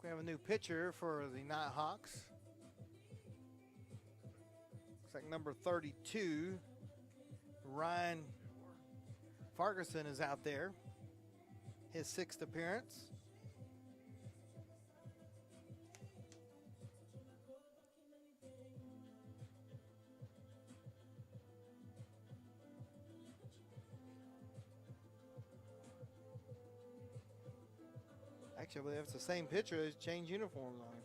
We have a new pitcher for the Nighthawks. Looks like number 32, Ryan Farguson, is out there. His 6th appearance. Actually, I believe it's the same pitcher. They changed uniforms on him.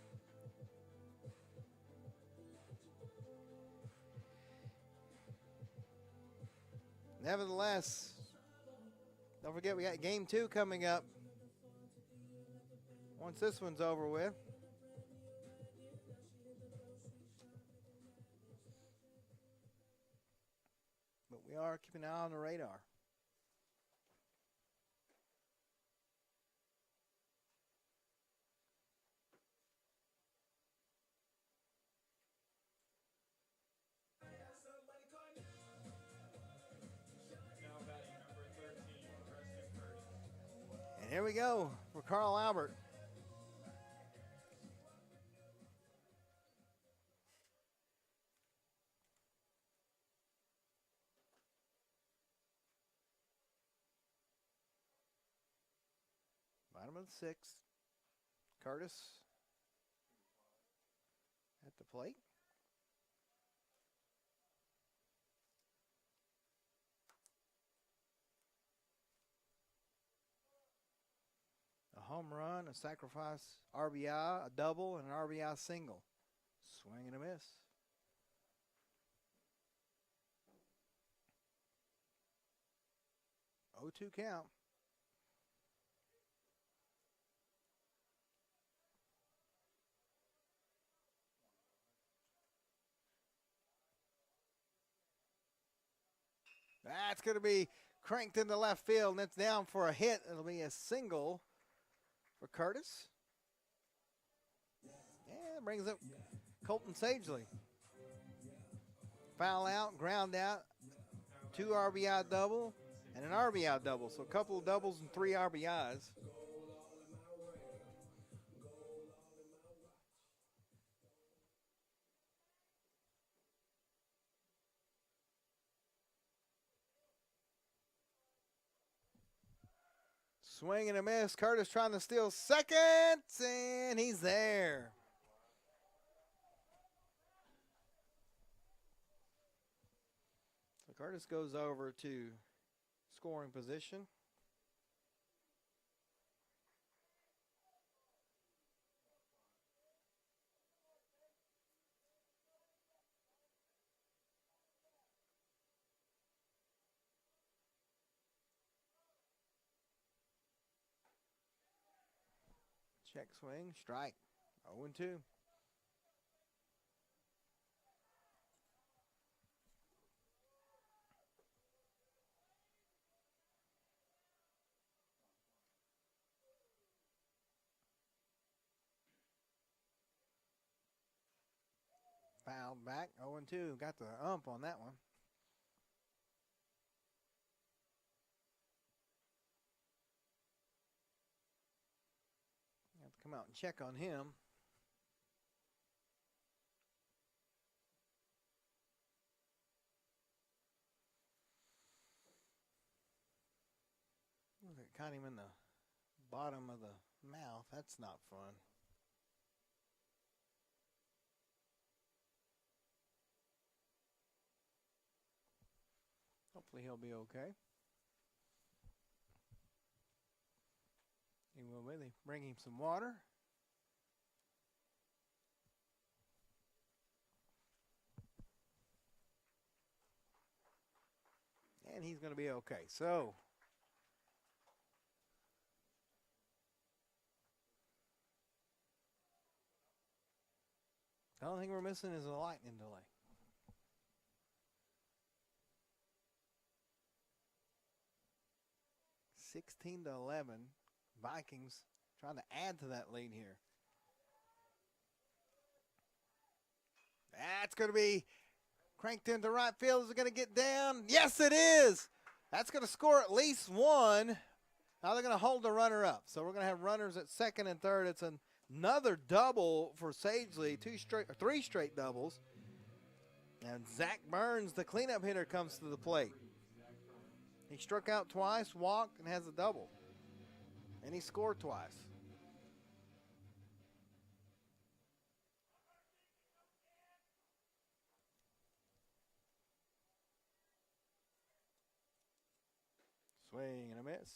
Nevertheless, don't forget we got game 2 coming up. Once this one's over with. But we are keeping an eye on the radar. And here we go for Carl Albert. Bottom of the 6th. Curtis at the plate. A home run, a sacrifice RBI, a double, and an RBI single. Swing and a miss. Oh, 2 count. That's going to be cranked into left field, and it's down for a hit. It'll be a single for Curtis. Yeah, brings up Colton Sagely. Foul out, ground out, 2 RBI double, and an RBI double. So a couple of doubles and 3 RBIs. Swing and a miss. Curtis trying to steal second, and he's there. So Curtis goes over to scoring position. Check swing, strike. 0-2. Fouled back, 0-2. Got the ump on that one. Have to come out and check on him. Look, it caught him in the bottom of the mouth. That's not fun. Hopefully he'll be okay. He will be. They bring him some water. And he's going to be okay. So, the only thing we're missing is a lightning delay. (16-11). Vikings trying to add to that lead here. That's going to be cranked into right field. Is it going to get down? Yes, it is. That's going to score at least one. Now they're going to hold the runner up. So we're going to have runners at second and third. It's a Another double for Sagely, three straight doubles. And Zach Burns, the cleanup hitter, comes to the plate. He struck out twice, walked, and has a double. And he scored twice. Swing and a miss.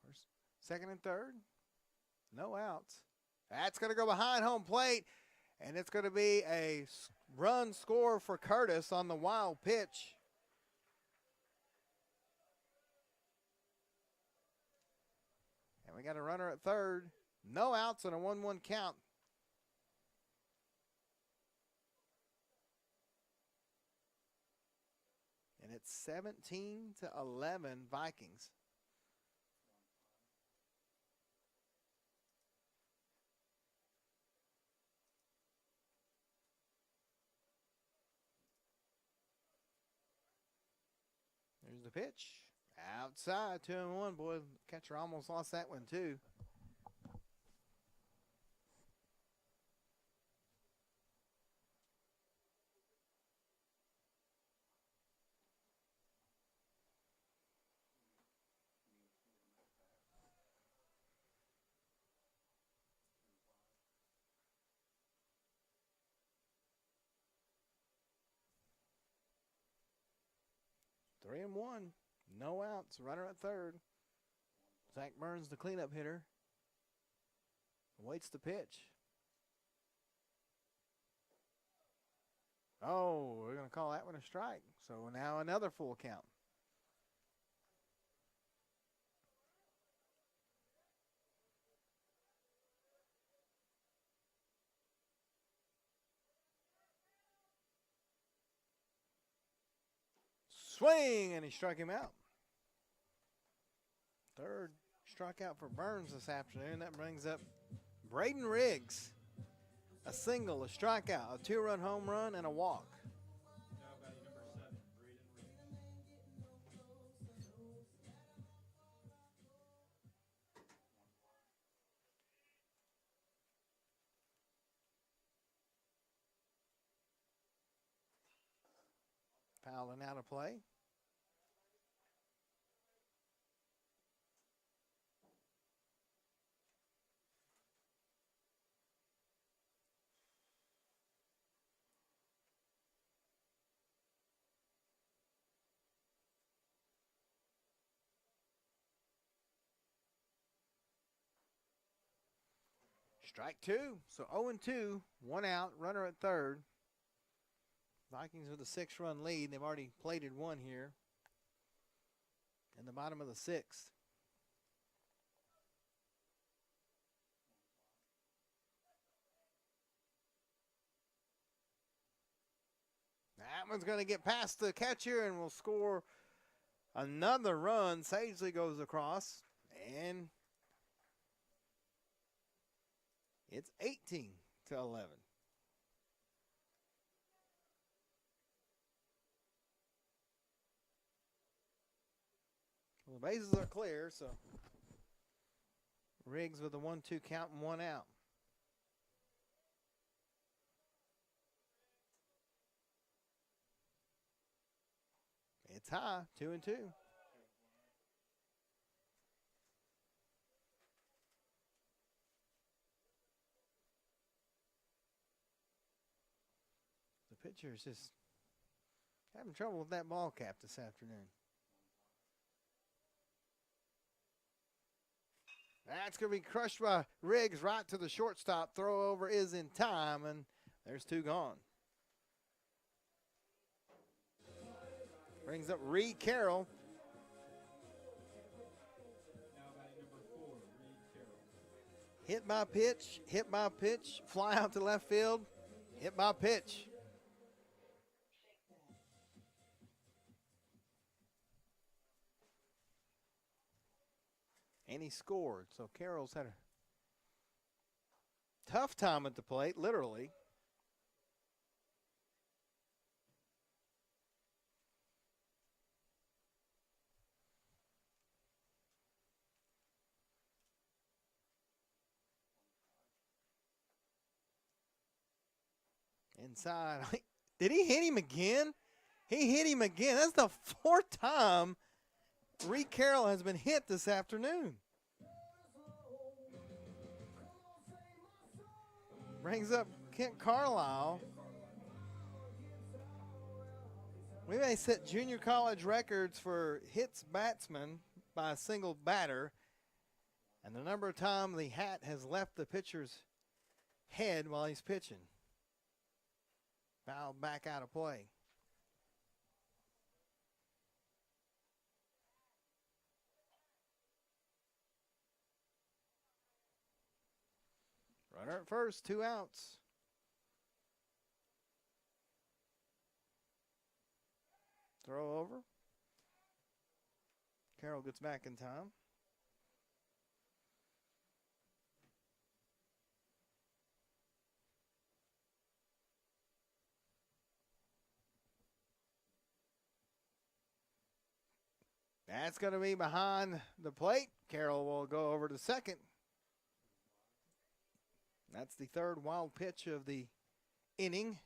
First, second, and third. No outs. That's going to go behind home plate, and it's going to be a run score for Curtis on the wild pitch. And we got a runner at third. No outs and a 1-1 count. And it's 17-11 Vikings. There's the pitch. Outside, 2-1. Boy, catcher almost lost that one, too. Three and one. No outs. Runner at third. Zach Burns, the cleanup hitter, waits the pitch. Oh, we're going to call that one a strike. So now another full count. Swing, and he struck him out. Third strikeout for Burns this afternoon. That brings up Braden Riggs. A single, a strikeout, a 2-run home run, and a walk. Now batting number 7, Braden Riggs. Fouling out of play. Strike two. So 0-2, one out, runner at third. Vikings with a 6-run lead. They've already plated one here in the bottom of the 6th. That one's going to get past the catcher and will score another run. Sagely goes across, and it's 18-11. Well, the bases are clear, so Riggs with a 1-2 count and one out. It's high, 2-2. The pitcher is just having trouble with that ball cap this afternoon. That's going to be crushed by Riggs right to the shortstop. Throw over is in time, and there's two gone. Brings up Reed Carroll. Now batting number 4, Reed Carroll. Hit my pitch, fly out to left field, hit my pitch. and he scored. So Carroll's had a tough time at the plate, literally. Inside. Did he hit him again? He hit him again. That's the fourth time Reed Carroll has been hit this afternoon. Brings up Kent Carlisle. We may set junior college records for hits batsmen by a single batter, and the number of times the hat has left the pitcher's head while he's pitching. Fouled back out of play. Runner at first, 2 outs. Throw over. Carroll gets back in time. That's going to be behind the plate. Carroll will go over to second. That's the third wild pitch of the inning.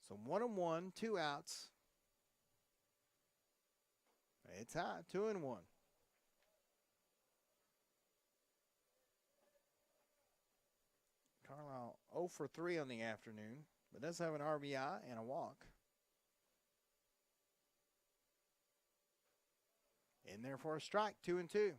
So 1-1, 2 outs. It's high, 2-1. Carlisle 0 for 3 on the afternoon, but does have an RBI and a walk. In there for a strike, 2-2.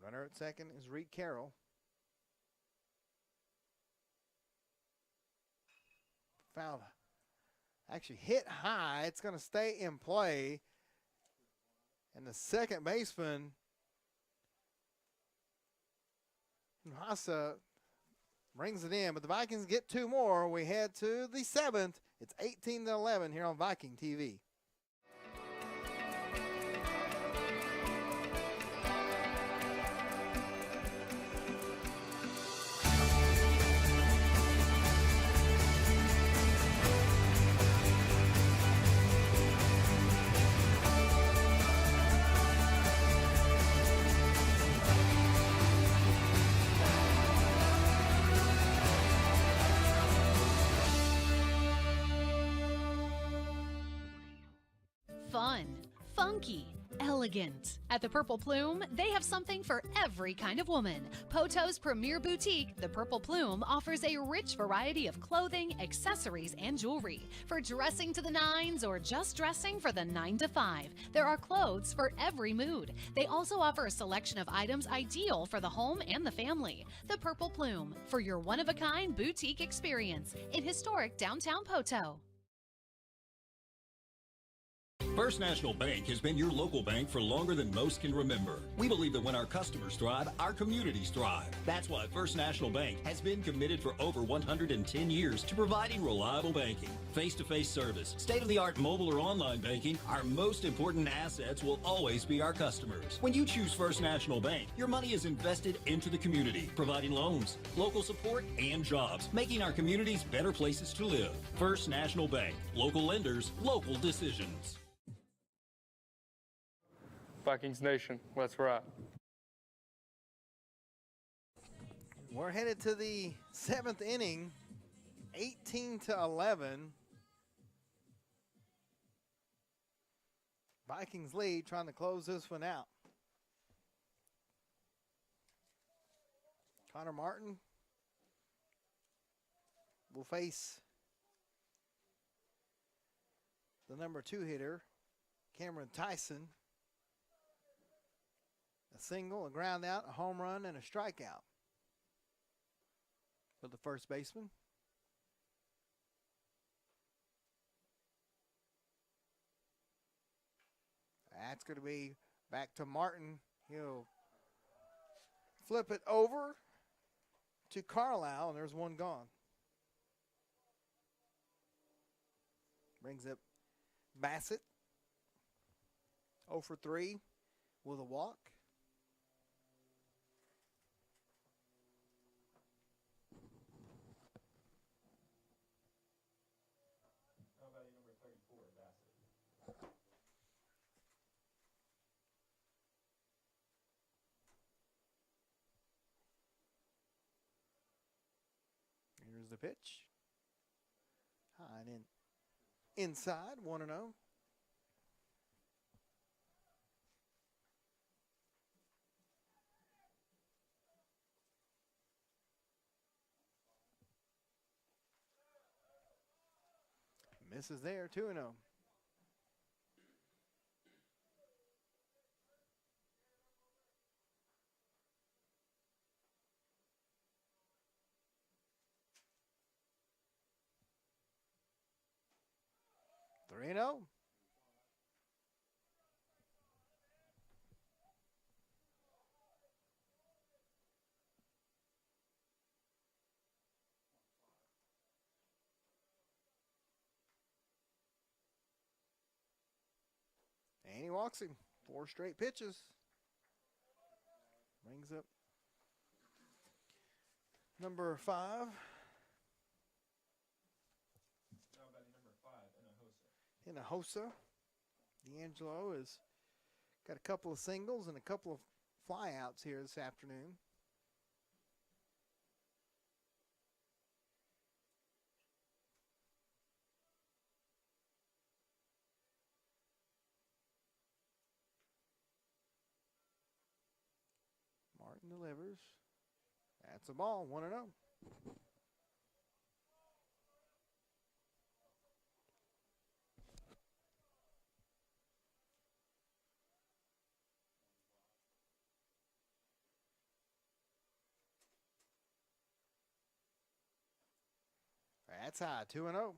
Runner at second is Reed Carroll. Foul. Actually hit high. It's going to stay in play. And the second baseman, Hasa, brings it in. But the Vikings get 2 more. We head to the 7th. It's 18-11 here on Viking TV. Fun, funky, elegant. At the Purple Plume, they have something for every kind of woman. Poto's premier boutique, the Purple Plume, offers a rich variety of clothing, accessories, and jewelry. For dressing to the nines or just dressing for the 9 to 5, there are clothes for every mood. They also offer a selection of items ideal for the home and the family. The Purple Plume, for your one-of-a-kind boutique experience in historic downtown Poto. First National Bank has been your local bank for longer than most can remember. We believe that when our customers thrive, our communities thrive. That's why First National Bank has been committed for over 110 years to providing reliable banking, face-to-face service, state-of-the-art mobile or online banking. Our most important assets will always be our customers. When you choose First National Bank, your money is invested into the community, providing loans, local support, and jobs, making our communities better places to live. First National Bank. Local lenders, local decisions. Vikings Nation, let's ride. We're headed to the 7th inning, 18-11. Vikings lead, trying to close this one out. Connor Martin will face the number 2 hitter, Cameron Tyson. A single, a ground out, a home run, and a strikeout. for the first baseman. That's going to be back to Martin. He'll flip it over to Carlisle, and there's one gone. Brings up Bassett. 0 for 3 with a walk. How about number 34, Bassett? Here's the pitch. High and inside, 1-0. Misses there, 2-0. Three and 0. And he walks him. 4 straight pitches. Brings up number 5. How about number 5, Inahosa? Hinojosa. D'Angelo has got a couple of singles and a couple of flyouts here this afternoon. Martin delivers. That's a ball, 1-0. That's high, 2-0.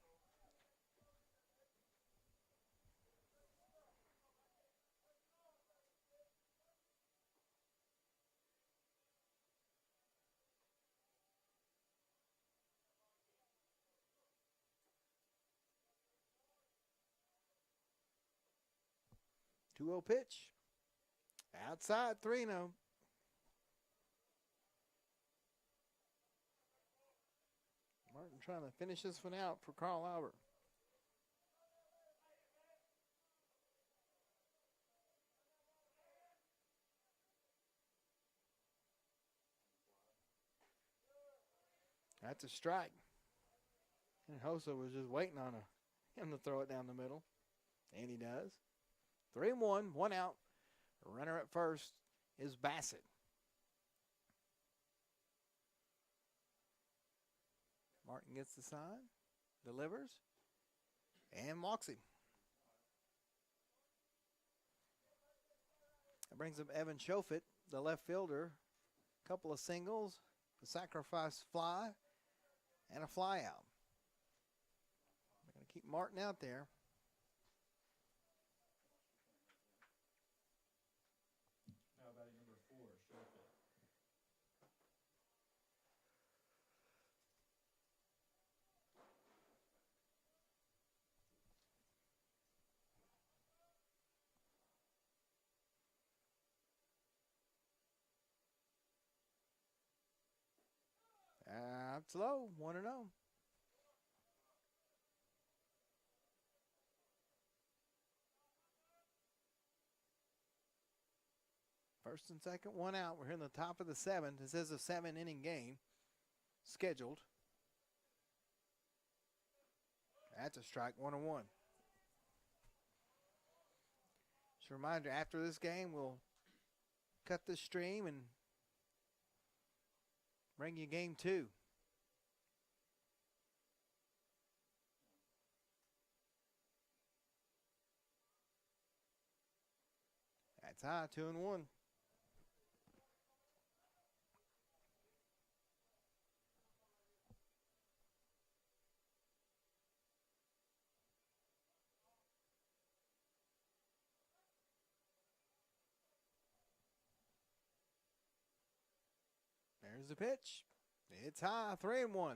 Two-0 pitch. Outside, 3-0. Martin trying to finish this one out for Carl Albert. That's a strike. And Hosa was just waiting on him to throw it down the middle. And he does. 3-1, 1 out. Runner at first is Bassett. Martin gets the sign, delivers, and walks him. That brings up Evan Shofit, the left fielder. A couple of singles, a sacrifice fly, and a fly out. They're going to keep Martin out there. How about number 4, Showfield? That's low, 1-0. First and second, 1 out. We're here in the top of the 7th. This is a 7-inning game scheduled. That's a strike, 1-1. Just a reminder, after this game, we'll cut this stream and bring you game 2. That's high, 2-1. Here's the pitch. It's high, 3-1.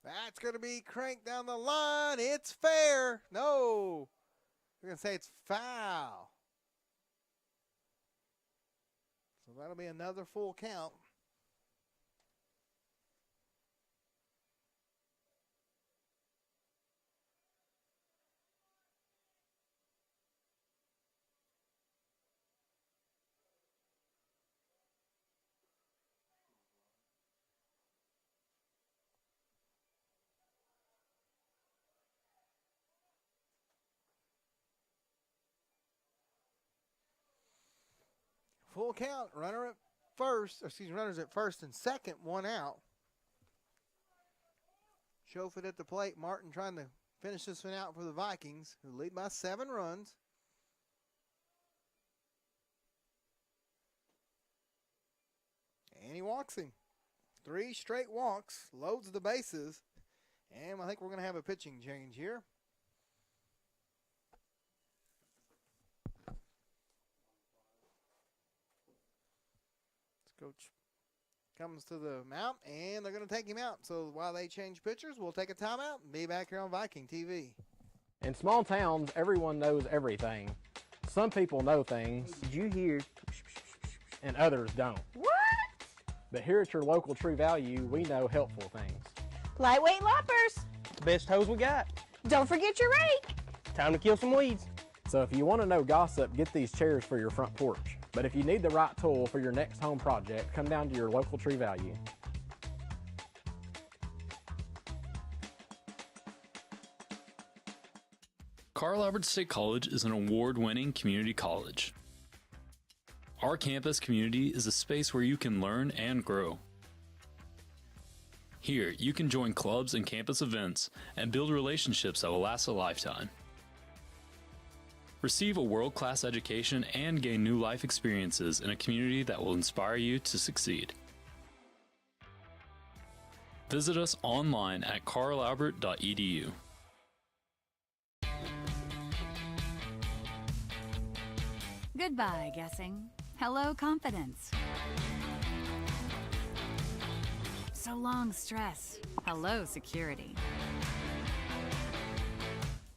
That's going to be cranked down the line. It's fair. No. We're going to say it's foul. So that'll be another full count. Full count. Runner at first. Runners at first and second. One out. Schofield at the plate. Martin trying to finish this one out for the Vikings, who lead by 7 runs. And he walks him. 3 straight walks. Loads the bases. And I think we're going to have a pitching change here. Coach comes to the mount, and they're going to take him out. So while they change pitchers, we'll take a timeout and be back here on Viking TV. In small towns, everyone knows everything. Some people know things. Did you hear? And others don't. What? But here at your local True Value, we know helpful things. Lightweight loppers. The best hose we got. Don't forget your rake. Time to kill some weeds. So if you want to know gossip, get these chairs for your front porch. But if you need the right tool for your next home project, come down to your local True Value. Carl Albert State College is an award-winning community college. Our campus community is a space where you can learn and grow. Here, you can join clubs and campus events and build relationships that will last a lifetime. Receive a world-class education and gain new life experiences in a community that will inspire you to succeed. Visit us online at carlalbert.edu. Goodbye, guessing. Hello, confidence. So long, stress. Hello, security.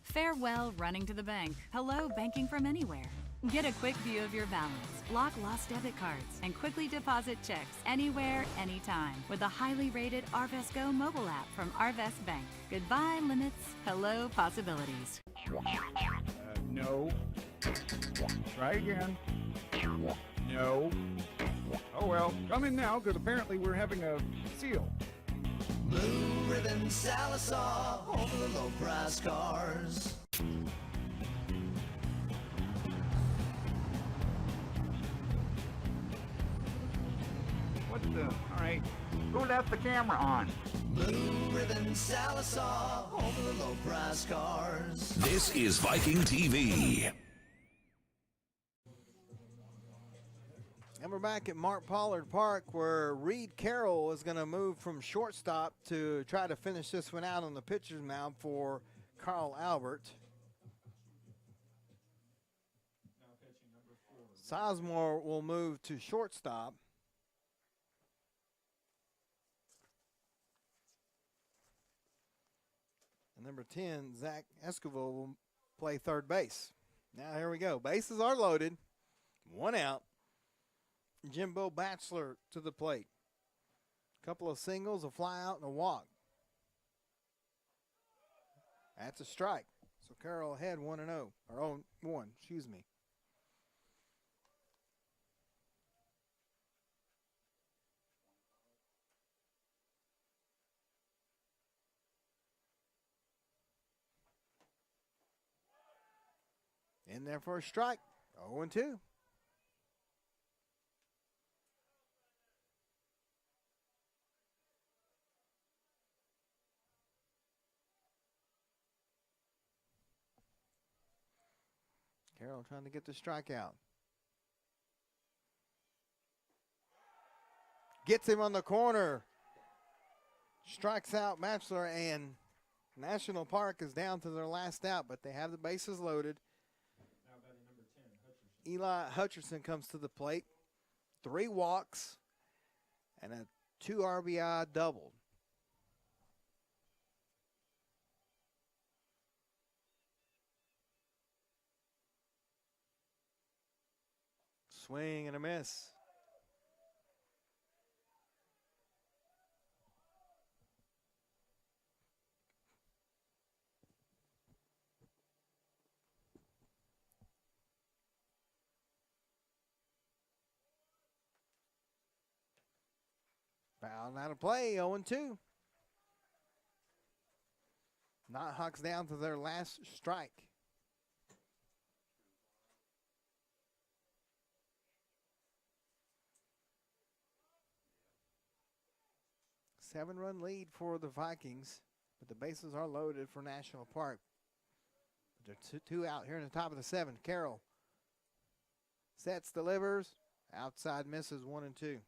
Farewell, running to the bank. Hello, banking from anywhere. Get a quick view of your balance, lock lost debit cards, and quickly deposit checks anywhere, anytime with the highly rated Arvest Go mobile app from Arvest Bank. Goodbye, limits. Hello, possibilities. No. Try again. No. Oh well, come in now, because apparently we're having a seal. Blue Ribbon Sallisaw, home for the low price cars. What the? All right. Who left the camera on? Blue Ribbon Sallisaw, home for the low price cars. This is Viking TV. And we're back at Mark Pollard Park, where Reed Carroll is going to move from shortstop to try to finish this one out on the pitcher's mound for Carl Albert. Sizemore will move to shortstop. And number 10, Zach Esquivel, will play third base. Now here we go. Bases are loaded. 1 out. Jimbo Batchelor to the plate. Couple of singles, a fly out, and a walk. That's a strike. So Carroll ahead 1-0. Or 0-1, excuse me. In there for a strike. 0-2. Carroll trying to get the strikeout. Gets him on the corner. Strikes out Matchler, and National Park is down to their last out, but they have the bases loaded. Now batting number 10, Hutcherson. Eli Hutcherson comes to the plate. 3 walks and a 2 RBI double. Swing and a miss. Foul out of play, 0-2. Nighthawks down to their last strike. Seven-run lead for the Vikings, but the bases are loaded for National Park. But they're two out here in the top of the 7th. Carroll sets, delivers, outside misses 1-2.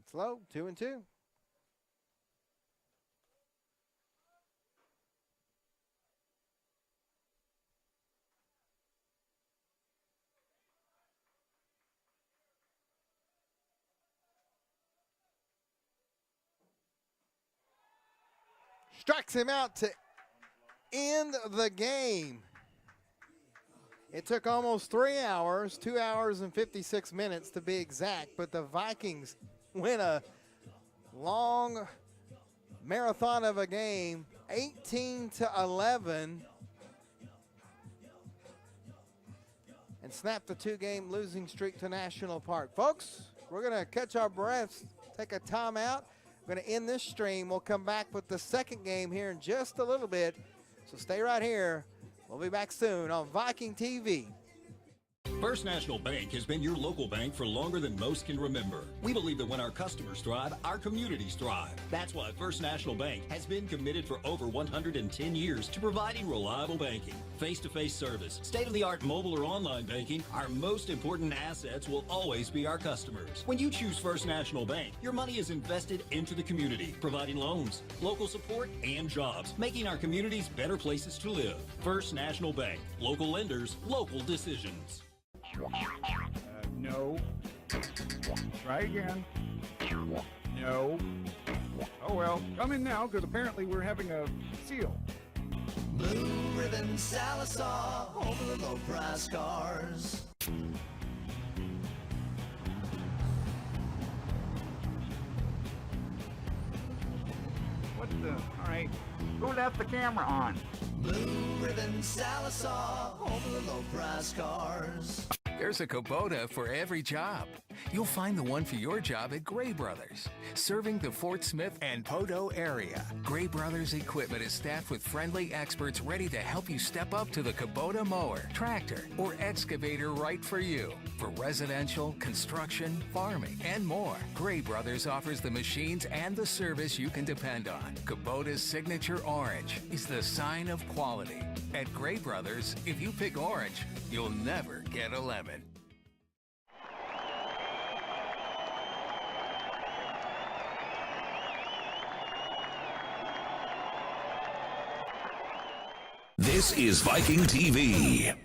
It's low, 2-2. Strikes him out to end the game. It took almost 3 hours, 2 hours and 56 minutes to be exact, but the Vikings win a long marathon of a game, 18-11, and snap the 2-game losing streak to National Park. Folks, we're going to catch our breaths, take a timeout. We're going to end this stream. We'll come back with the second game here in just a little bit, so stay right here. We'll be back soon on Viking TV. First National Bank has been your local bank for longer than most can remember. We believe that when our customers thrive, our communities thrive. That's why First National Bank has been committed for over 110 years to providing reliable banking, face-to-face service, state-of-the-art mobile or online banking. Our most important assets will always be our customers. When you choose First National Bank, your money is invested into the community, providing loans, local support, and jobs, making our communities better places to live. First National Bank. Local lenders, local decisions. No. Try again. No. Oh well, come in now, because apparently we're having a seal. Blue Ribbon Sallisaw, home of the low price cars. What the? All right. Who left the camera on? Blue Ribbon Sallisaw, home of the low price cars. There's a Kubota for every job. You'll find the one for your job at Gray Brothers. Serving the Fort Smith and Poteau area, Gray Brothers equipment is staffed with friendly experts ready to help you step up to the Kubota mower, tractor, or excavator right for you. For residential, construction, farming, and more, Gray Brothers offers the machines and the service you can depend on. Kubota's signature orange is the sign of quality. At Gray Brothers, if you pick orange, you'll never get a lemon. This is Viking TV.